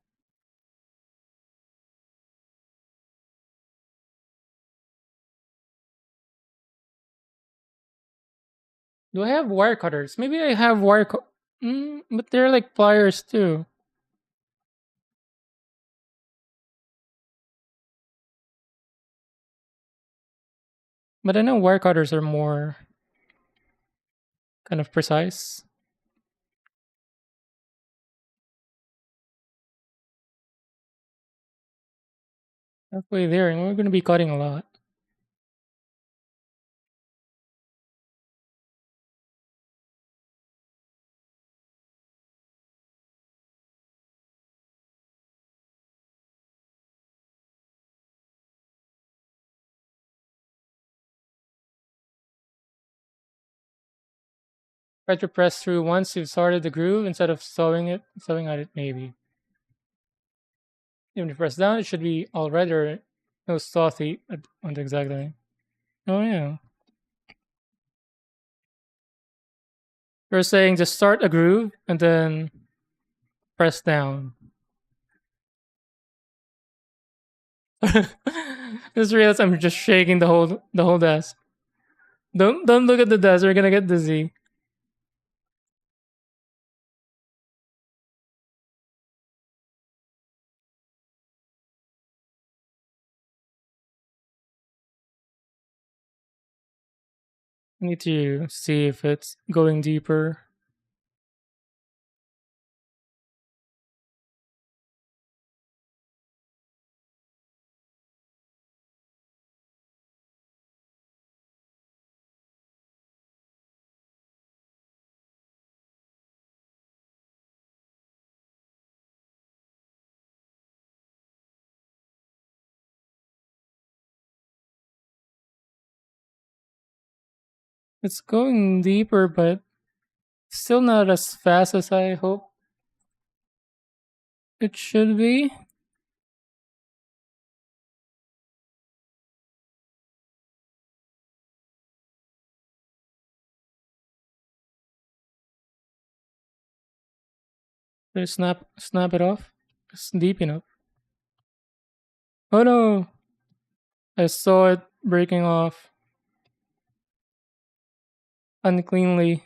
Do I have wire cutters? Maybe I have but they're like pliers too. But I know wire cutters are more kind of precise. Halfway there, and we're going to be cutting a lot. Try to press through once you've started the groove instead of sewing at it maybe. Even if you press down, it should be all red or no salty on the exact line. Oh yeah. We're saying just start a groove and then press down. Just realized I'm just shaking the whole desk. Don't look at the desk. We're gonna get dizzy. I need to see if it's going deeper. It's going deeper, but still not as fast as I hope it should be. Just snap it off. It's deep enough. Oh no! I saw it breaking off uncleanly.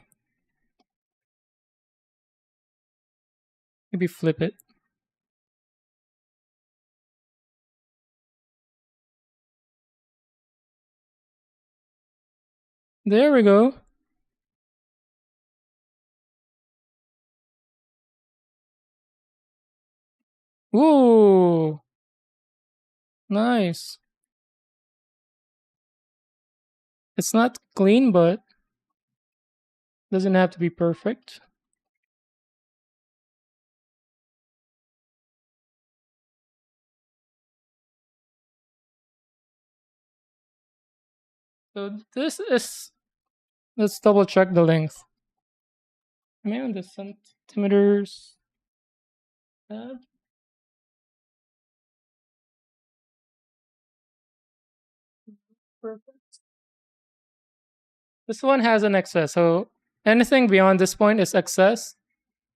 Maybe flip it. There we go. Ooh, nice. It's not clean, but doesn't have to be perfect. So this is. Let's double check the length. Am I on the centimeters tab? Perfect. This one has an excess, so anything beyond this point is excess.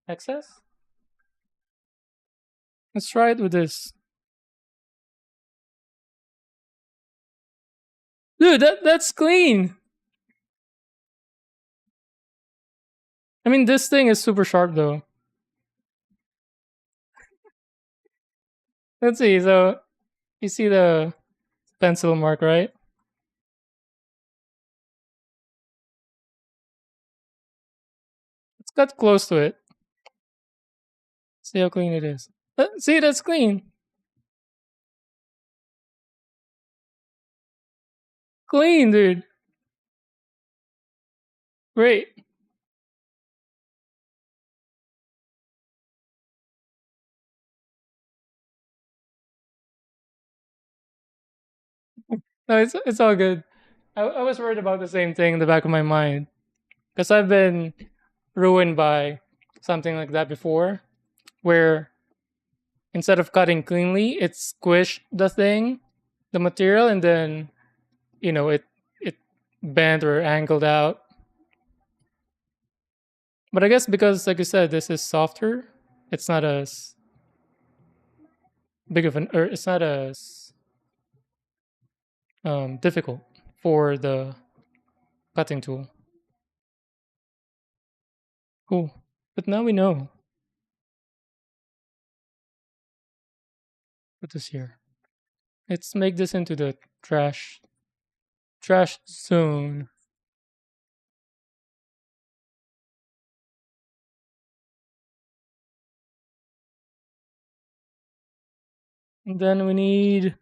Excess? Let's try it with this. Dude, that's clean. I mean, this thing is super sharp though. Let's see. So you see the pencil mark, right? Let's cut close to it. See how clean it is. See, that's clean. Clean, dude. Great. No, it's all good. I was worried about the same thing in the back of my mind because I've been ruined by something like that before, where instead of cutting cleanly, it squished the material, and then it bent or angled out. But I guess because, like you said, this is softer, it's not as big of an, or it's not as difficult for the cutting tool. Cool. But now we know. Put this here. Let's make this into the trash zone. And then we need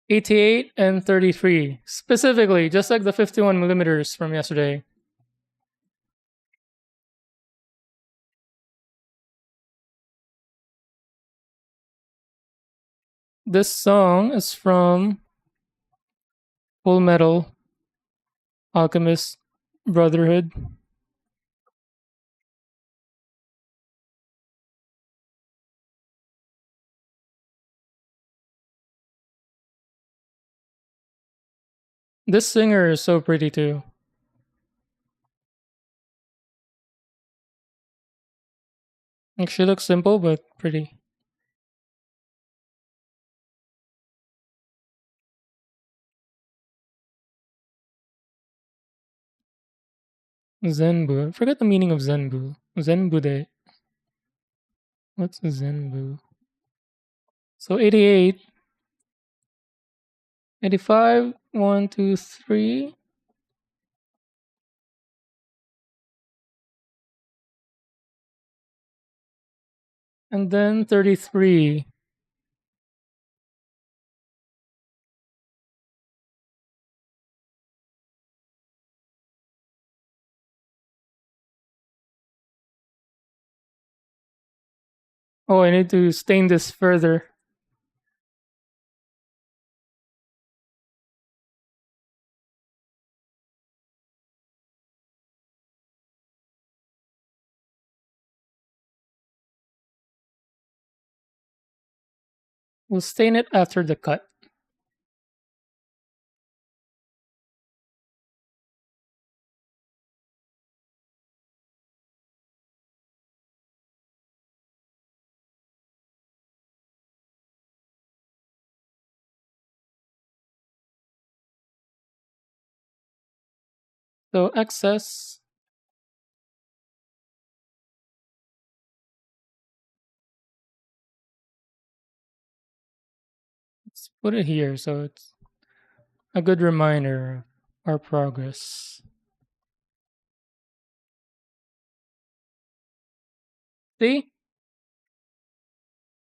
88 and 33. Specifically, just like the 51 millimeters from yesterday. This song is from Full Metal Alchemist Brotherhood. This singer is so pretty too. Actually looks simple but pretty. Zenbu. I forgot the meaning of Zenbu. Zenbude. What's a Zenbu? So 88, 85, 1, 2, 3, and then 33. Oh, I need to stain this further. We'll stain it after the cut. So excess, let's put it here so it's a good reminder of our progress. See?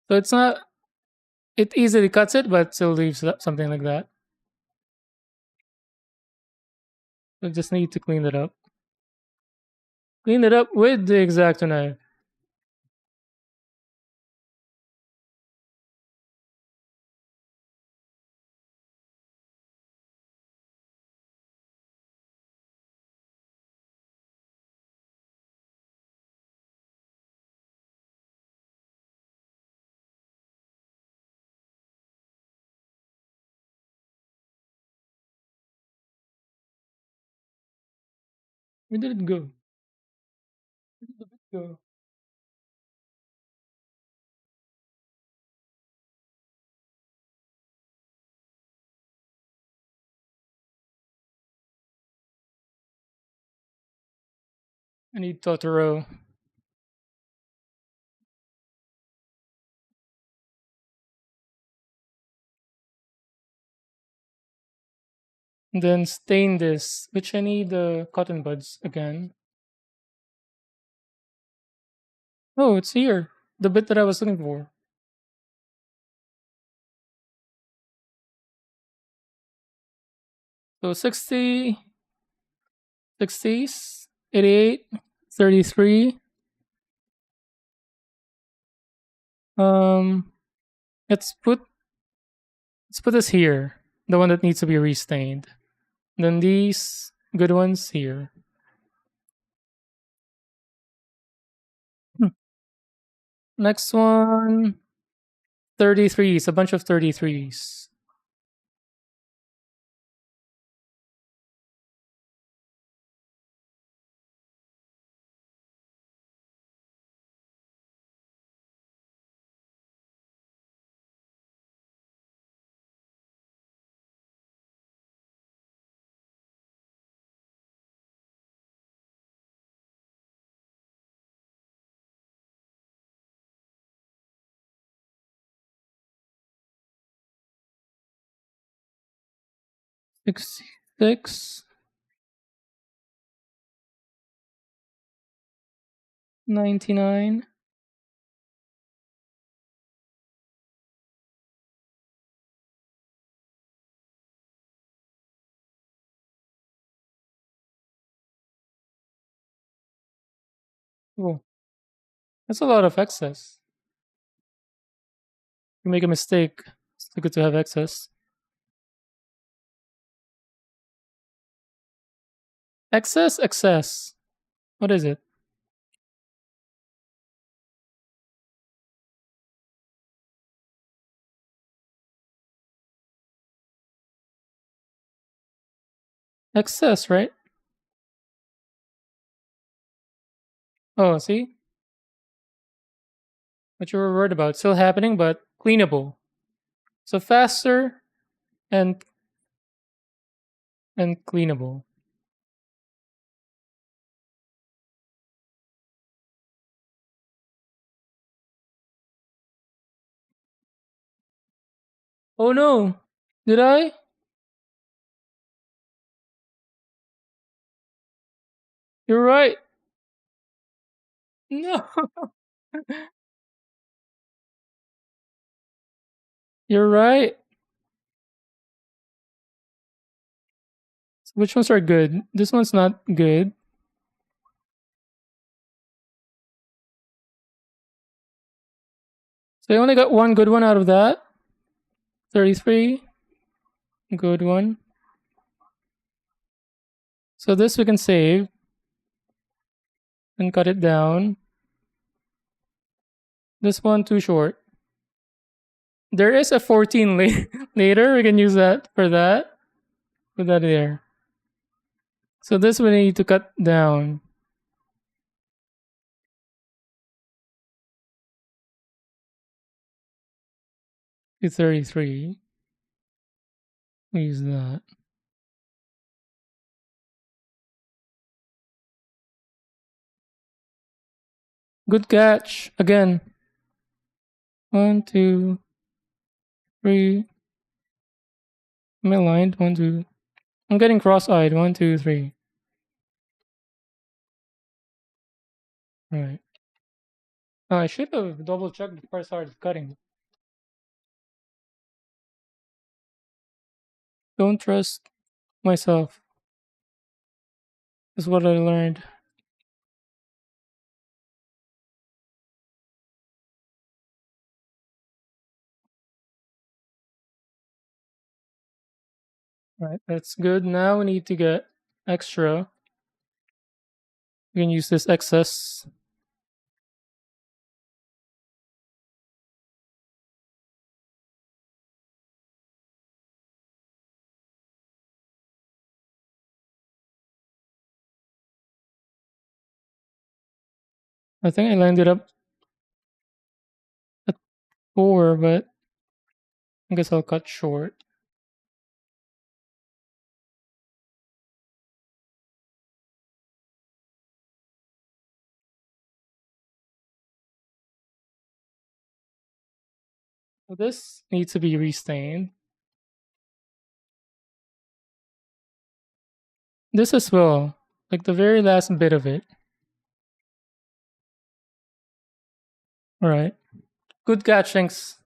So it's not, it easily cuts it, but still leaves something like that. So just need to clean it up. Clean it up with the X-Acto knife. Where did it go? Where did the bit go? I need Totoro. And then stain this, which I need the cotton buds again. Oh, it's here. The bit that I was looking for. So 60, 60s, 88, 33. Um, let's put let's put this here. The one that needs to be restained. Then these good ones here. Hmm. Next one, 33s, a bunch of 33s. 66, 99. Oh, that's a lot of excess. You make a mistake. It's still good to have excess. Excess, excess. What is it? Excess, right? Oh, see? what you were worried about. Still happening, but cleanable. So faster and cleanable. Oh no! Did I? You're right. No, you're right. Which ones are good? This one's not good. So I only got one good one out of that. 33. Good one. So this we can save and cut it down. This one too short. There is a 14 later. We can use that for that. Put that there. So this we need to cut down to 33. We use that. Good catch. Again. One, two, three. Am I aligned? One, two. I'm getting cross-eyed. One, two, three. Right. Oh, I should have double checked before I started cutting. Don't trust myself. Is what I learned. Right. That's good. Now we need to get extra. We can use this excess. I think I landed up at 4, but I guess I'll cut short. So this needs to be restained. This as well. Like the very last bit of it. Alright. Good catch, thanks.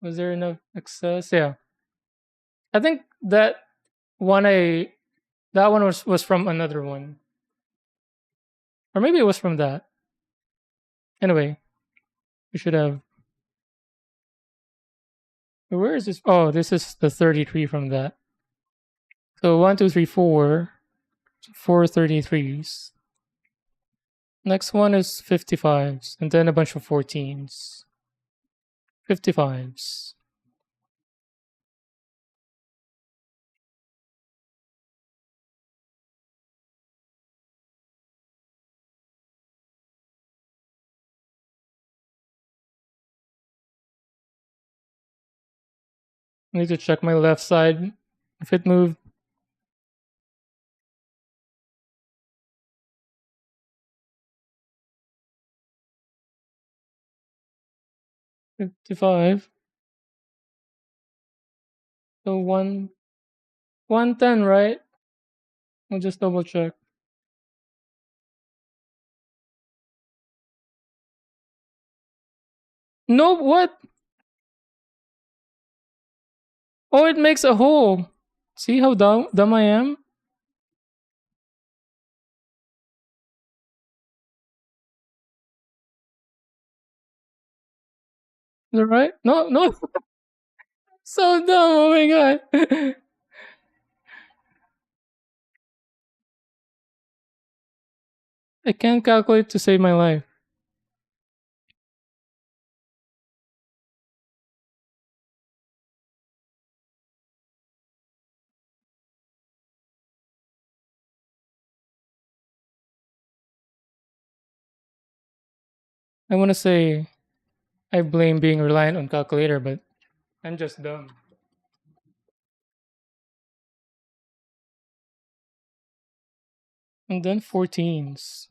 Was there enough excess? Yeah. I think that one was from another one. Or maybe it was from that. Anyway, we should have. Where is this? Oh, this is the 33 from that. So one, two, three, four. 4 33s. Next one is 55s, and then a bunch of 14s. 55s. I need to check my left side if it moved. 55. So 110, right? I'll just double check. No, what? Oh, it makes a hole. See how dumb I am? Is that right? No, no. So dumb. Oh my god. I can't calculate to save my life. I want to say I blame being reliant on calculator, but I'm just dumb. And then 14s,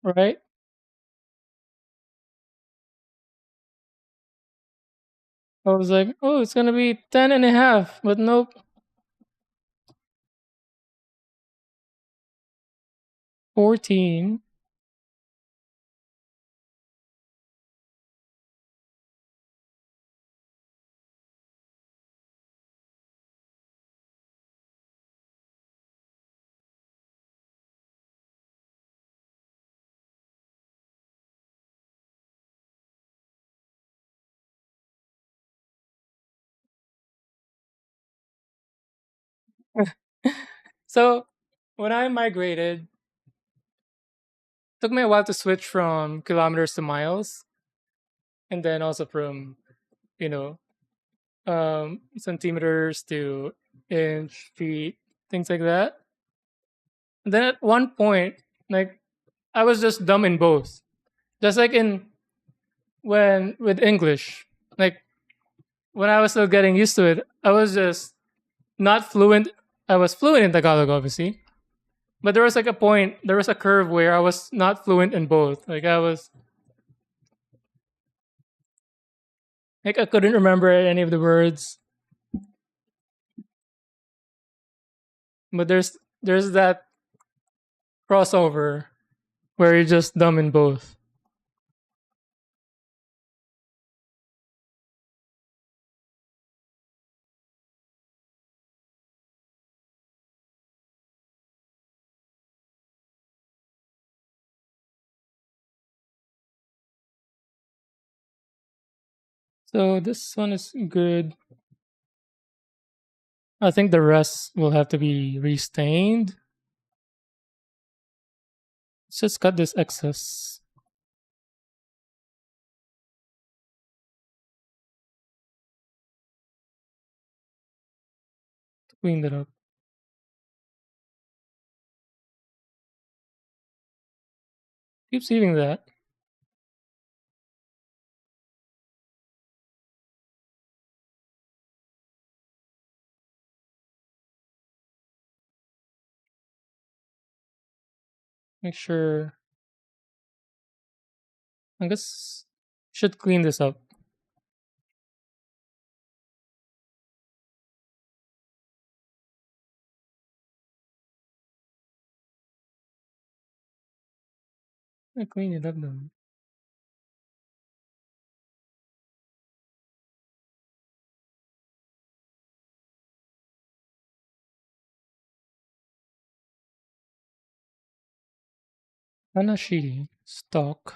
right? I was like, oh, it's gonna be 10 and a half, but nope, 14. So when I migrated, it took me a while to switch from kilometers to miles, and then also from you know centimeters to inch, feet, things like that. And then at one point, like I was just dumb in both. Just like in when with English, like when I was still getting used to it, I was just not fluent. I was fluent in Tagalog, obviously, but there was like a point, there was a curve where I was not fluent in both. Like I couldn't remember any of the words. But there's that crossover where you're just dumb in both. So this one is good. I think the rest will have to be restained. Let's just cut this excess. Clean that up. Keep saving that. Make sure. I guess should clean this up. I clean it up though. Hanashi stock.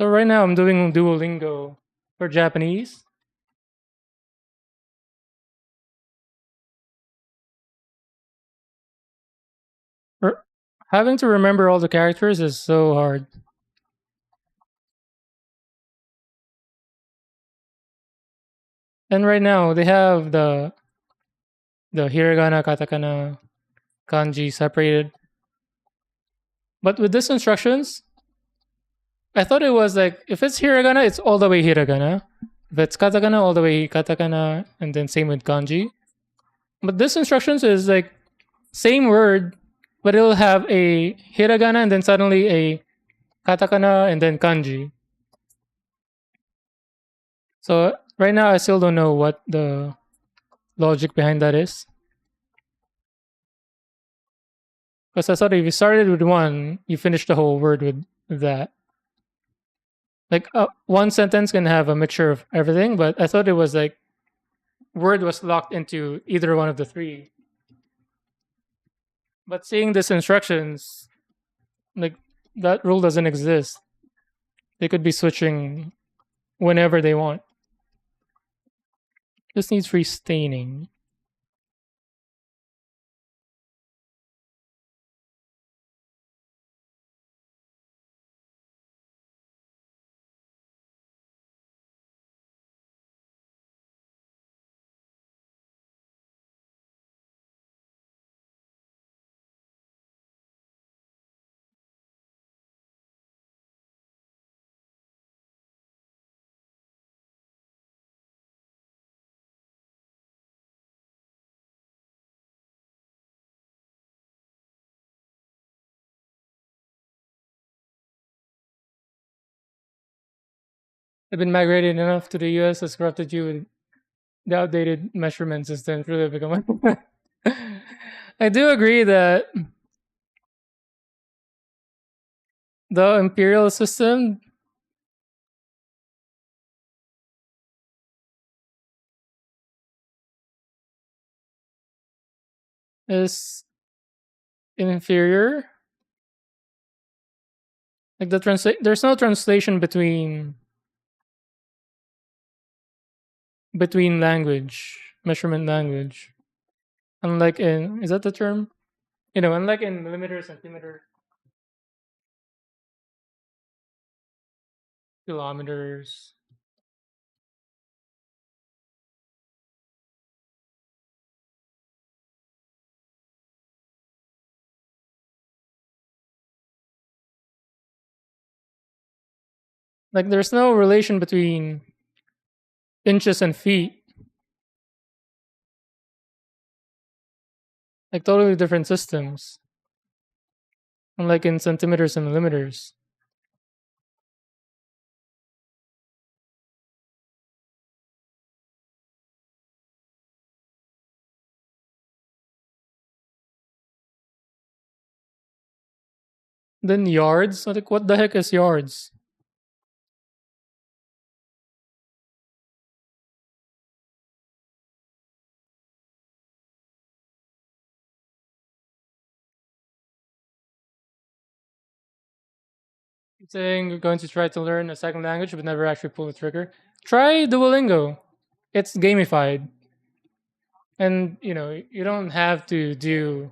So right now I'm doing Duolingo for Japanese. R- Having to remember all the characters is so hard. And right now they have the hiragana, katakana, kanji separated. But with these instructions, I thought it was like if it's hiragana, it's all the way hiragana. If it's katakana, all the way katakana, and then same with kanji. But this instructions is like same word, but it'll have a hiragana and then suddenly a katakana and then kanji. So right now I still don't know what the logic behind that is. Because I thought if you started with one, you finish the whole word with that. Like one sentence can have a mixture of everything, but I thought it was like word was locked into either one of the three. But seeing these instructions, like that rule doesn't exist. They could be switching whenever they want. This needs restaining. They've been migrated enough to the US has corrupted you with the outdated measurement system really become. I do agree that the imperial system is inferior. Like there's no translation between language, measurement language. Unlike in is that the term? Unlike in millimeter, centimeter, kilometers. Like there's no relation between inches and feet. Like totally different systems. Unlike in centimeters and millimeters. Then yards. Like what the heck is yards? You're saying you're going to try to learn a second language but never actually pull the trigger. Try Duolingo. It's gamified. And you don't have to do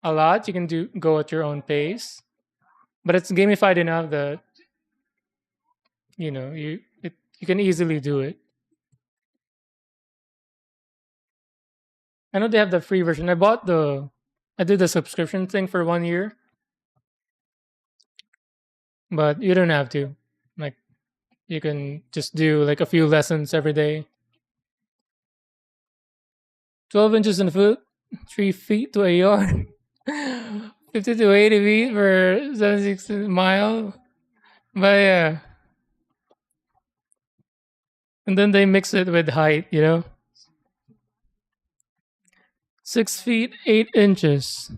a lot. You can go at your own pace. But it's gamified enough that you can easily do it. I know they have the free version. I did the subscription thing for 1 year, but you don't have to. Like you can just do like a few lessons every day. 12 inches in a foot, 3 feet to a yard, 50 to 80 feet for 76 mile. But yeah, and then they mix it with height. 6 feet 8 inches.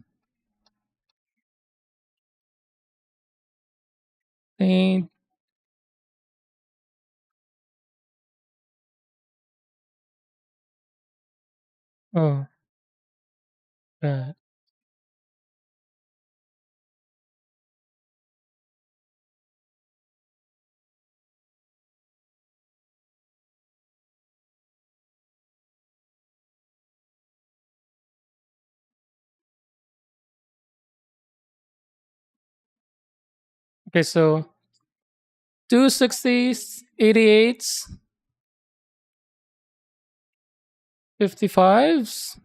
Ain't oh bad. Okay, so 260s, 88s, 55s.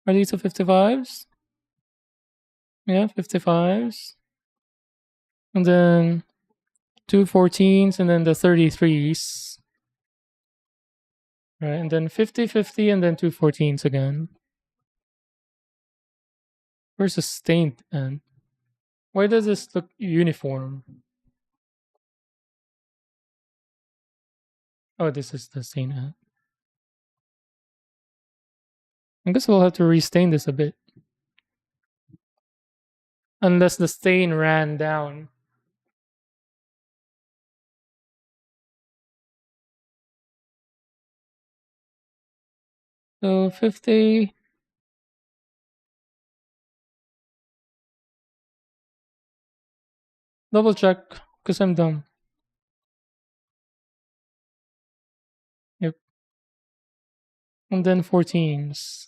Are these the 55s? Yeah, 55s. And then 214s and then the 33s. Right, and then 50, 50, and then 214s again. Where's the stained end? Why does this look uniform? Oh, this is the stained end. I guess we'll have to restain this a bit. Unless the stain ran down. So 50. Double check because I'm dumb. Yep. And then 14s.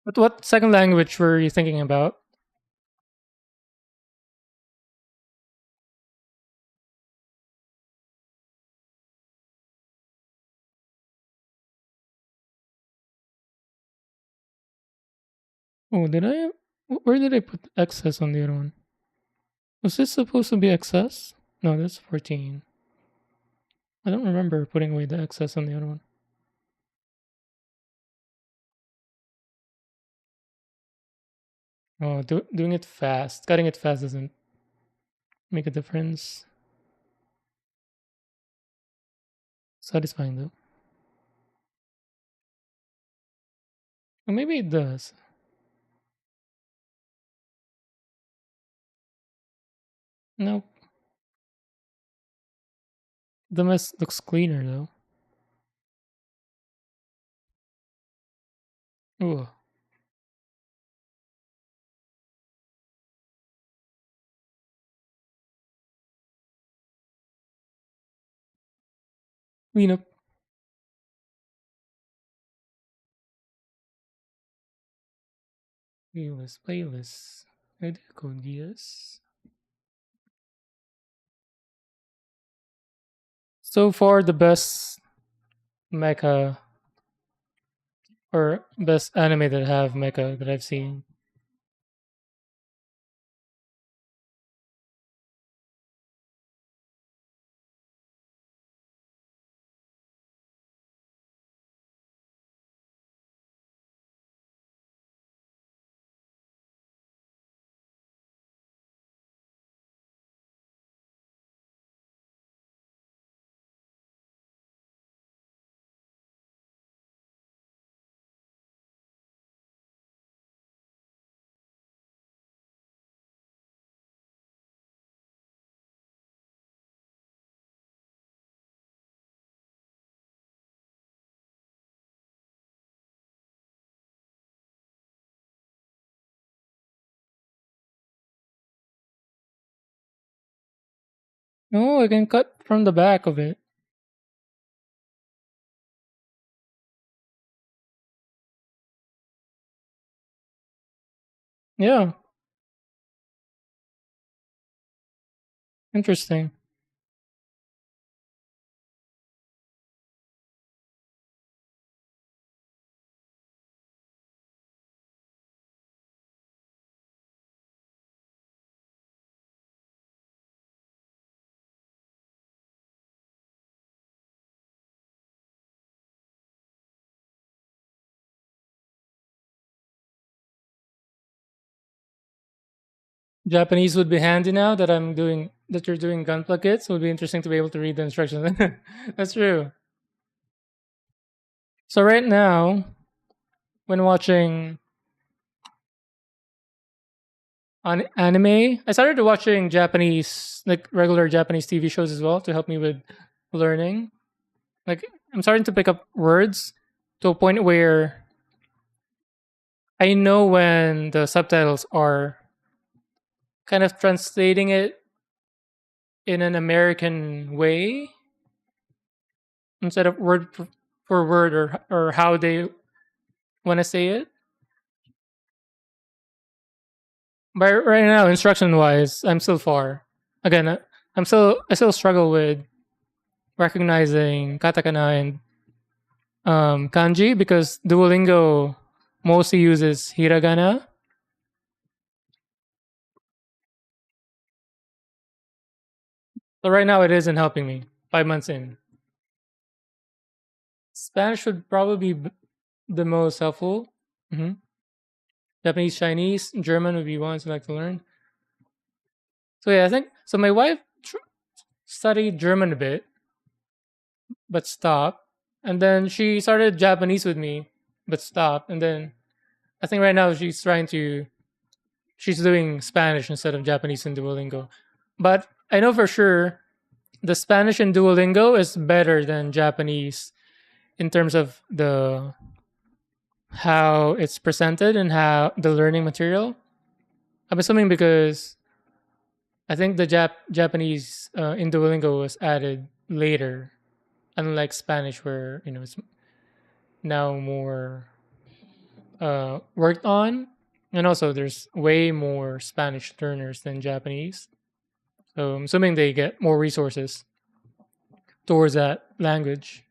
But what second language were you thinking about? Oh, did I? Where did I put excess on the other one? Was this supposed to be excess? No, that's 14. I don't remember putting away the excess on the other one. Oh, doing it fast. Cutting it fast doesn't make a difference. Satisfying though. Or maybe it does. No, the mess looks cleaner though. Ooh, clean up. Playlist. I did code yes. So far, the best mecha or best anime that have mecha that I've seen. No, I can cut from the back of it. Yeah, interesting. Japanese would be handy now that I'm doing that you're doing gunpla kits. It would be interesting to be able to read the instructions. That's true. So right now, when watching on anime, I started watching Japanese, like regular Japanese TV shows as well to help me with learning. Like I'm starting to pick up words to a point where I know when the subtitles are kind of translating it in an American way instead of word for word or how they want to say it. But right now, instruction wise, I'm still far. Again, I still struggle with recognizing katakana and kanji because Duolingo mostly uses hiragana. So right now, it isn't helping me. 5 months in, Spanish would probably be the most helpful. hmm Japanese, Chinese, German would be ones I like to learn. So yeah, I think so. My wife studied German a bit, but stopped, and then she started Japanese with me, but stopped, and then I think right now she's doing Spanish instead of Japanese in Duolingo. But I know for sure the Spanish in Duolingo is better than Japanese in terms of the how it's presented and how the learning material. I'm assuming because I think the Japanese in Duolingo was added later, unlike Spanish, where it's now more worked on, and also there's way more Spanish learners than Japanese. So I'm assuming they get more resources towards that language.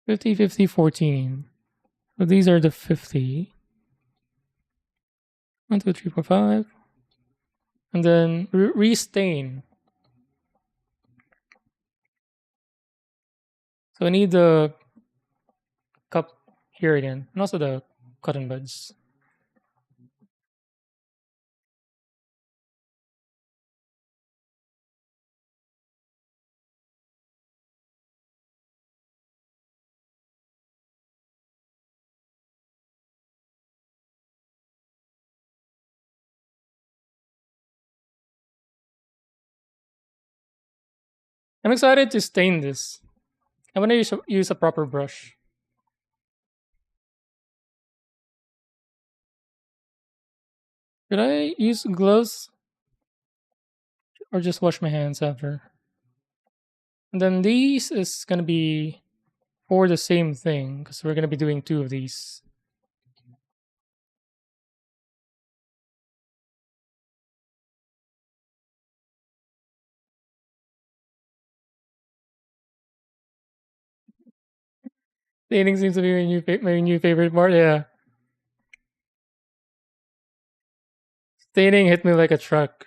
50, 50, 14. So these are the 50. 1, 2, 3, 4, 5. And then restain. So I need the cup here again, and also the cotton buds. I'm excited to stain this. I want to use a proper brush. Should I use gloves or just wash my hands after? And then these is gonna be for the same thing because we're gonna be doing two of these. Staining seems to be my new favorite part. Yeah, staining hit me like a truck.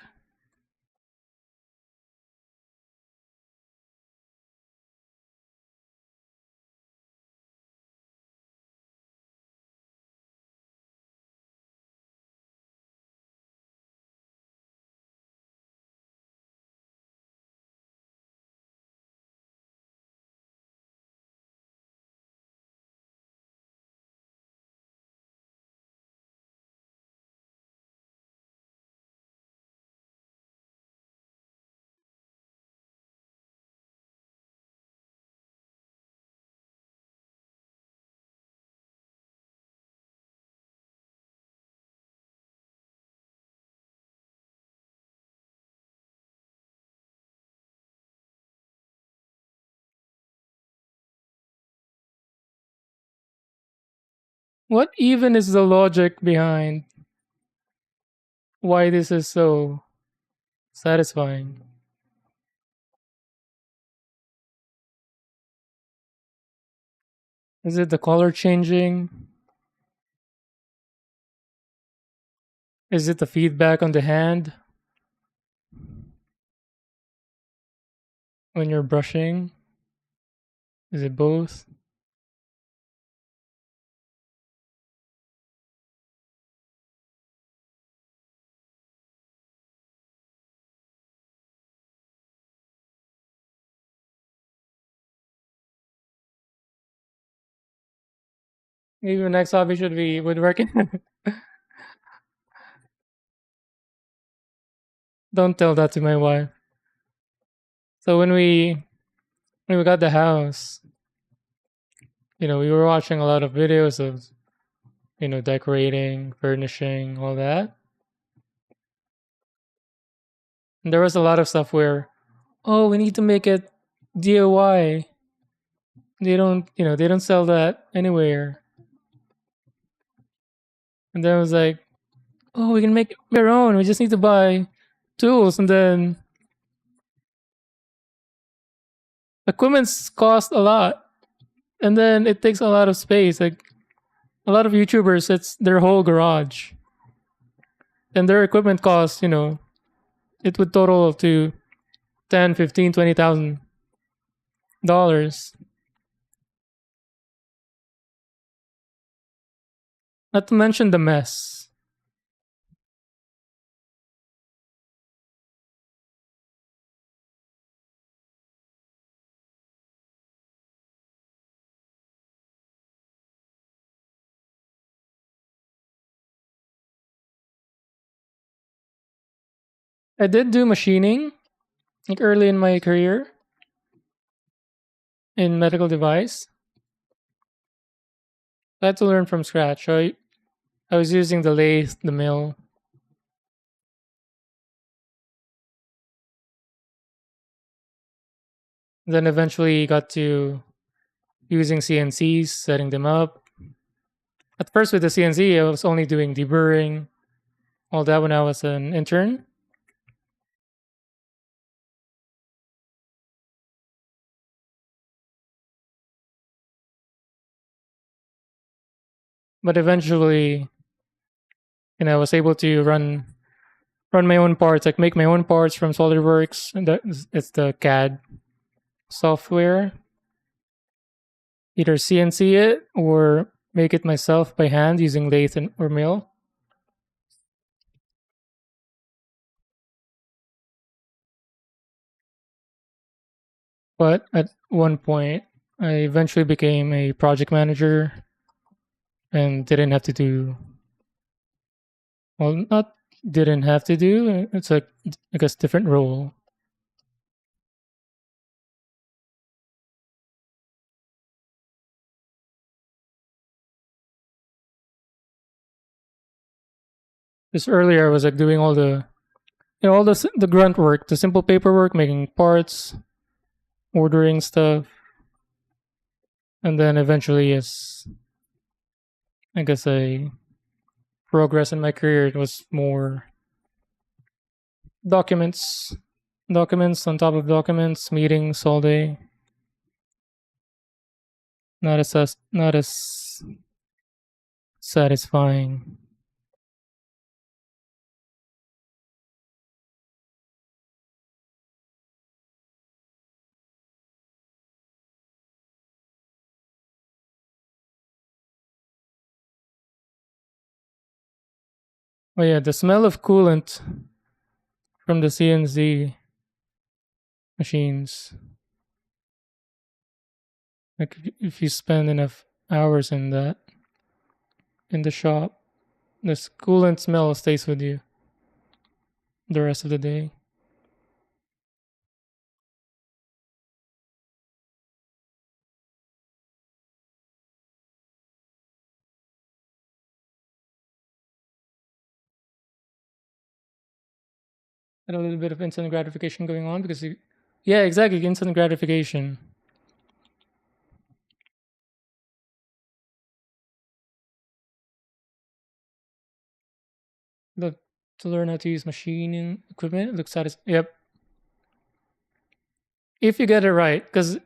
What even is the logic behind why this is so satisfying? Is it the color changing? Is it the feedback on the hand when you're brushing? Is it both? Maybe the next hobby should be woodworking. Don't tell that to my wife. So when we got the house, we were watching a lot of videos of decorating, furnishing, all that. And there was a lot of stuff where, oh, we need to make it DIY. They don't sell that anywhere. And then I was like, oh, we can make our own. We just need to buy tools, and then equipments cost a lot, and then it takes a lot of space. Like a lot of YouTubers, it's their whole garage, and their equipment costs. It would total to 10, 15, 20,000 dollars. Not to mention the mess. I did do machining like early in my career in medical device. I had to learn from scratch. I was using the lathe, the mill, then eventually got to using CNCs, setting them up. At first with the CNC, I was only doing deburring, all that when I was an intern. But eventually, I was able to run my own parts, like make my own parts from SolidWorks. And it's the CAD software. Either CNC it or make it myself by hand using lathe or mill. But at one point, I eventually became a project manager and didn't have to do, well, not didn't have to do. It's a, I guess, different role. Because earlier I was like doing all all the grunt work, the simple paperwork, making parts, ordering stuff, and then eventually, as I guess I progress in my career, it was more documents, documents on top of documents, meetings all day. Not as satisfying. Oh yeah, the smell of coolant from the CNC machines. Like if you spend enough hours in that in the shop, this coolant smell stays with you the rest of the day. And a little bit of instant gratification going on because yeah, exactly, instant gratification. The, to learn how to use machining equipment, it looks Yep, if you get it right, because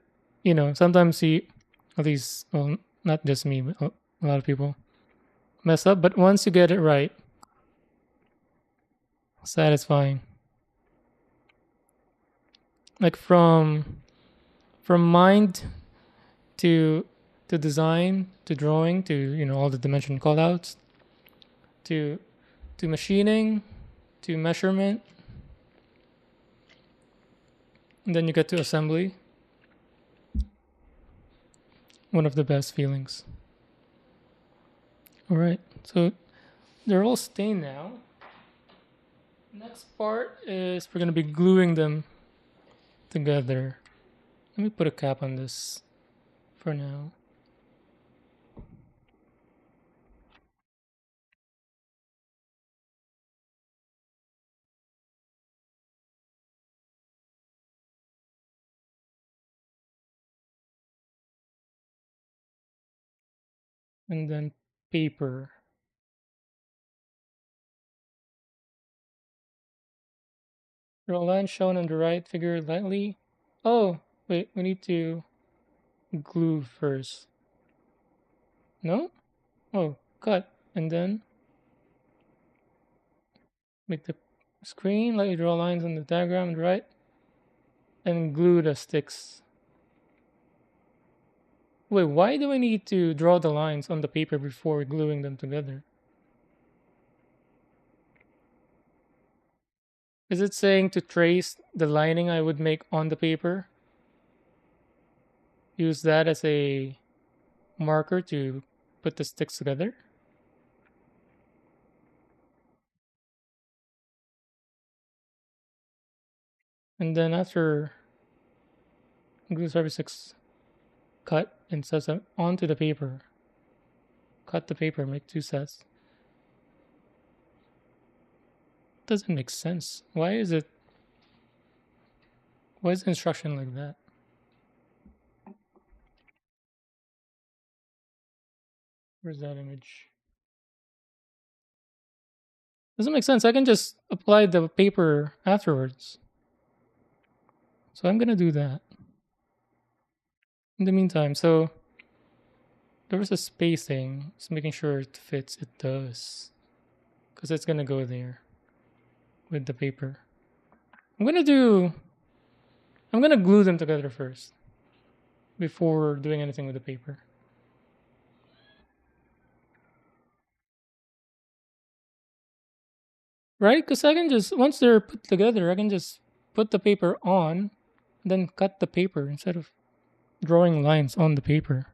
sometimes at least, well, not just me, but a lot of people mess up. But once you get it right, satisfying. Like from mind to design to drawing to all the dimension callouts to machining to measurement, and then you get to assembly. One of the best feelings. All right, so they're all stained now. Next part is we're gonna be gluing them together. Let me put a cap on this for now. And then paper. Draw a line shown on the right figure lightly. Oh, wait, we need to glue first. No? Oh, cut. And then make the screen, lightly draw lines on the diagram on the right, and glue the sticks. Wait, why do I need to draw the lines on the paper before gluing them together? Is it saying to trace the lining I would make on the paper? Use that as a marker to put the sticks together? And then after glue surface 6, cut and says onto the paper. Cut the paper, make 2 sets. Doesn't make sense. Why is the instruction like that? Where's that image? Doesn't make sense. I can just apply the paper afterwards. So I'm gonna do that. In the meantime, so there was a spacing. Just making sure it fits. It does. Because it's gonna go there with the paper. I'm gonna glue them together first before doing anything with the paper. Right? Because I can just, once they're put together, I can just put the paper on, then cut the paper instead of drawing lines on the paper.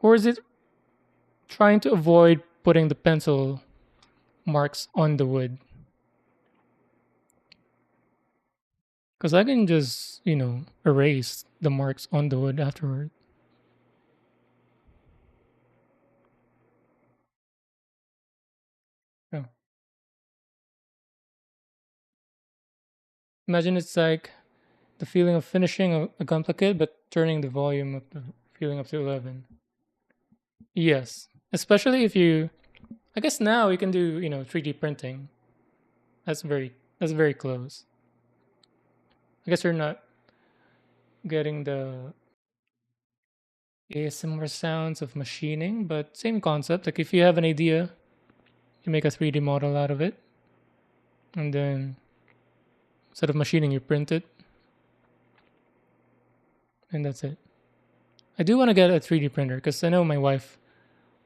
Or is it trying to avoid putting the pencil marks on the wood? Because I can just, erase the marks on the wood afterward. Oh. Imagine it's like the feeling of finishing a complicated but turning the volume of the feeling up to 11. Yes. Especially if you, I guess now you can do, 3D printing. That's very close. I guess you're not getting the ASMR sounds of machining, but same concept. Like if you have an idea, you make a 3D model out of it, and then instead of machining, you print it, and that's it. I do want to get a 3D printer because I know my wife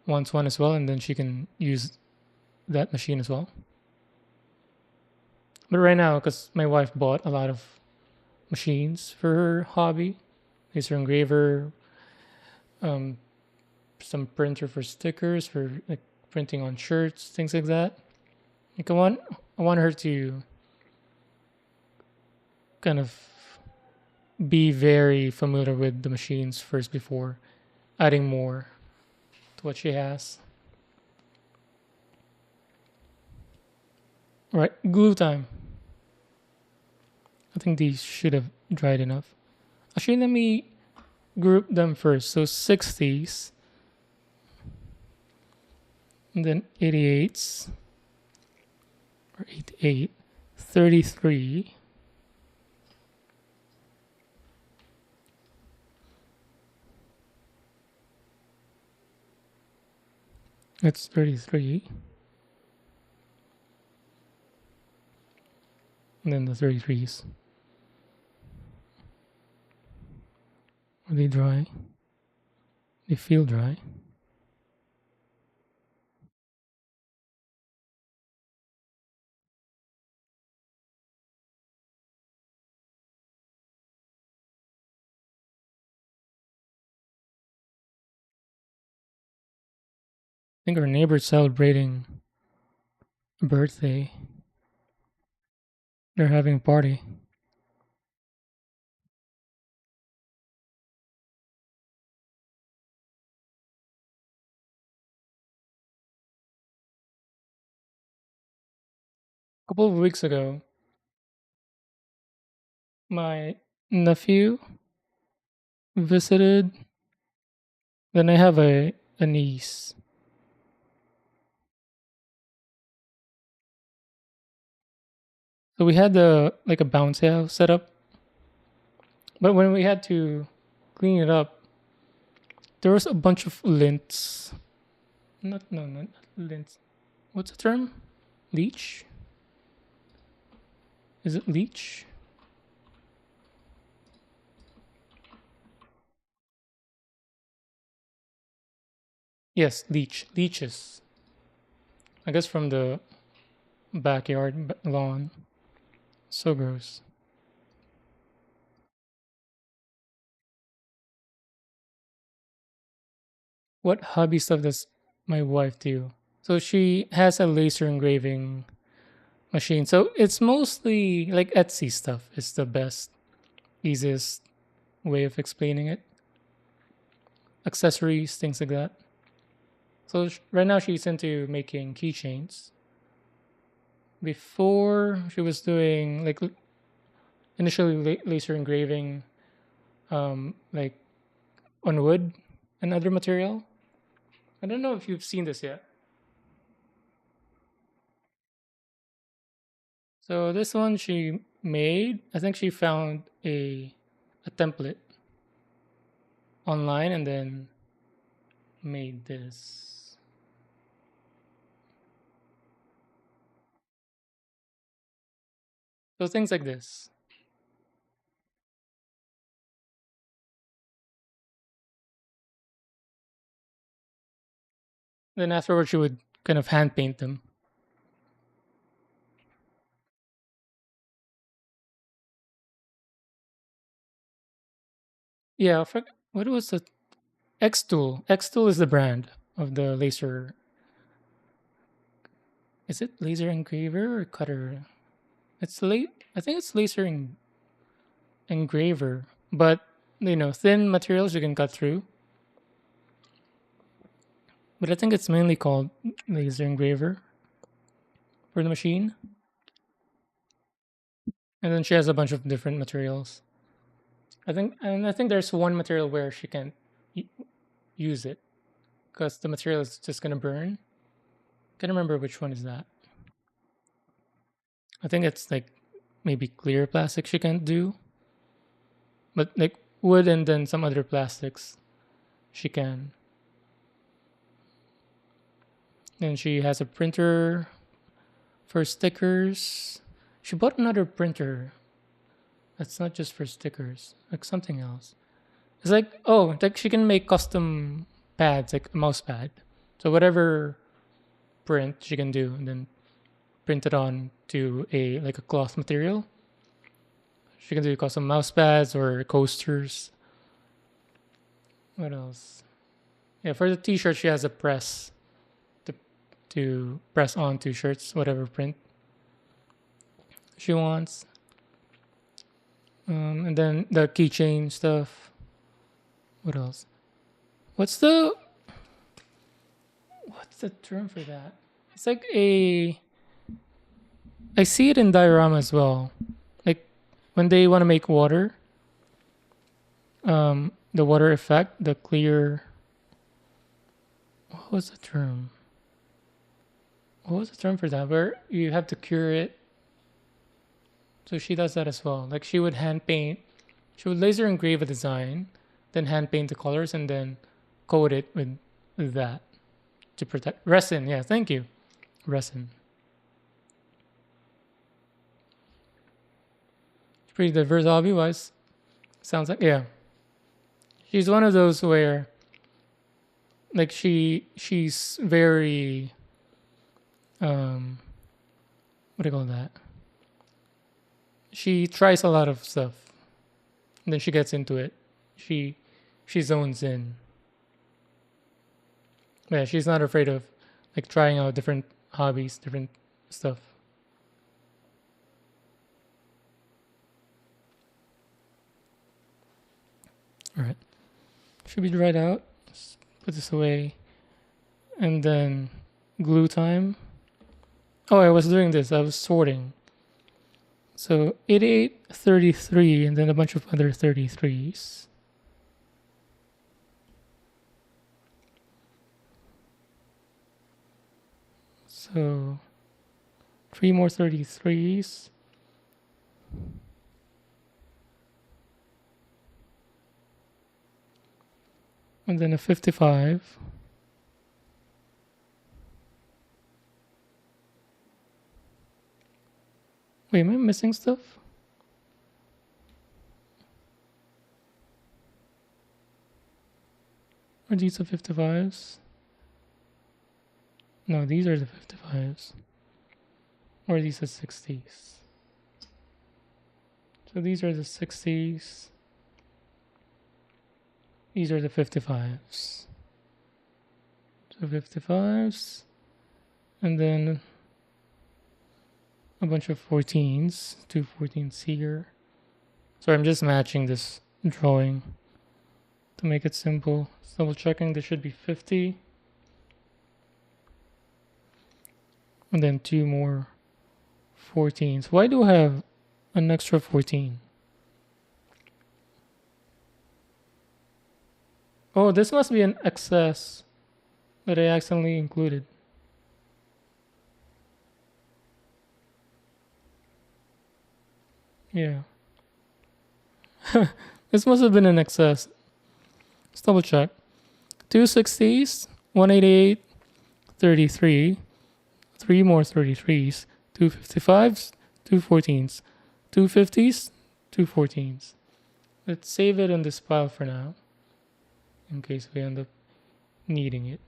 wants one as well, and then she can use that machine as well. But right now, because my wife bought a lot of machines for her hobby, laser engraver, um, some printer for stickers for like printing on shirts, things like that. Like I want her to kind of be very familiar with the machines first before adding more to what she has. Right, glue time. I think these should have dried enough. Actually, let me group them first. So 60s, and then 88s, or 88, 33, that's 33, and then the 33s. Are they dry? They feel dry. I think our neighbor's celebrating a birthday. They're having a party. A couple of weeks ago, my nephew visited. Then I have a niece. So we had like a bounce house set up. But when we had to clean it up, there was a bunch of lints. Not lints. What's the term? Leech? Is it leech? Yes, leeches. I guess from the backyard lawn. So gross. What hobby stuff does my wife do? So she has a laser engraving machine. So it's mostly like Etsy stuff. It's the best, easiest way of explaining it. Accessories, things like that. So right now she's into making keychains. Before she was doing like initially laser engraving, like on wood and other material. I don't know if you've seen this yet. So this one she made. I think she found a template online and then made this. So things like this. Then afterwards she would kind of hand paint them. Yeah, what was the X Tool? X Tool is the brand of the laser. Is it laser engraver or cutter? It's late. I think it's laser engraver, but thin materials you can cut through. But I think it's mainly called laser engraver for the machine. And then she has a bunch of different materials. I think there's one material where she can't y- use it because the material is just gonna burn. Can't remember which one is that. I think it's like maybe clear plastic she can't do, but like wood and then some other plastics she can. And she has a printer for stickers. She bought another printer that's not just for stickers, like something else. It's like, oh, like she can make custom pads, like a mouse pad. So whatever print she can do, and then print it on to a like a cloth material. She can do custom mouse pads or coasters. What else? Yeah, for the t-shirt, she has a press to press onto shirts, whatever print she wants. And then the keychain stuff. What else? What's the what's the term for that? It's like a I see it in diorama as well. Like when they want to make water, the water effect, the clear. What was the term? What was the term for that? Where you have to cure it. So she does that as well. Like she would hand paint, she would laser engrave a design, then hand paint the colors, and then coat it with that to protect resin. Yeah, thank you, resin. Pretty diverse hobby wise. Sounds like yeah. She's one of those where like she's very what do you call that? She tries a lot of stuff, and then she gets into it. She she zones in. Yeah, she's not afraid of like trying out different hobbies, different stuff. All right, should be dried out. Let's put this away, and then glue time. Oh, I was doing this. I was sorting. So 88, 33, and then a bunch of other 33s. So three more 33s. And then a 55. Wait, am I missing stuff? Are these the 55s? No, these are the 55s. Or these are 60s. So these are the 60s. These are the 55s. So 55s. And then a bunch of 14s. Two 14s here. So I'm just matching this drawing to make it simple. Double checking, there should be 50. And then two more 14s. Why do I have an extra 14? Oh, this must be an excess that I accidentally included. Yeah. This must have been an excess. Let's double check. 260s, 188, 33, three more 33s, 255s, two 14s, 250s, two 14s. Let's save it in this pile for now, in case we end up needing it.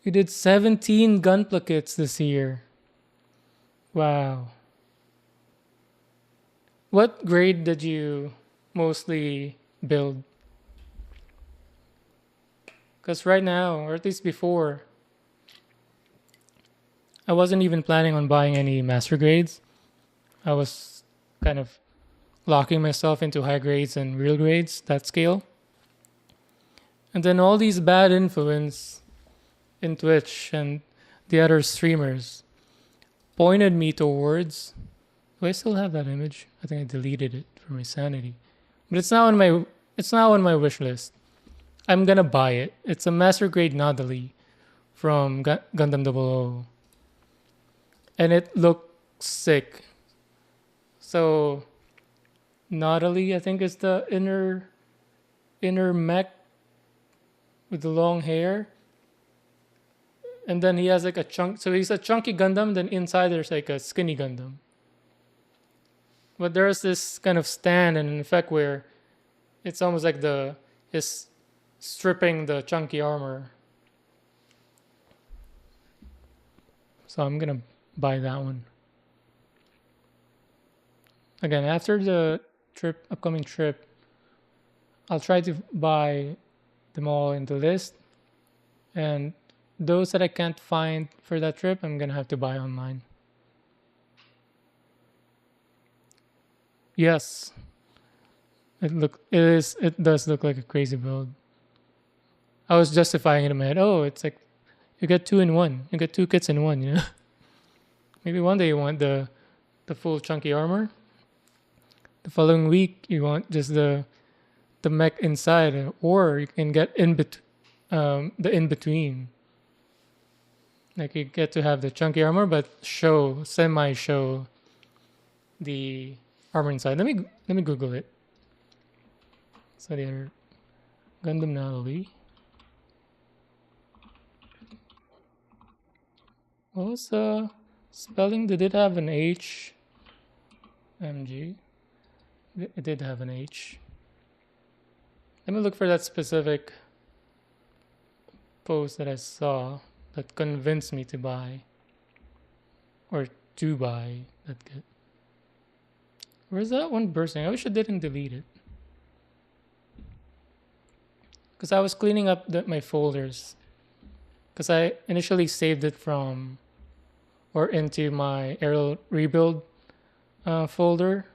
You did 17 gun plaquettes this year. Wow. What grade did you mostly build? Because right now, or at least before, I wasn't even planning on buying any master grades. I was kind of locking myself into high grades and real grades, that scale. And then all these bad influence in Twitch and the other streamers pointed me towards. Do I still have that image? I think I deleted it for my sanity. But it's now on my wish list. I'm gonna buy it. It's a master grade Nadali from Gundam 00. And it looks sick. So Nadali, I think, is the inner mech with the long hair. And then he has like a chunk. So he's a chunky Gundam. Then inside there's like a skinny Gundam. But there's this kind of stand and an effect where it's almost like is stripping the chunky armor. So I'm gonna buy that one. Again, after the upcoming trip, I'll try to buy them all in the list, and those that I can't find for that trip, I'm gonna have to buy online. Yes, it does look like a crazy build. I was justifying it in my head. Oh, it's like you get two in one. You get two kits in one. You know. Maybe one day you want the full chunky armor. The following week you want just the mech inside, or you can get the in between. Like you get to have the chunky armor, but semi show the armor inside. Let me Google it. So the other Gundam Natalie. What was the spelling? Did it have an H? MG. It did have an H. Let me look for that specific post that I saw that convinced me to buy or to buy that kit. Where's that one bursting? I wish I didn't delete it. Because I was cleaning up my folders. Because I initially saved it from or into my aerial rebuild folder.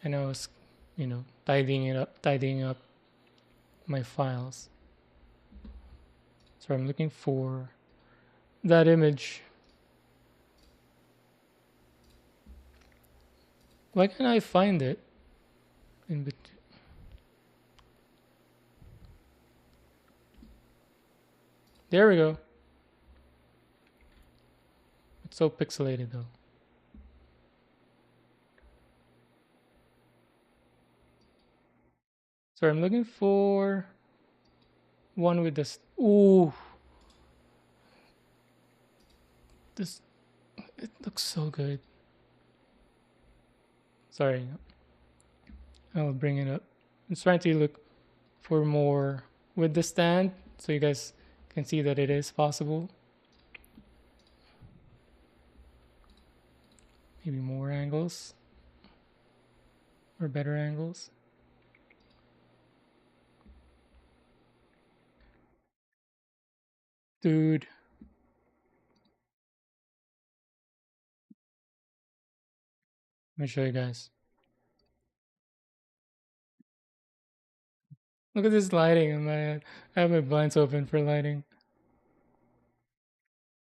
And I was, tidying up my files. So I'm looking for that image. Why can't I find it? In between. There we go. It's so pixelated though. So I'm looking for one with this. Ooh. It looks so good. Sorry. I'll bring it up. I'm trying to look for more with the stand so you guys can see that it is possible. Maybe more angles or better angles. Dude, let me show you guys. Look at this lighting in my head. I have my blinds open for lighting.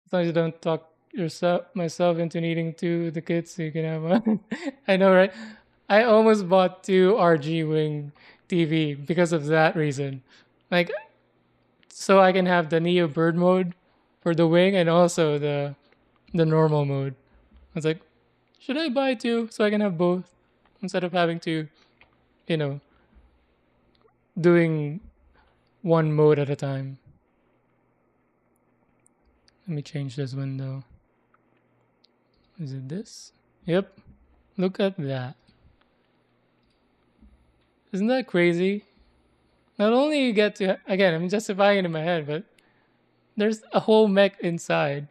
As long as you don't talk yourself myself into needing two of the kids so you can have one. I know, right? I almost bought two RG Wing TV because of that reason. Like, so I can have the Neo Bird mode for the wing and also the normal mode. I was like, should I buy two so I can have both instead of having to, you know, doing one mode at a time. Let me change this window. Is it this? Yep. Look at that. Isn't that crazy? Not only you get to, again, I'm justifying it in my head, but there's a whole mech inside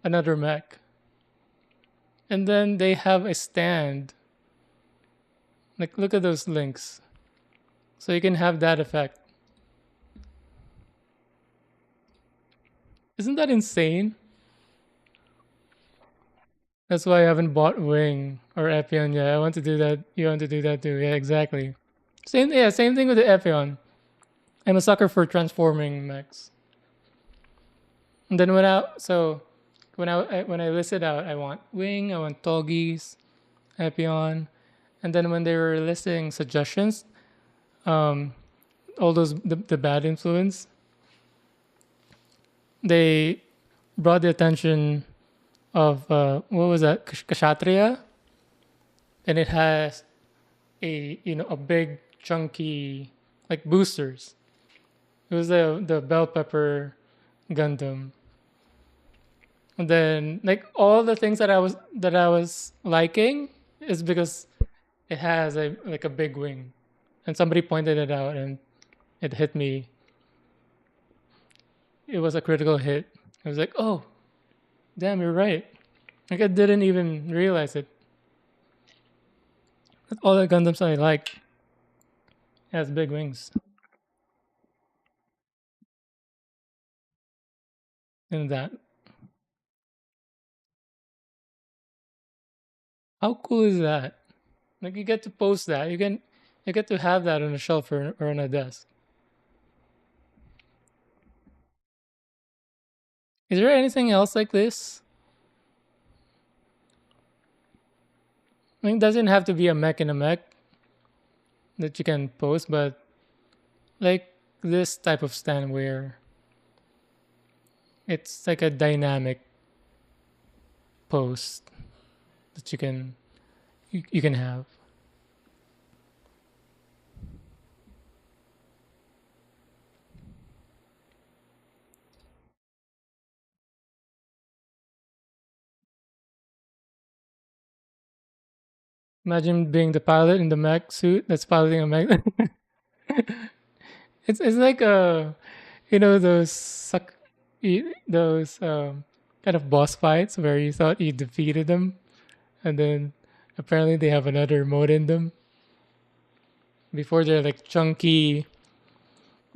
another mech. And then they have a stand. Like, look at those links. So you can have that effect. Isn't that insane? That's why I haven't bought Wing or Epion yet. I want to do that. You want to do that too? Yeah, exactly. Same thing with the Epion. I'm a sucker for transforming mechs. And then when I listed out, I want Wing, I want Toggies, Epion, and then when they were listing suggestions, um, all those the bad influence, they brought the attention of what was that Kshatriya, and it has a a big chunky like boosters. It was the bell pepper Gundam. And then like all the things that I was liking is because it has a like a big wing. And somebody pointed it out and it hit me. It was a critical hit. I was like, oh, damn, you're right. Like I didn't even realize it. All the Gundams I like has big wings. And that, how cool is that? Like you get to post that. You get to have that on a shelf or on a desk. Is there anything else like this? I mean, it doesn't have to be a mech in a mech that you can post, but like this type of stand where it's like a dynamic post that you can have. Imagine being the pilot in the mech suit that's piloting a mech. It's like those those kind of boss fights where you thought you defeated them and then apparently they have another mode in them. Before they're like chunky,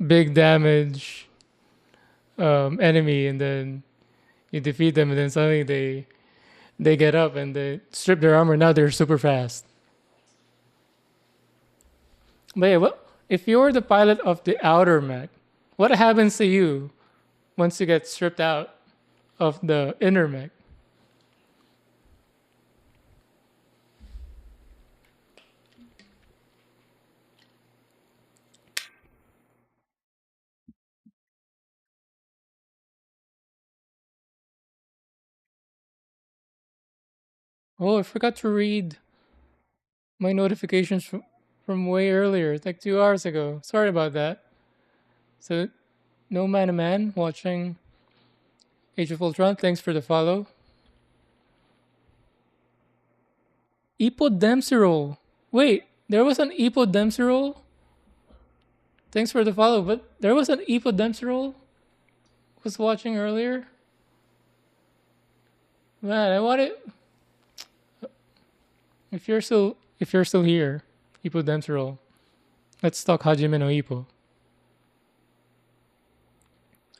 big damage enemy, and then you defeat them, and then suddenly they get up and they strip their armor. Now they're super fast. But yeah, what if you're the pilot of the outer mech? What happens to you once you get stripped out of the inner mech? Oh, I forgot to read my notifications from way earlier, it's like 2 hours ago. Sorry about that. So, no man a man watching Age of Ultron. Thanks for the follow. Epodemsirol. Wait, there was an Epodemsirol? Thanks for the follow. But there was an Epidemsrol was watching earlier. Man, I want it. If you're still here, Epidemsrol. Let's talk Hajime no Ippo.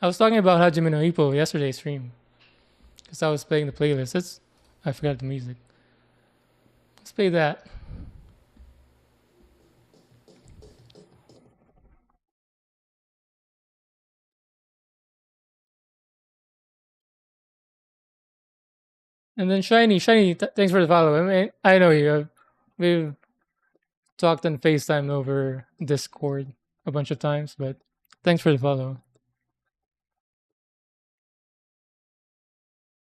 I was talking about Hajime no Ippo yesterday's stream because I was playing the playlist. I forgot the music. Let's play that. And then Shiny, thanks for the follow. I mean, I know you. We've talked on FaceTime over Discord a bunch of times, but thanks for the follow.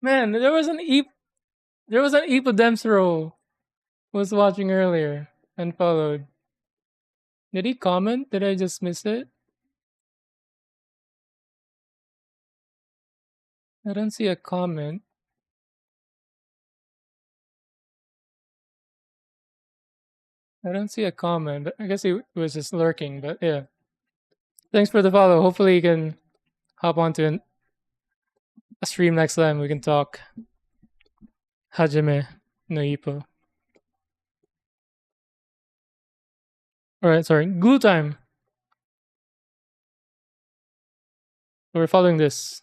Man, there was an Epidemsro was watching earlier and followed. Did he comment? Did I just miss it? I don't see a comment. I don't see a comment, but I guess he was just lurking. But yeah, thanks for the follow. Hopefully, you can hop onto a stream next time. We can talk Hajime no Ippo. All right, sorry. Glue time. We're following this.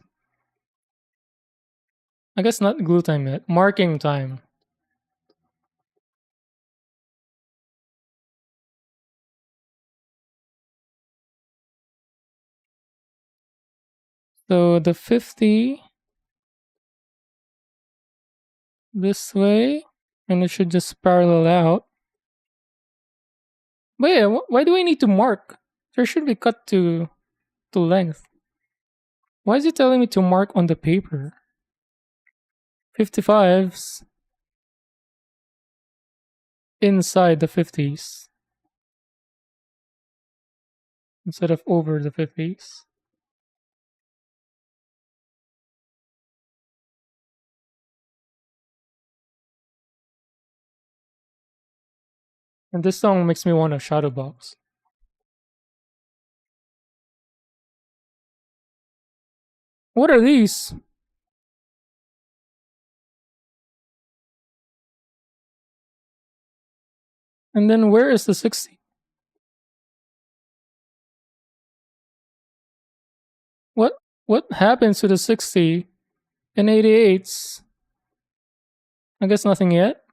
I guess not glue time yet. Marking time. So the 50 this way, and it should just parallel out. But yeah, why do I need to mark? There should be cut to length. Why is it telling me to mark on the paper? 55s inside the 50s instead of over the 50s. And this song makes me want a shadow box. What are these? And then where is the 60? What what happens to the 60 and 88s? I guess nothing yet.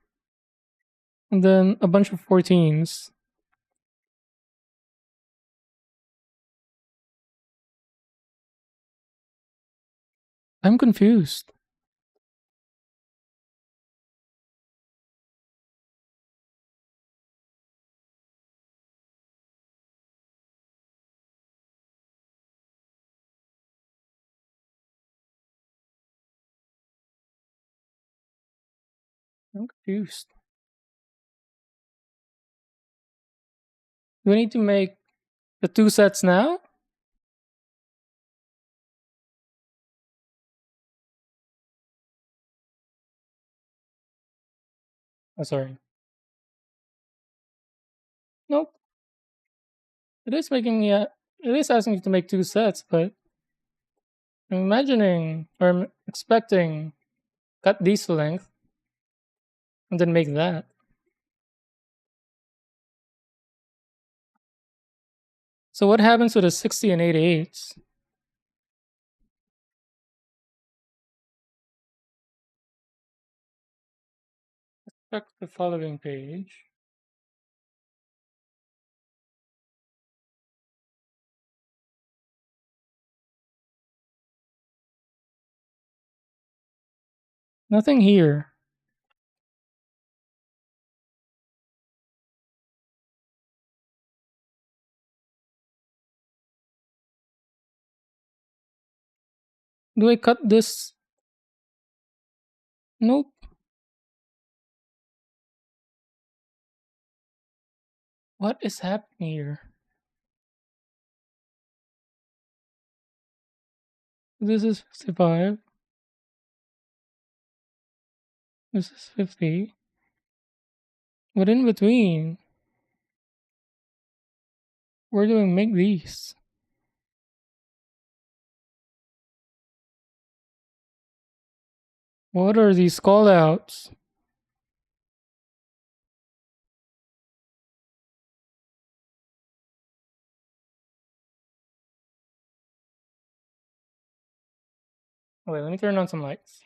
And then a bunch of 14s. I'm confused. I'm confused. Do we need to make the two sets now? Oh, sorry. Nope. It is making me. It is asking you to make two sets, but I'm imagining or I'm expecting cut these to length and then make that. So what happens with the 60 and 88s? Check the following page. Nothing here. Do I cut this? Nope. What is happening here? This is 55. This is 50. But in between, Where do we make these? What are these callouts? Wait, let me turn on some lights.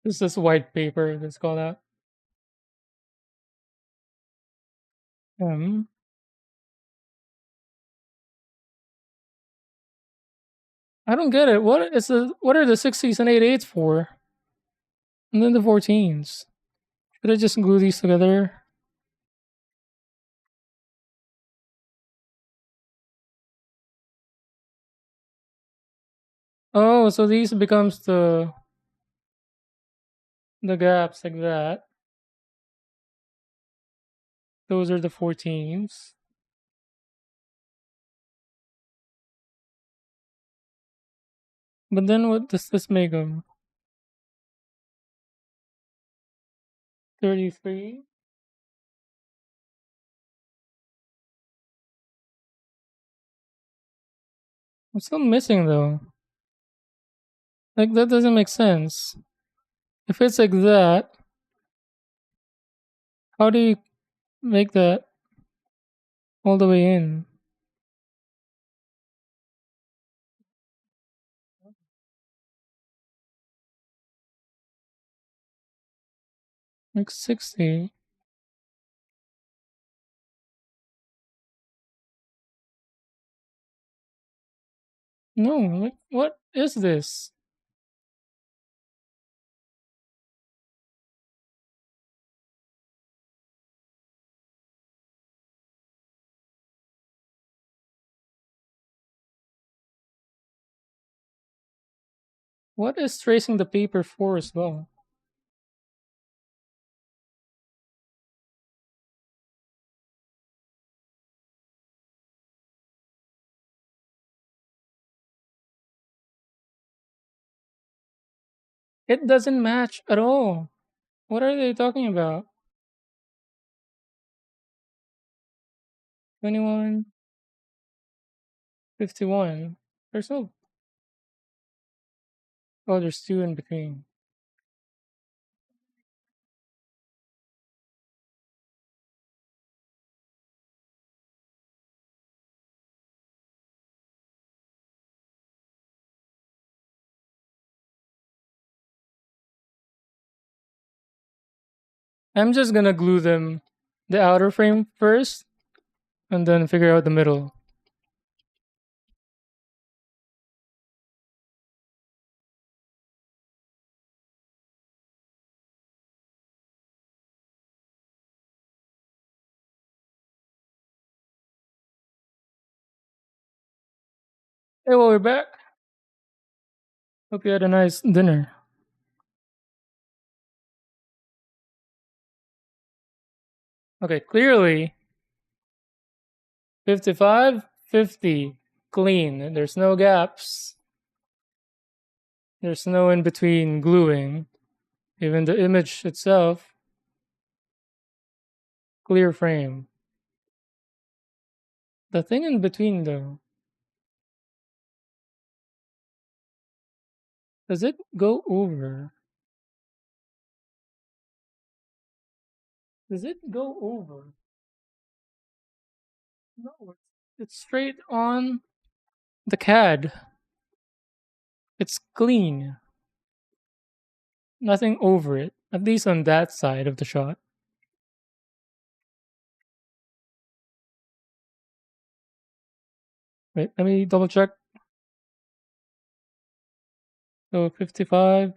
This is white paper that's called out. Um, I don't get it. What are the 60s and 88s for? And then the 14s. Should I just glue these together? Oh, so these becomes the gaps like that. Those are the 14s. But then what does this make them? 33? I'm still missing though. Like that doesn't make sense. If it's like that, how do you make that all the way in? Like 60? No, like what is this? What is tracing the paper for as well? It doesn't match at all. What are they talking about? 21, 51. There's no. Oh, there's two in between. I'm just gonna glue them, the outer frame first, and then figure out the middle. Hey, well, we're back. Hope you had a nice dinner. Okay, clearly 55, 50, clean. There's no gaps. There's no in between gluing. Even the image itself, clear frame. The thing in between, though, does it go over? Does it go over? No, it's straight on the CAD. It's clean. Nothing over it. At least on that side of the shot. Wait, let me double check. So 55.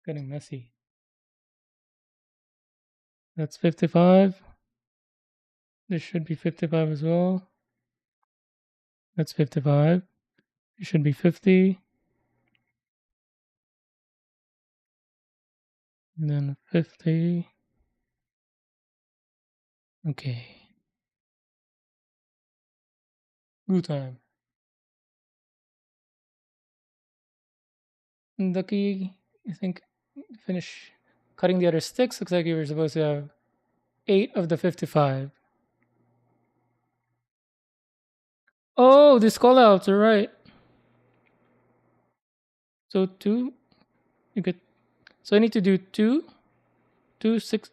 Getting messy. That's 55. This should be 55 as well. That's 55. It should be 50. And then 50. Okay. Glue time. Lucky, I think, finish cutting the other sticks. Looks like you were supposed to have 8 of the 55. Oh, these callouts are right. So 2, you get. So I need to do two sets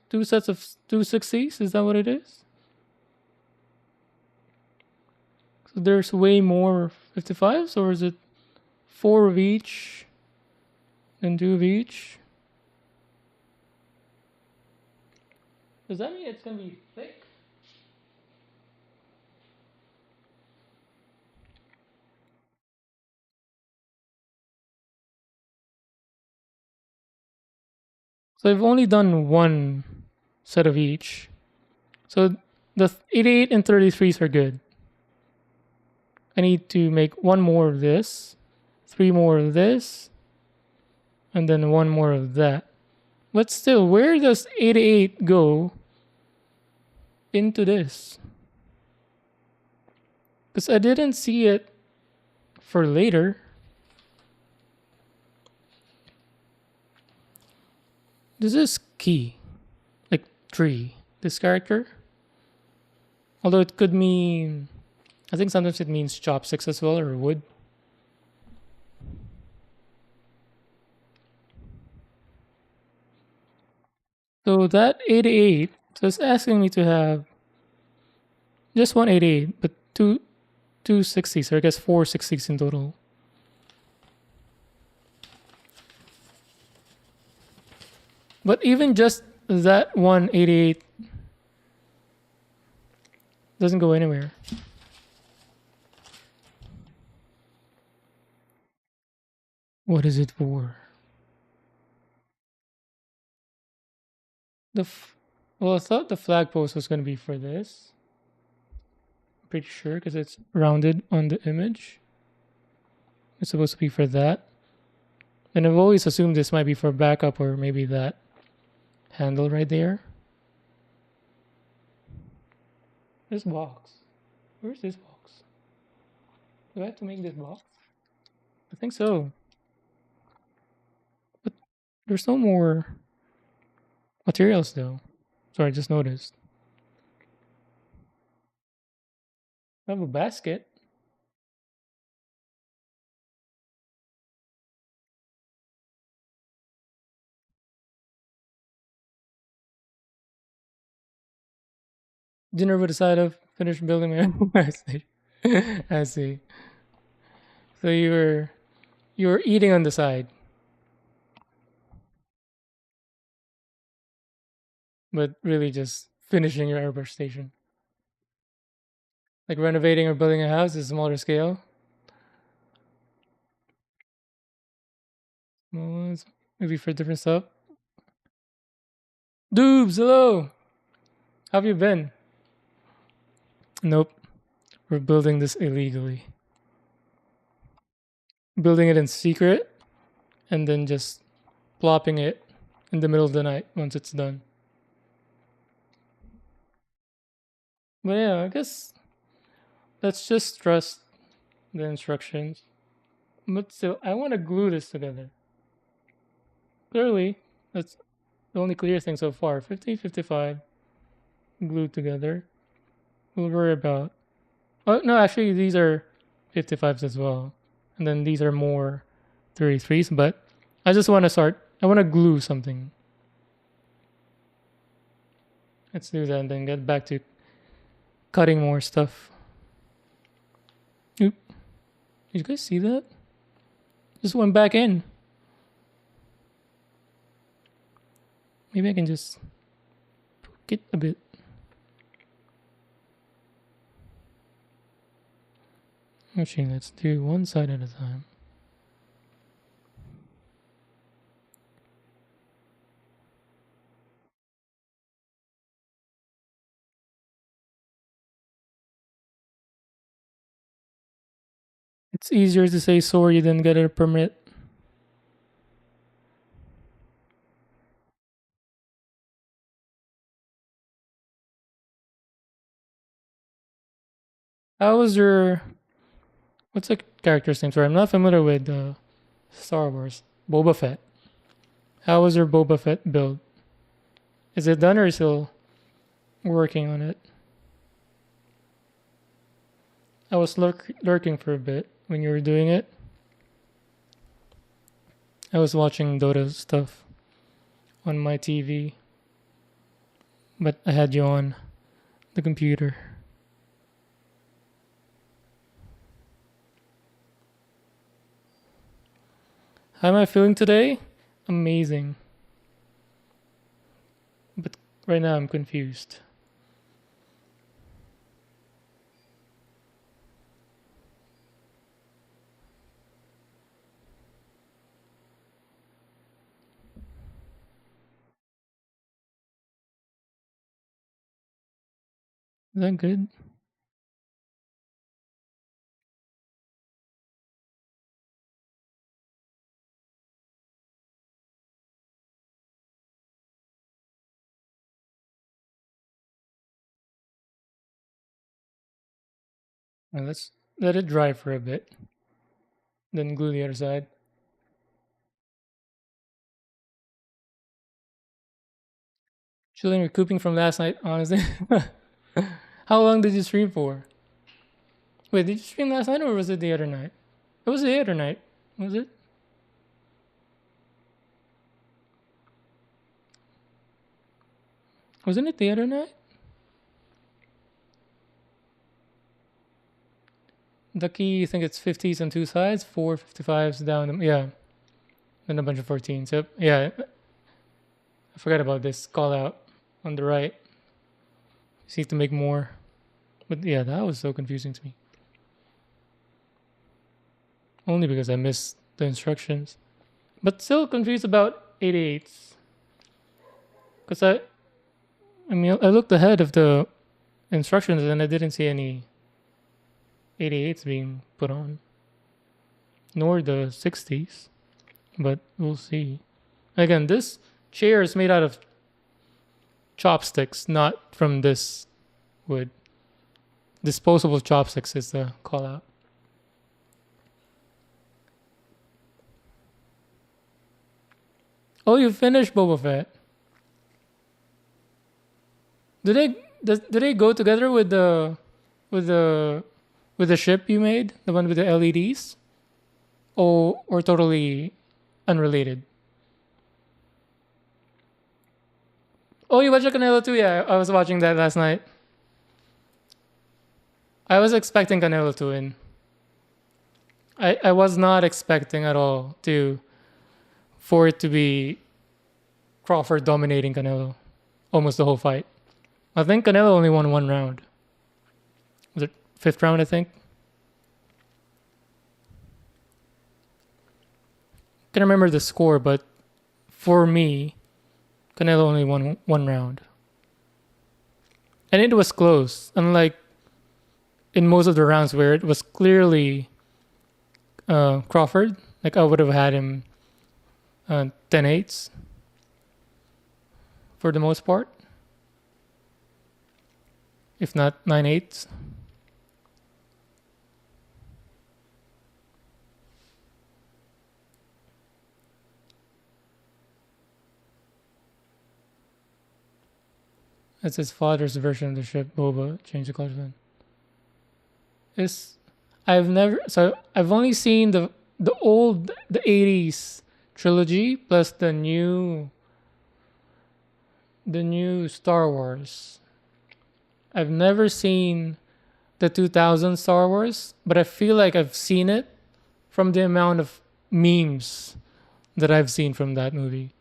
of 260s. Is that what it is? So there's way more 55s, or is it 4 of each and 2 of each? Does that mean it's gonna be thick? So I've only done one set of each. So the 88 and 33s are good. I need to make one more of this, 3 more of this, and then 1 more of that. But still, where does 88 go into this? Because I didn't see it for later. This is key, like tree. This character. Although it could mean, I think sometimes it means chopsticks as well, or wood. So that 88, so it's asking me to have just one 88, but two 60s, so I guess 4 60s in total. But even just that one 88 doesn't go anywhere. What is it for? Well, I thought the flag post was going to be for this. I'm pretty sure because it's rounded on the image. It's supposed to be for that. And I've always assumed this might be for backup, or maybe that handle right there. This box. Where's this box? Do I have to make this box? I think so. But there's no more materials though. Sorry, I just noticed. I have a basket. Dinner with a side of finished building my own station. I see. So you were eating on the side, but really just finishing your airbrush station. Like renovating or building a house is smaller scale. Small ones, maybe for different stuff. Doobs, hello. How have you been? Nope. We're building this illegally. Building it in secret and then just plopping it in the middle of the night once it's done. But yeah, I guess let's just trust the instructions. But still, I want to glue this together. Clearly, that's the only clear thing so far. 50, 55 glued together. We'll worry about. Oh, no, actually, these are 55s as well. And then these are more 33s. But I just want to start. I want to glue something. Let's do that and then get back to cutting more stuff. Oop. Did you guys see that? Just went back in. Maybe I can just poke it a bit. Actually, let's do one side at a time. It's easier to say sorry than get a permit. How was your what's the character's name? Sorry, I'm not familiar with Star Wars. Boba Fett. How was your Boba Fett build? Is it done or are you still working on it? I was lurking for a bit when you were doing it. I was watching Dota stuff on my TV, but I had you on the computer. How am I feeling today? Amazing. But right now I'm confused. Is that good? Well, let's let it dry for a bit, then glue the other side. Chilling, recouping from last night, honestly. How long did you stream for? Wait, did you stream last night or was it the other night? It was the other night, was it? Wasn't it the other night? Ducky, I think it's 50s on two sides, 4 55s down. Yeah, then a bunch of 14s. Yep. Yeah, I forgot about this call out on the right. You need to make more. But yeah, that was so confusing to me. Only because I missed the instructions. But still confused about 88s. Because I mean, I looked ahead of the instructions and I didn't see any 88s being put on. Nor the 60s. But we'll see. Again, this chair is made out of chopsticks, not from this wood. Disposable chopsticks is the call out. Oh, you finished Boba Fett. Do they go together with with the with the ship you made, the one with the LEDs, or totally unrelated? Oh, you watched Canelo too? Yeah, I was watching that last night. I was expecting Canelo to win. I was not expecting at all to for it to be Crawford dominating Canelo almost the whole fight. I think Canelo only won one round. Was it fifth round? I think. Can't remember the score, but for me, Canelo only won one round, and it was close. Unlike in most of the rounds where it was clearly Crawford, like I would have had him 10-8s for the most part, if not 9-8s. That's his father's version of the ship. Boba changed the colors. Then it's I've only seen the 80s trilogy plus the new Star Wars. I've never seen the 2000 Star Wars, but I feel like I've seen it from the amount of memes that I've seen from that movie.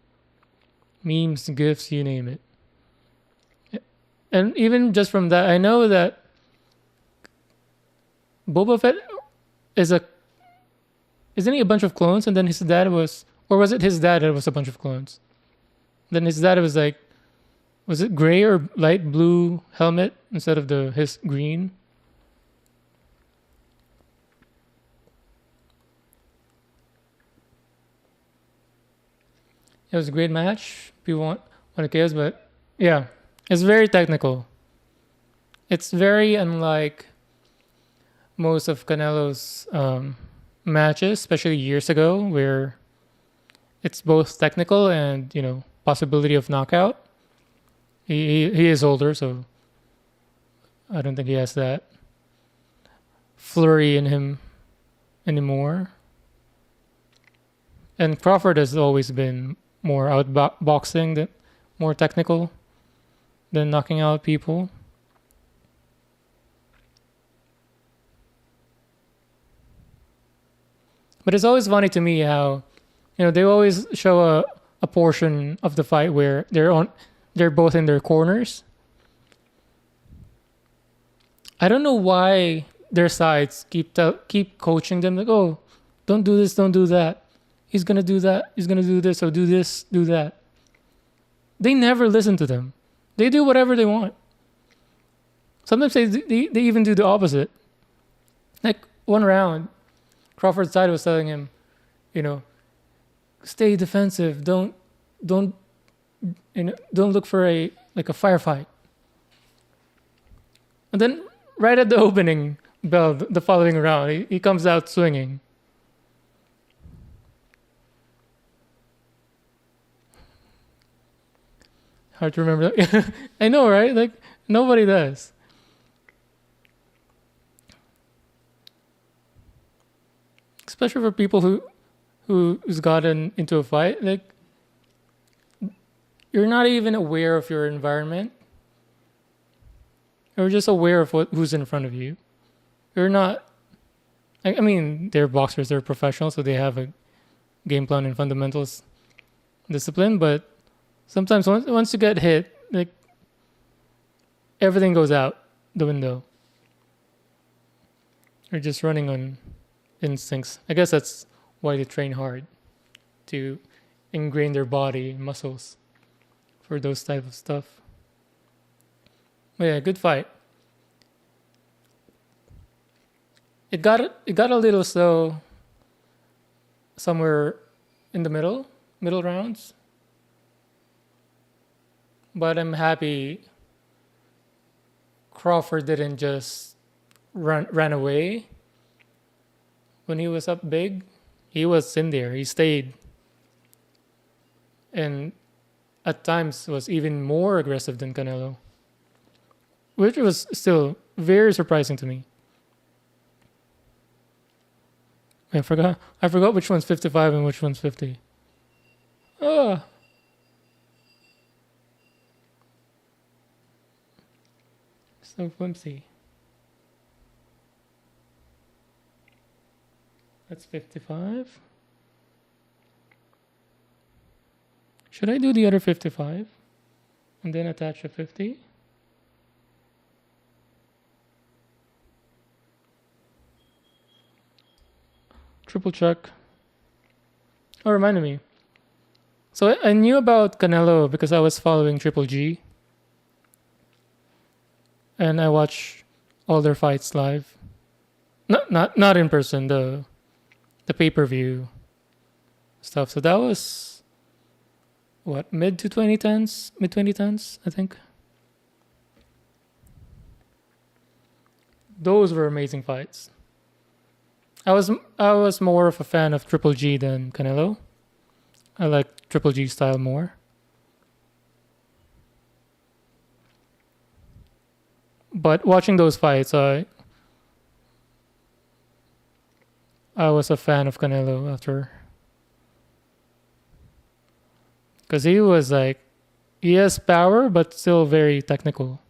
Memes, gifs, you name it. And even just from that, I know that Boba Fett is a isn't he a bunch of clones? And then his dad was, or was it his dad that was a bunch of clones? Then his dad was like, was it gray or light blue helmet instead of his green? It was a great match. People want to chaos, but yeah, it's very technical. It's very unlike most of Canelo's matches, especially years ago, where it's both technical and possibility of knockout. He is older, so I don't think he has that flurry in him anymore. And Crawford has always been more outboxing, than more technical than knocking out people. But it's always funny to me how they always show a portion of the fight where they're both in their corners. I don't know why their sides keep coaching them like, oh, don't do this, don't do that. He's gonna do that. He's gonna do this. Or do this, do that. They never listen to them. They do whatever they want. Sometimes they even do the opposite. Like one round, Crawford's side was telling him, you know, stay defensive. Don't don't look for a firefight. And then right at the opening bell, the following round, he comes out swinging. Hard to remember that. I know, right? Like nobody does. Especially for people who's gotten into a fight. Like you're not even aware of your environment. You're just aware of who's in front of you. You're not. I mean, they're boxers. They're professionals, so they have a game plan and fundamentals discipline. But sometimes once you get hit, like everything goes out the window. You're just running on instincts. I guess that's why they train hard, to ingrain their body and muscles for those type of stuff. But yeah, good fight. It got a little slow somewhere in the middle rounds. But I'm happy Crawford didn't just ran away when he was up big. He was in there. He stayed. And at times was even more aggressive than Canelo, which was still very surprising to me. I forgot which one's 55 and which one's 50. Oh. So flimsy. That's 55. Should I do the other 55 and then attach a 50? Triple check. Oh, reminded me. So I knew about Canelo because I was following Triple G. And I watch all their fights live. Not in person, the pay-per-view stuff. So that was what, mid 2010s, I think. Those were amazing fights. I was more of a fan of Triple G than Canelo. I like Triple G style more. But watching those fights, I was a fan of Canelo after. Because he has power, but still very technical.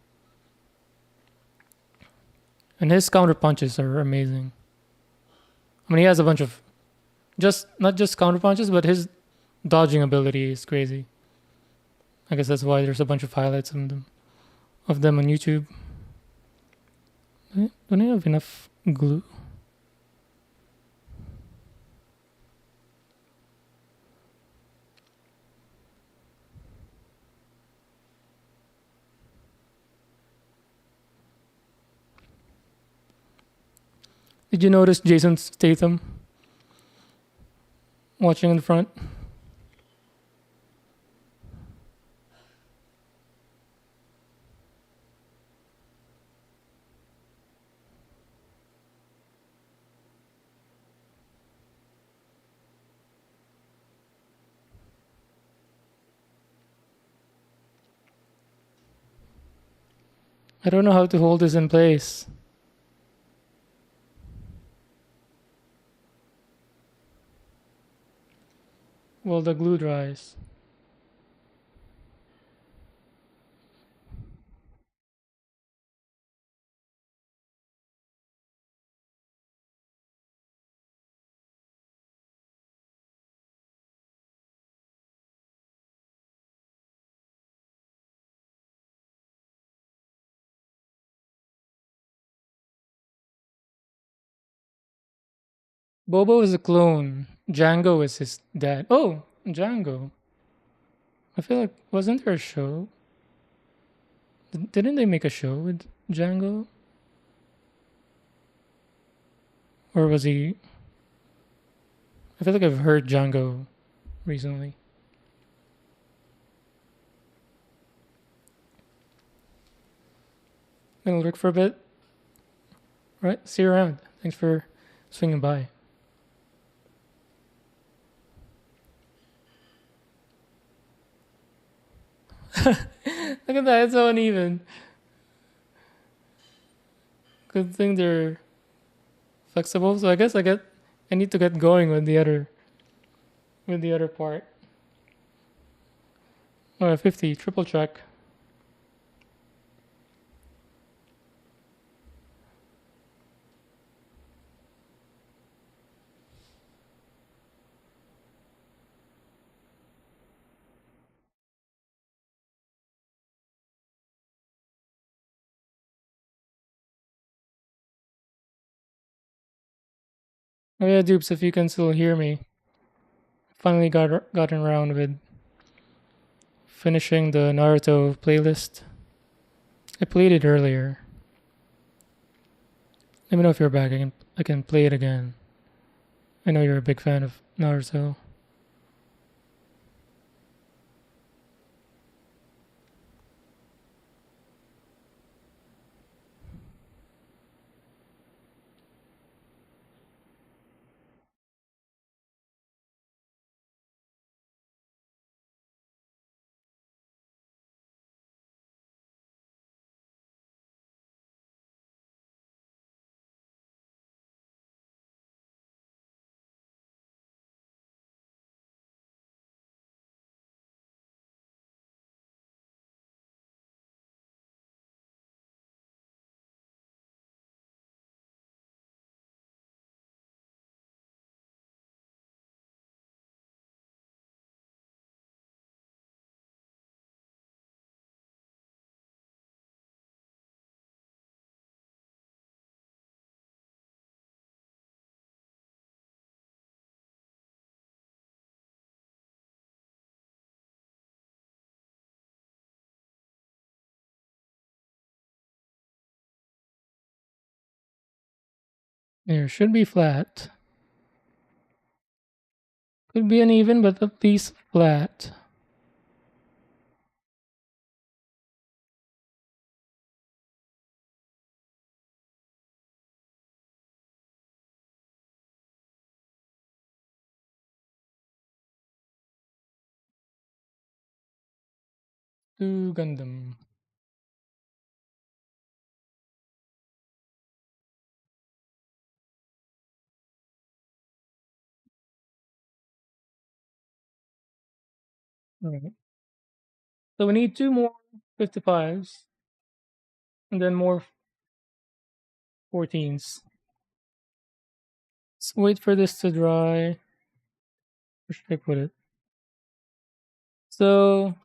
And his counter punches are amazing. I mean, he has a bunch of, not just counter punches, but his dodging ability is crazy. I guess that's why there's a bunch of highlights of them on YouTube. Don't I have enough glue? Did you notice Jason Statham watching in the front? I don't know how to hold this in place. Well, the glue dries. Bobo is a clone. Django is his dad. Oh, Django. I feel like wasn't there a show? Didn't they make a show with Django? Or was he? I feel like I've heard Django recently. Gonna look for a bit. Right. See you around. Thanks for swinging by. Look at that. It's so uneven. Good thing they're flexible. So I guess I need to get going with the other part. Oh, 50 triple check. Oh yeah, dupes, if you can still hear me. Finally gotten around with finishing the Naruto playlist. I played it earlier. Let me know if you're back. I can play it again. I know you're a big fan of Naruto. There should be flat. Could be uneven, but at least flat. To Gundam. Alright. So we need two more 55s and then more 14s. Let's wait for this to dry. Where should I put it? So,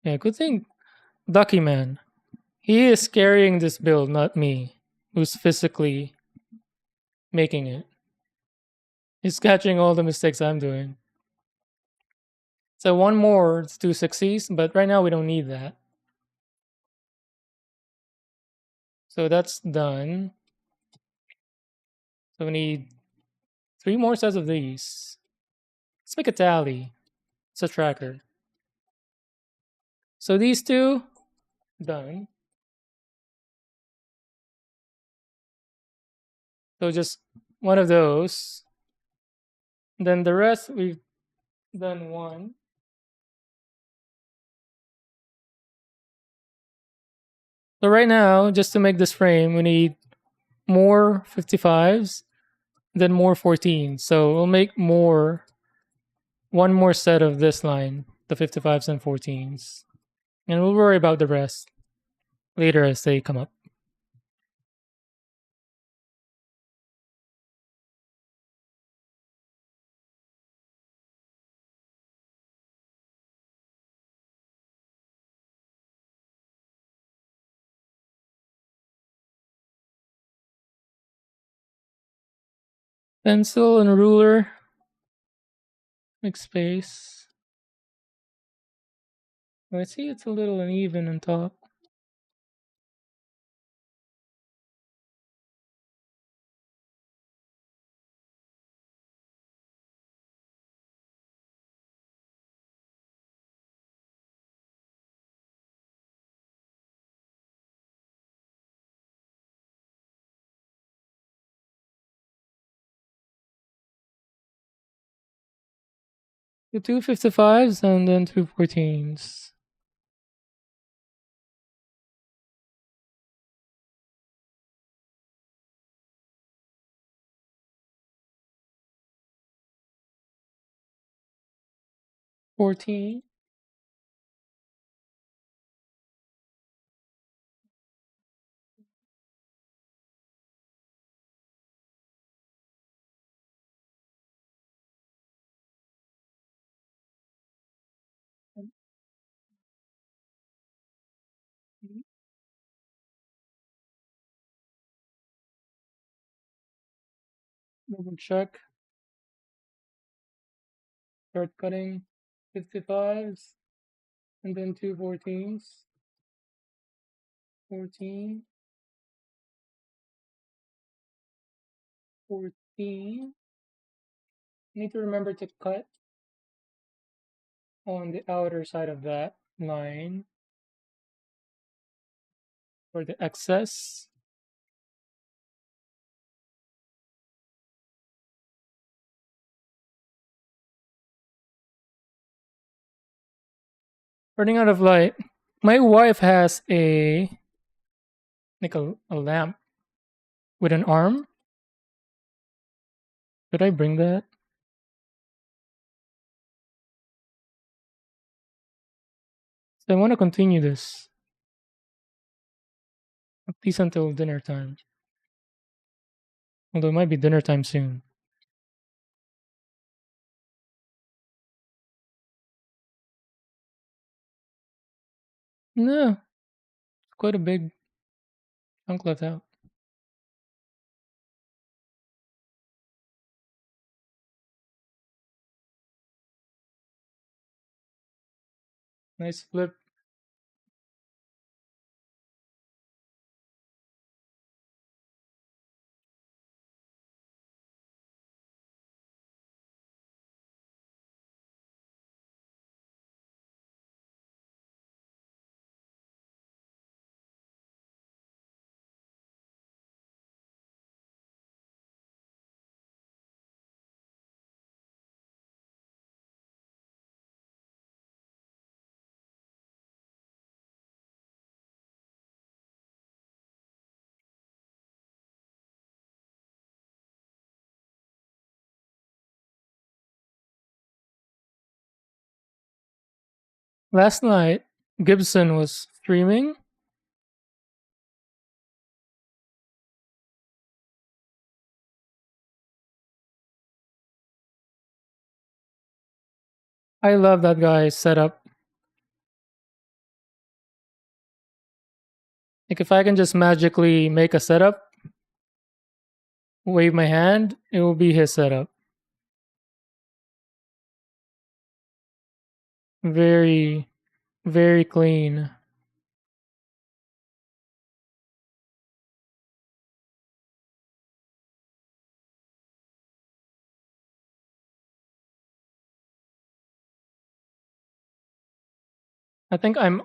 yeah, good thing Ducky Man. He is carrying this build, not me, who's physically making it. He's catching all the mistakes I'm doing. So one more, it's 260s, but right now we don't need that. So that's done. So we need three more sets of these. Let's make a tally. It's a tracker. So these two, done. So just one of those. Then the rest, we've done one. So right now, just to make this frame, we need more 55s, then more 14s. So we'll make more one more set of this line, the 55s and 14s. And we'll worry about the rest later as they come up. Pencil and ruler, make space. I see it's a little uneven on top. The two 55s and then two 14s. Fourteen. Double check. Start cutting 55s and then two 14s. 14, 14. Need to remember to cut on the outer side of that line for the excess. Running out of light. My wife has a lamp with an arm. Could I bring that? So I want to continue this at least until dinner time. Although it might be dinner time soon. No, it's quite a big chunk left out. Nice flip. Last night, Gibson was streaming. I love that guy's setup. Like if I can just magically make a setup, wave my hand, it will be his setup. Very, very clean. I think I'm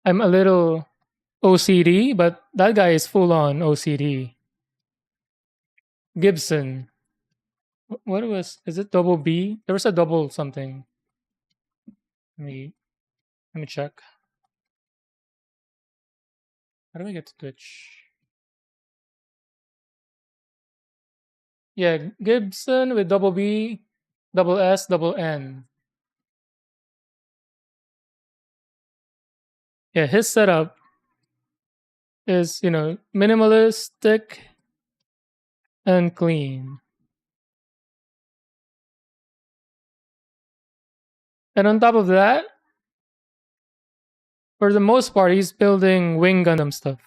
a little OCD, but that guy is full on OCD. Gibson. What was is it double B? There was a double something. Me. Let me check. How do I get to Twitch? Yeah, Gibson with double B, double S, double N. Yeah, his setup is, minimalistic and clean. And on top of that, for the most part, he's building Wing Gundam stuff.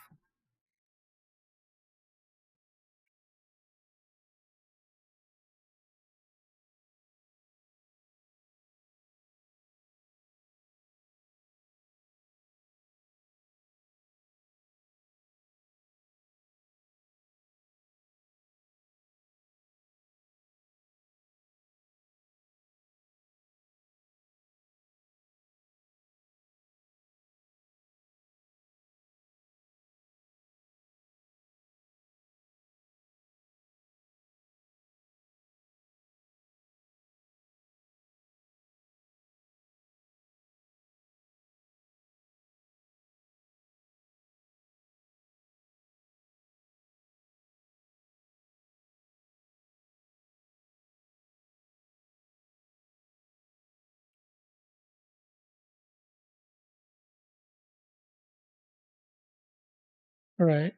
All right.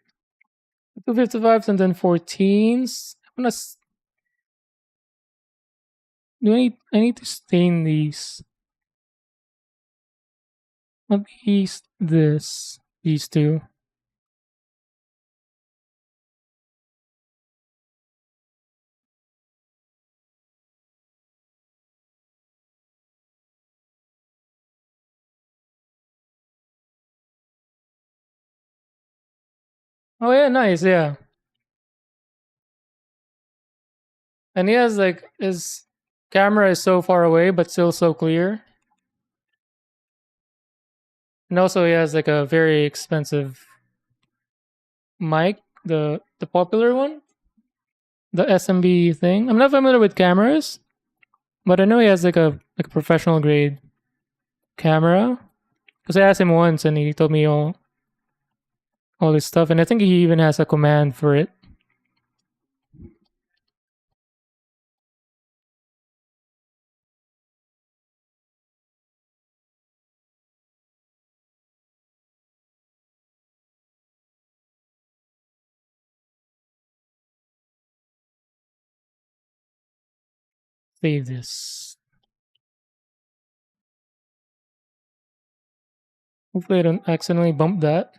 255s and then 14s. I need to stain these. At least these two. Oh yeah, nice, yeah. And he has like his camera is so far away but still so clear. And also he has like a very expensive mic, the popular one, the SMB thing. I'm not familiar with cameras, but I know he has like a professional grade camera. Because I asked him once and he told me all this stuff, and I think he even has a command for it. Save this. Hopefully I don't accidentally bump that.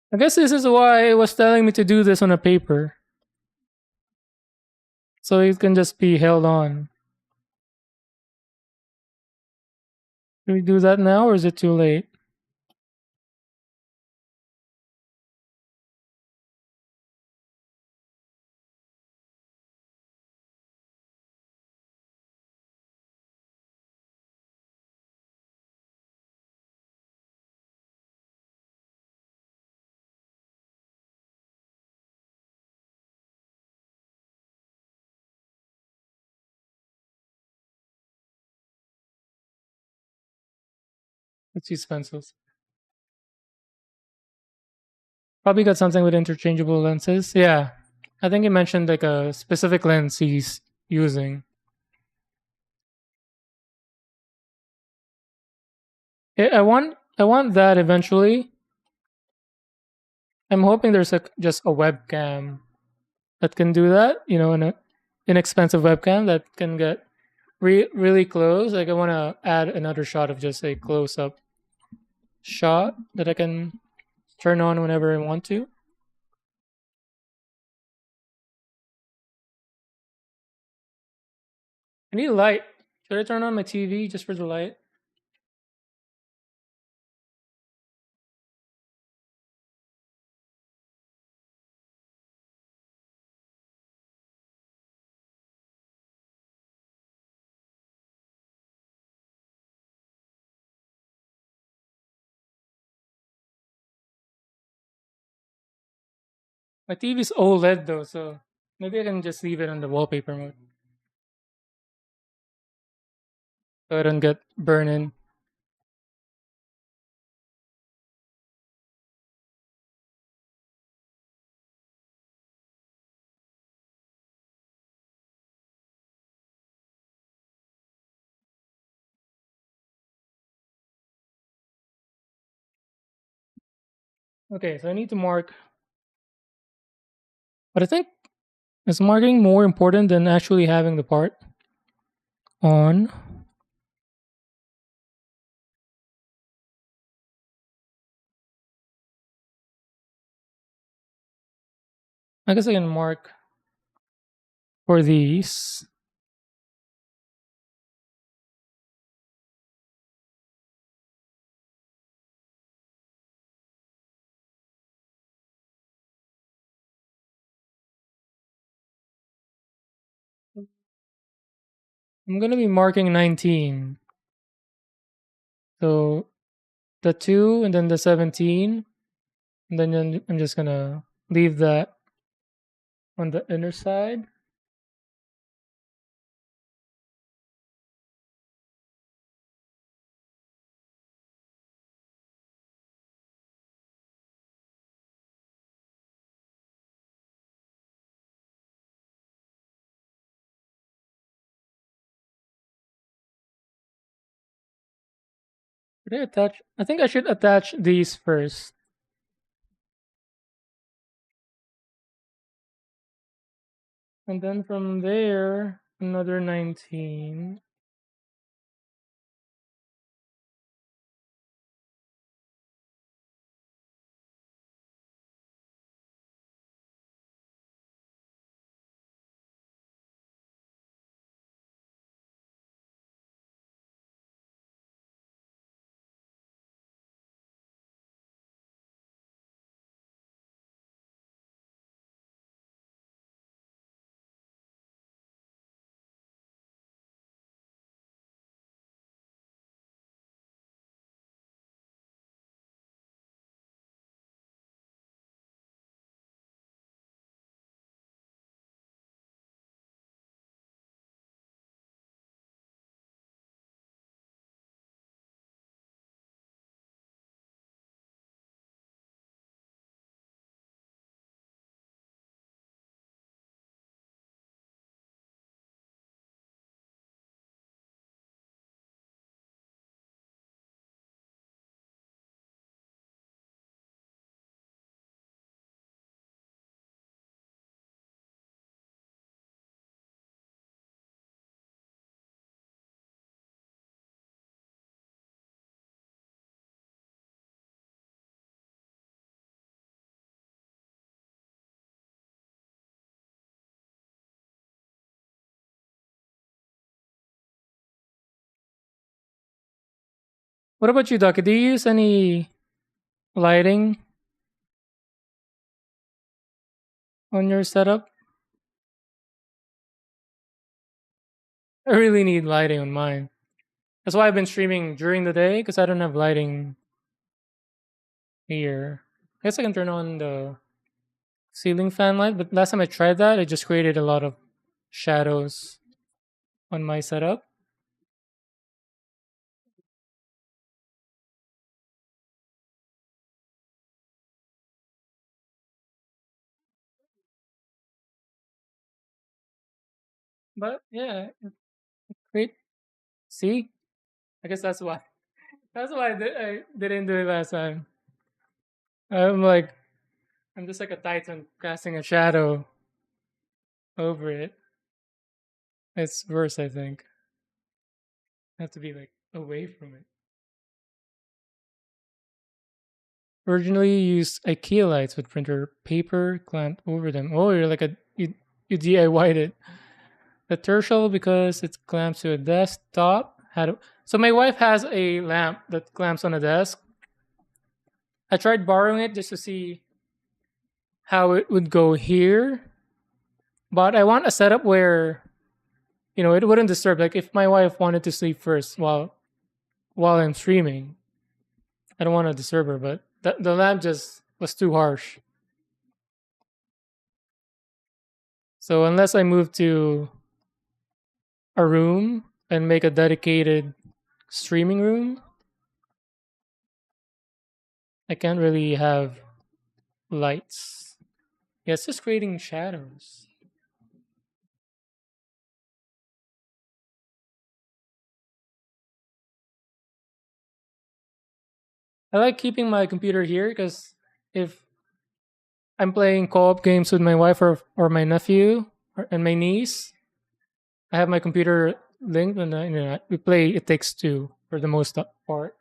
I guess this is why it was telling me to do this on a paper. So it can just be held on. Do we do that now or is it too late? Let's use pencils. Probably got something with interchangeable lenses. Yeah. I think he mentioned like a specific lens he's using. I want that eventually. I'm hoping there's just a webcam that can do that, an inexpensive webcam that can get really close. Like I want to add another shot of just a close up shot that I can turn on whenever I want to. I need light. Should I turn on my TV just for the light? My TV's OLED though, so maybe I can just leave it on the wallpaper mode so I don't get burning. Okay, so I need to mark, but I think is marking more important than actually having the part on? I guess I can mark for these. I'm gonna be marking 19. So the 2 and then the 17. And then I'm just gonna leave that on the inner side. Should I attach? I think I should attach these first. And then from there, another 19. What about you, Doc? Do you use any lighting on your setup? I really need lighting on mine. That's why I've been streaming during the day because I don't have lighting here. I guess I can turn on the ceiling fan light, but last time I tried that, it just created a lot of shadows on my setup. But yeah, great. See, I guess that's why. That's why I didn't do it last time. I'm like, I'm just like a titan casting a shadow over it. It's worse, I think. I have to be like away from it. Originally you used IKEA lights with printer paper clamped over them. Oh, you're like you DIY'd it. The tertial because it clamps to a desktop. So my wife has a lamp that clamps on a desk. I tried borrowing it just to see how it would go here, but I want a setup where it wouldn't disturb. Like if my wife wanted to sleep first while I'm streaming, I don't want to disturb her. But the lamp just was too harsh. So unless I move to a room and make a dedicated streaming room, I can't really have lights. Yeah, it's just creating shadows. I like keeping my computer here because if I'm playing co-op games with my wife or my nephew and my niece, I have my computer linked and we play It Takes Two for the most part.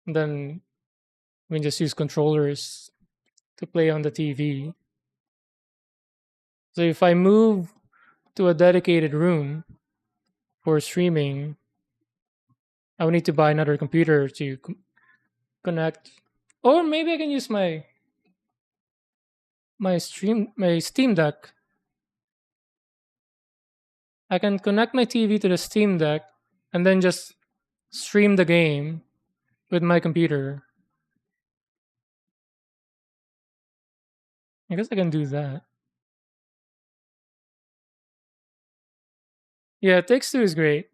And then we just use controllers to play on the TV. So if I move to a dedicated room for streaming, I would need to buy another computer to connect, or maybe I can use my Steam Deck. I can connect my TV to the Steam Deck and then just stream the game with my computer. I guess I can do that. Yeah, It Takes Two is great.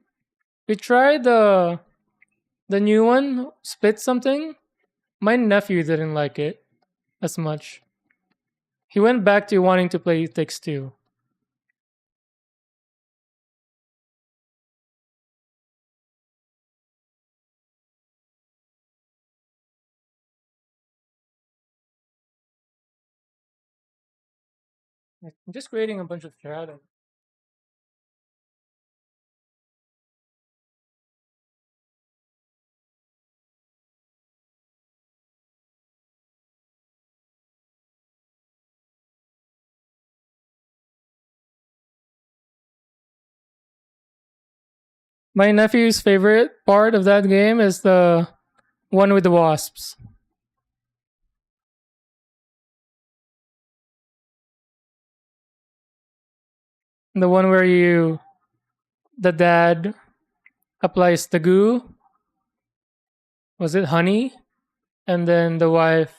We tried the new one, Split something. My nephew didn't like it as much. He went back to wanting to play It Takes Two. I'm just creating a bunch of shadows. My nephew's favorite part of that game is the one with the wasps. The one where the dad applies the goo. Was it honey? And then the wife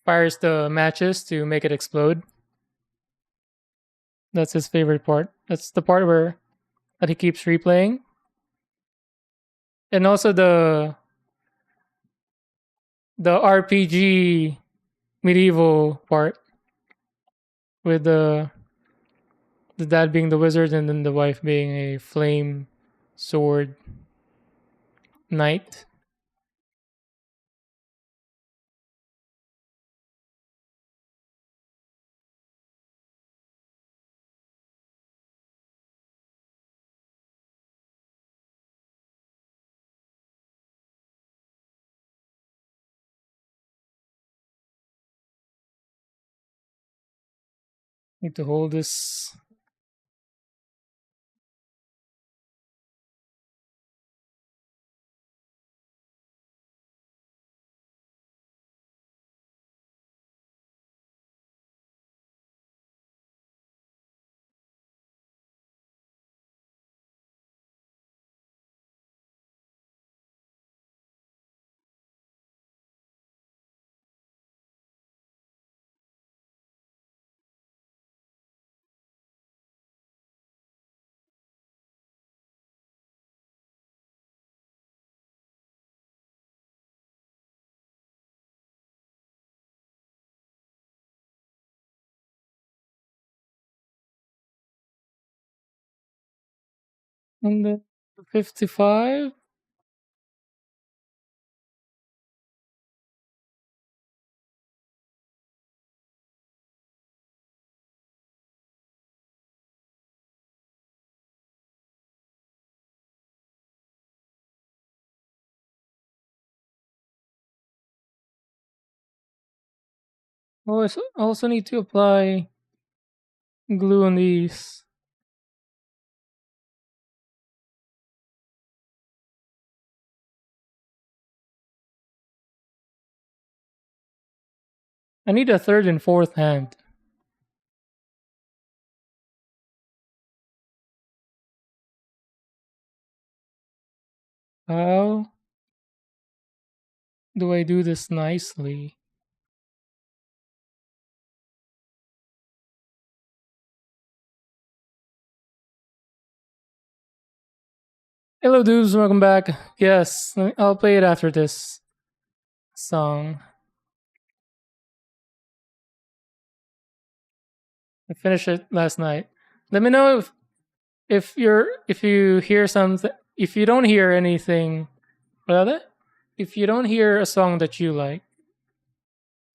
fires the matches to make it explode. That's his favorite part. That's the part where that he keeps replaying. And also the RPG medieval part with the dad being the wizard and then the wife being a flame sword knight. Need to hold this. And then 55. Oh, I also need to apply glue on these. I need a third and fourth hand. How do I do this nicely? Hello, dudes. Welcome back. Yes, I'll play it after this song. I finished it last night. Let me know if you hear something. If you don't hear anything, rather, if you don't hear a song that you like,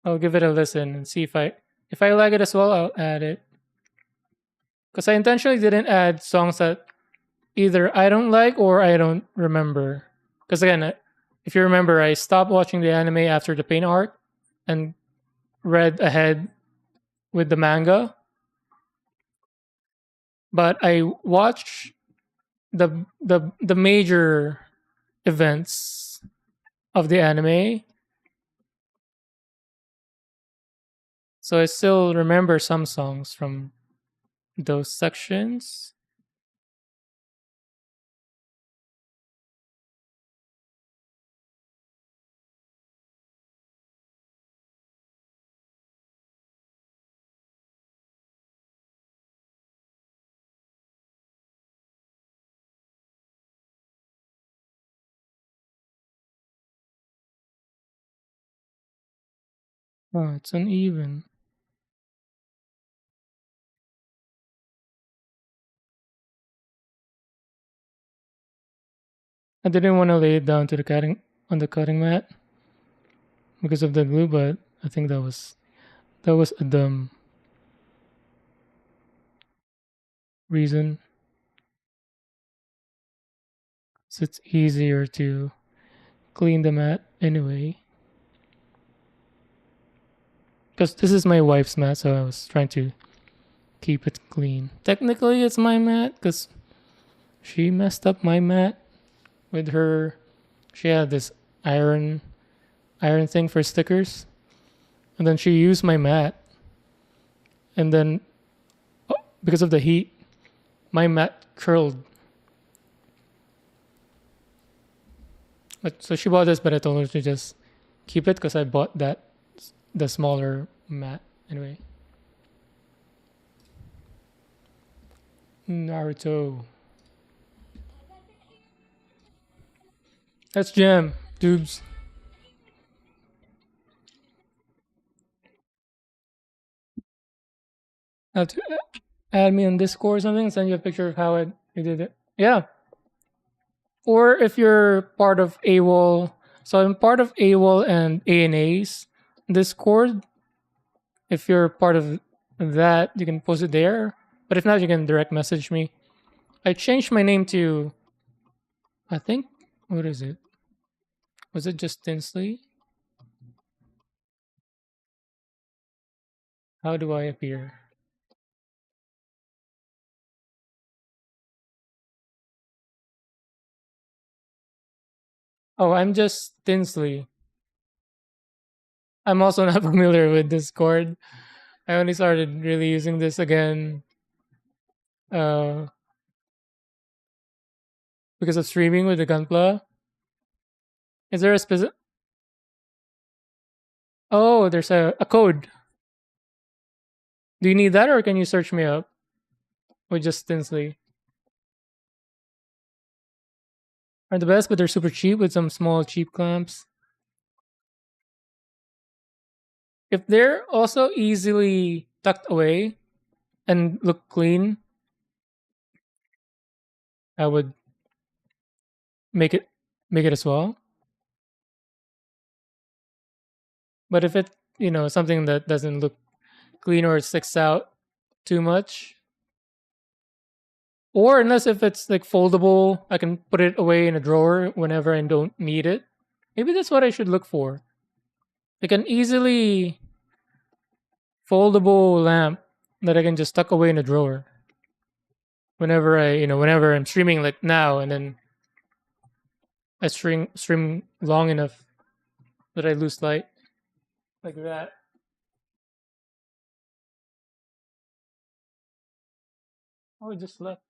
I'll give it a listen and see if I like it as well. I'll add it because I intentionally didn't add songs that either I don't like or I don't remember. Because again, if you remember, I stopped watching the anime after the pain arc and read ahead with the manga, but I watched the major events of the anime, so I still remember some songs from those sections. Oh, it's uneven. I didn't want to lay it down to the cutting on the cutting mat because of the glue, but I think that was a dumb reason. So it's easier to clean the mat anyway. Because this is my wife's mat, so I was trying to keep it clean. Technically, it's my mat because she messed up my mat with her. She had this iron thing for stickers, and then she used my mat, and then because of the heat, my mat curled. But so she bought this, but I told her to just keep it because I bought the smaller mat anyway. Naruto. That's Jam, dudes. Have to add me on Discord or something. Send you a picture of how I did it. Yeah. Or if you're part of AWOL, so I'm part of AWOL and ANA's Discord. If you're part of that, you can post it there. But if not, you can direct message me. I changed my name to, I think, what is it? Was it just Tinsley? How do I appear? Oh, I'm just Tinsley. I'm also not familiar with Discord. I only started really using this again uh, because of streaming with the Gunpla. Is there a specific? Oh, there's a code. Do you need that, or can you search me up with just Tinsley? Are the best, but they're super cheap with some small cheap clamps. If they're also easily tucked away and look clean, I would make it make it as well. But if it something that doesn't look clean or it sticks out too much, or unless if it's like foldable, I can put it away in a drawer whenever I don't need it. Maybe that's what I should look for. Like an easily foldable lamp that I can just tuck away in a drawer whenever whenever I'm streaming like now, and then I stream long enough that I lose light like that. Oh, it just left.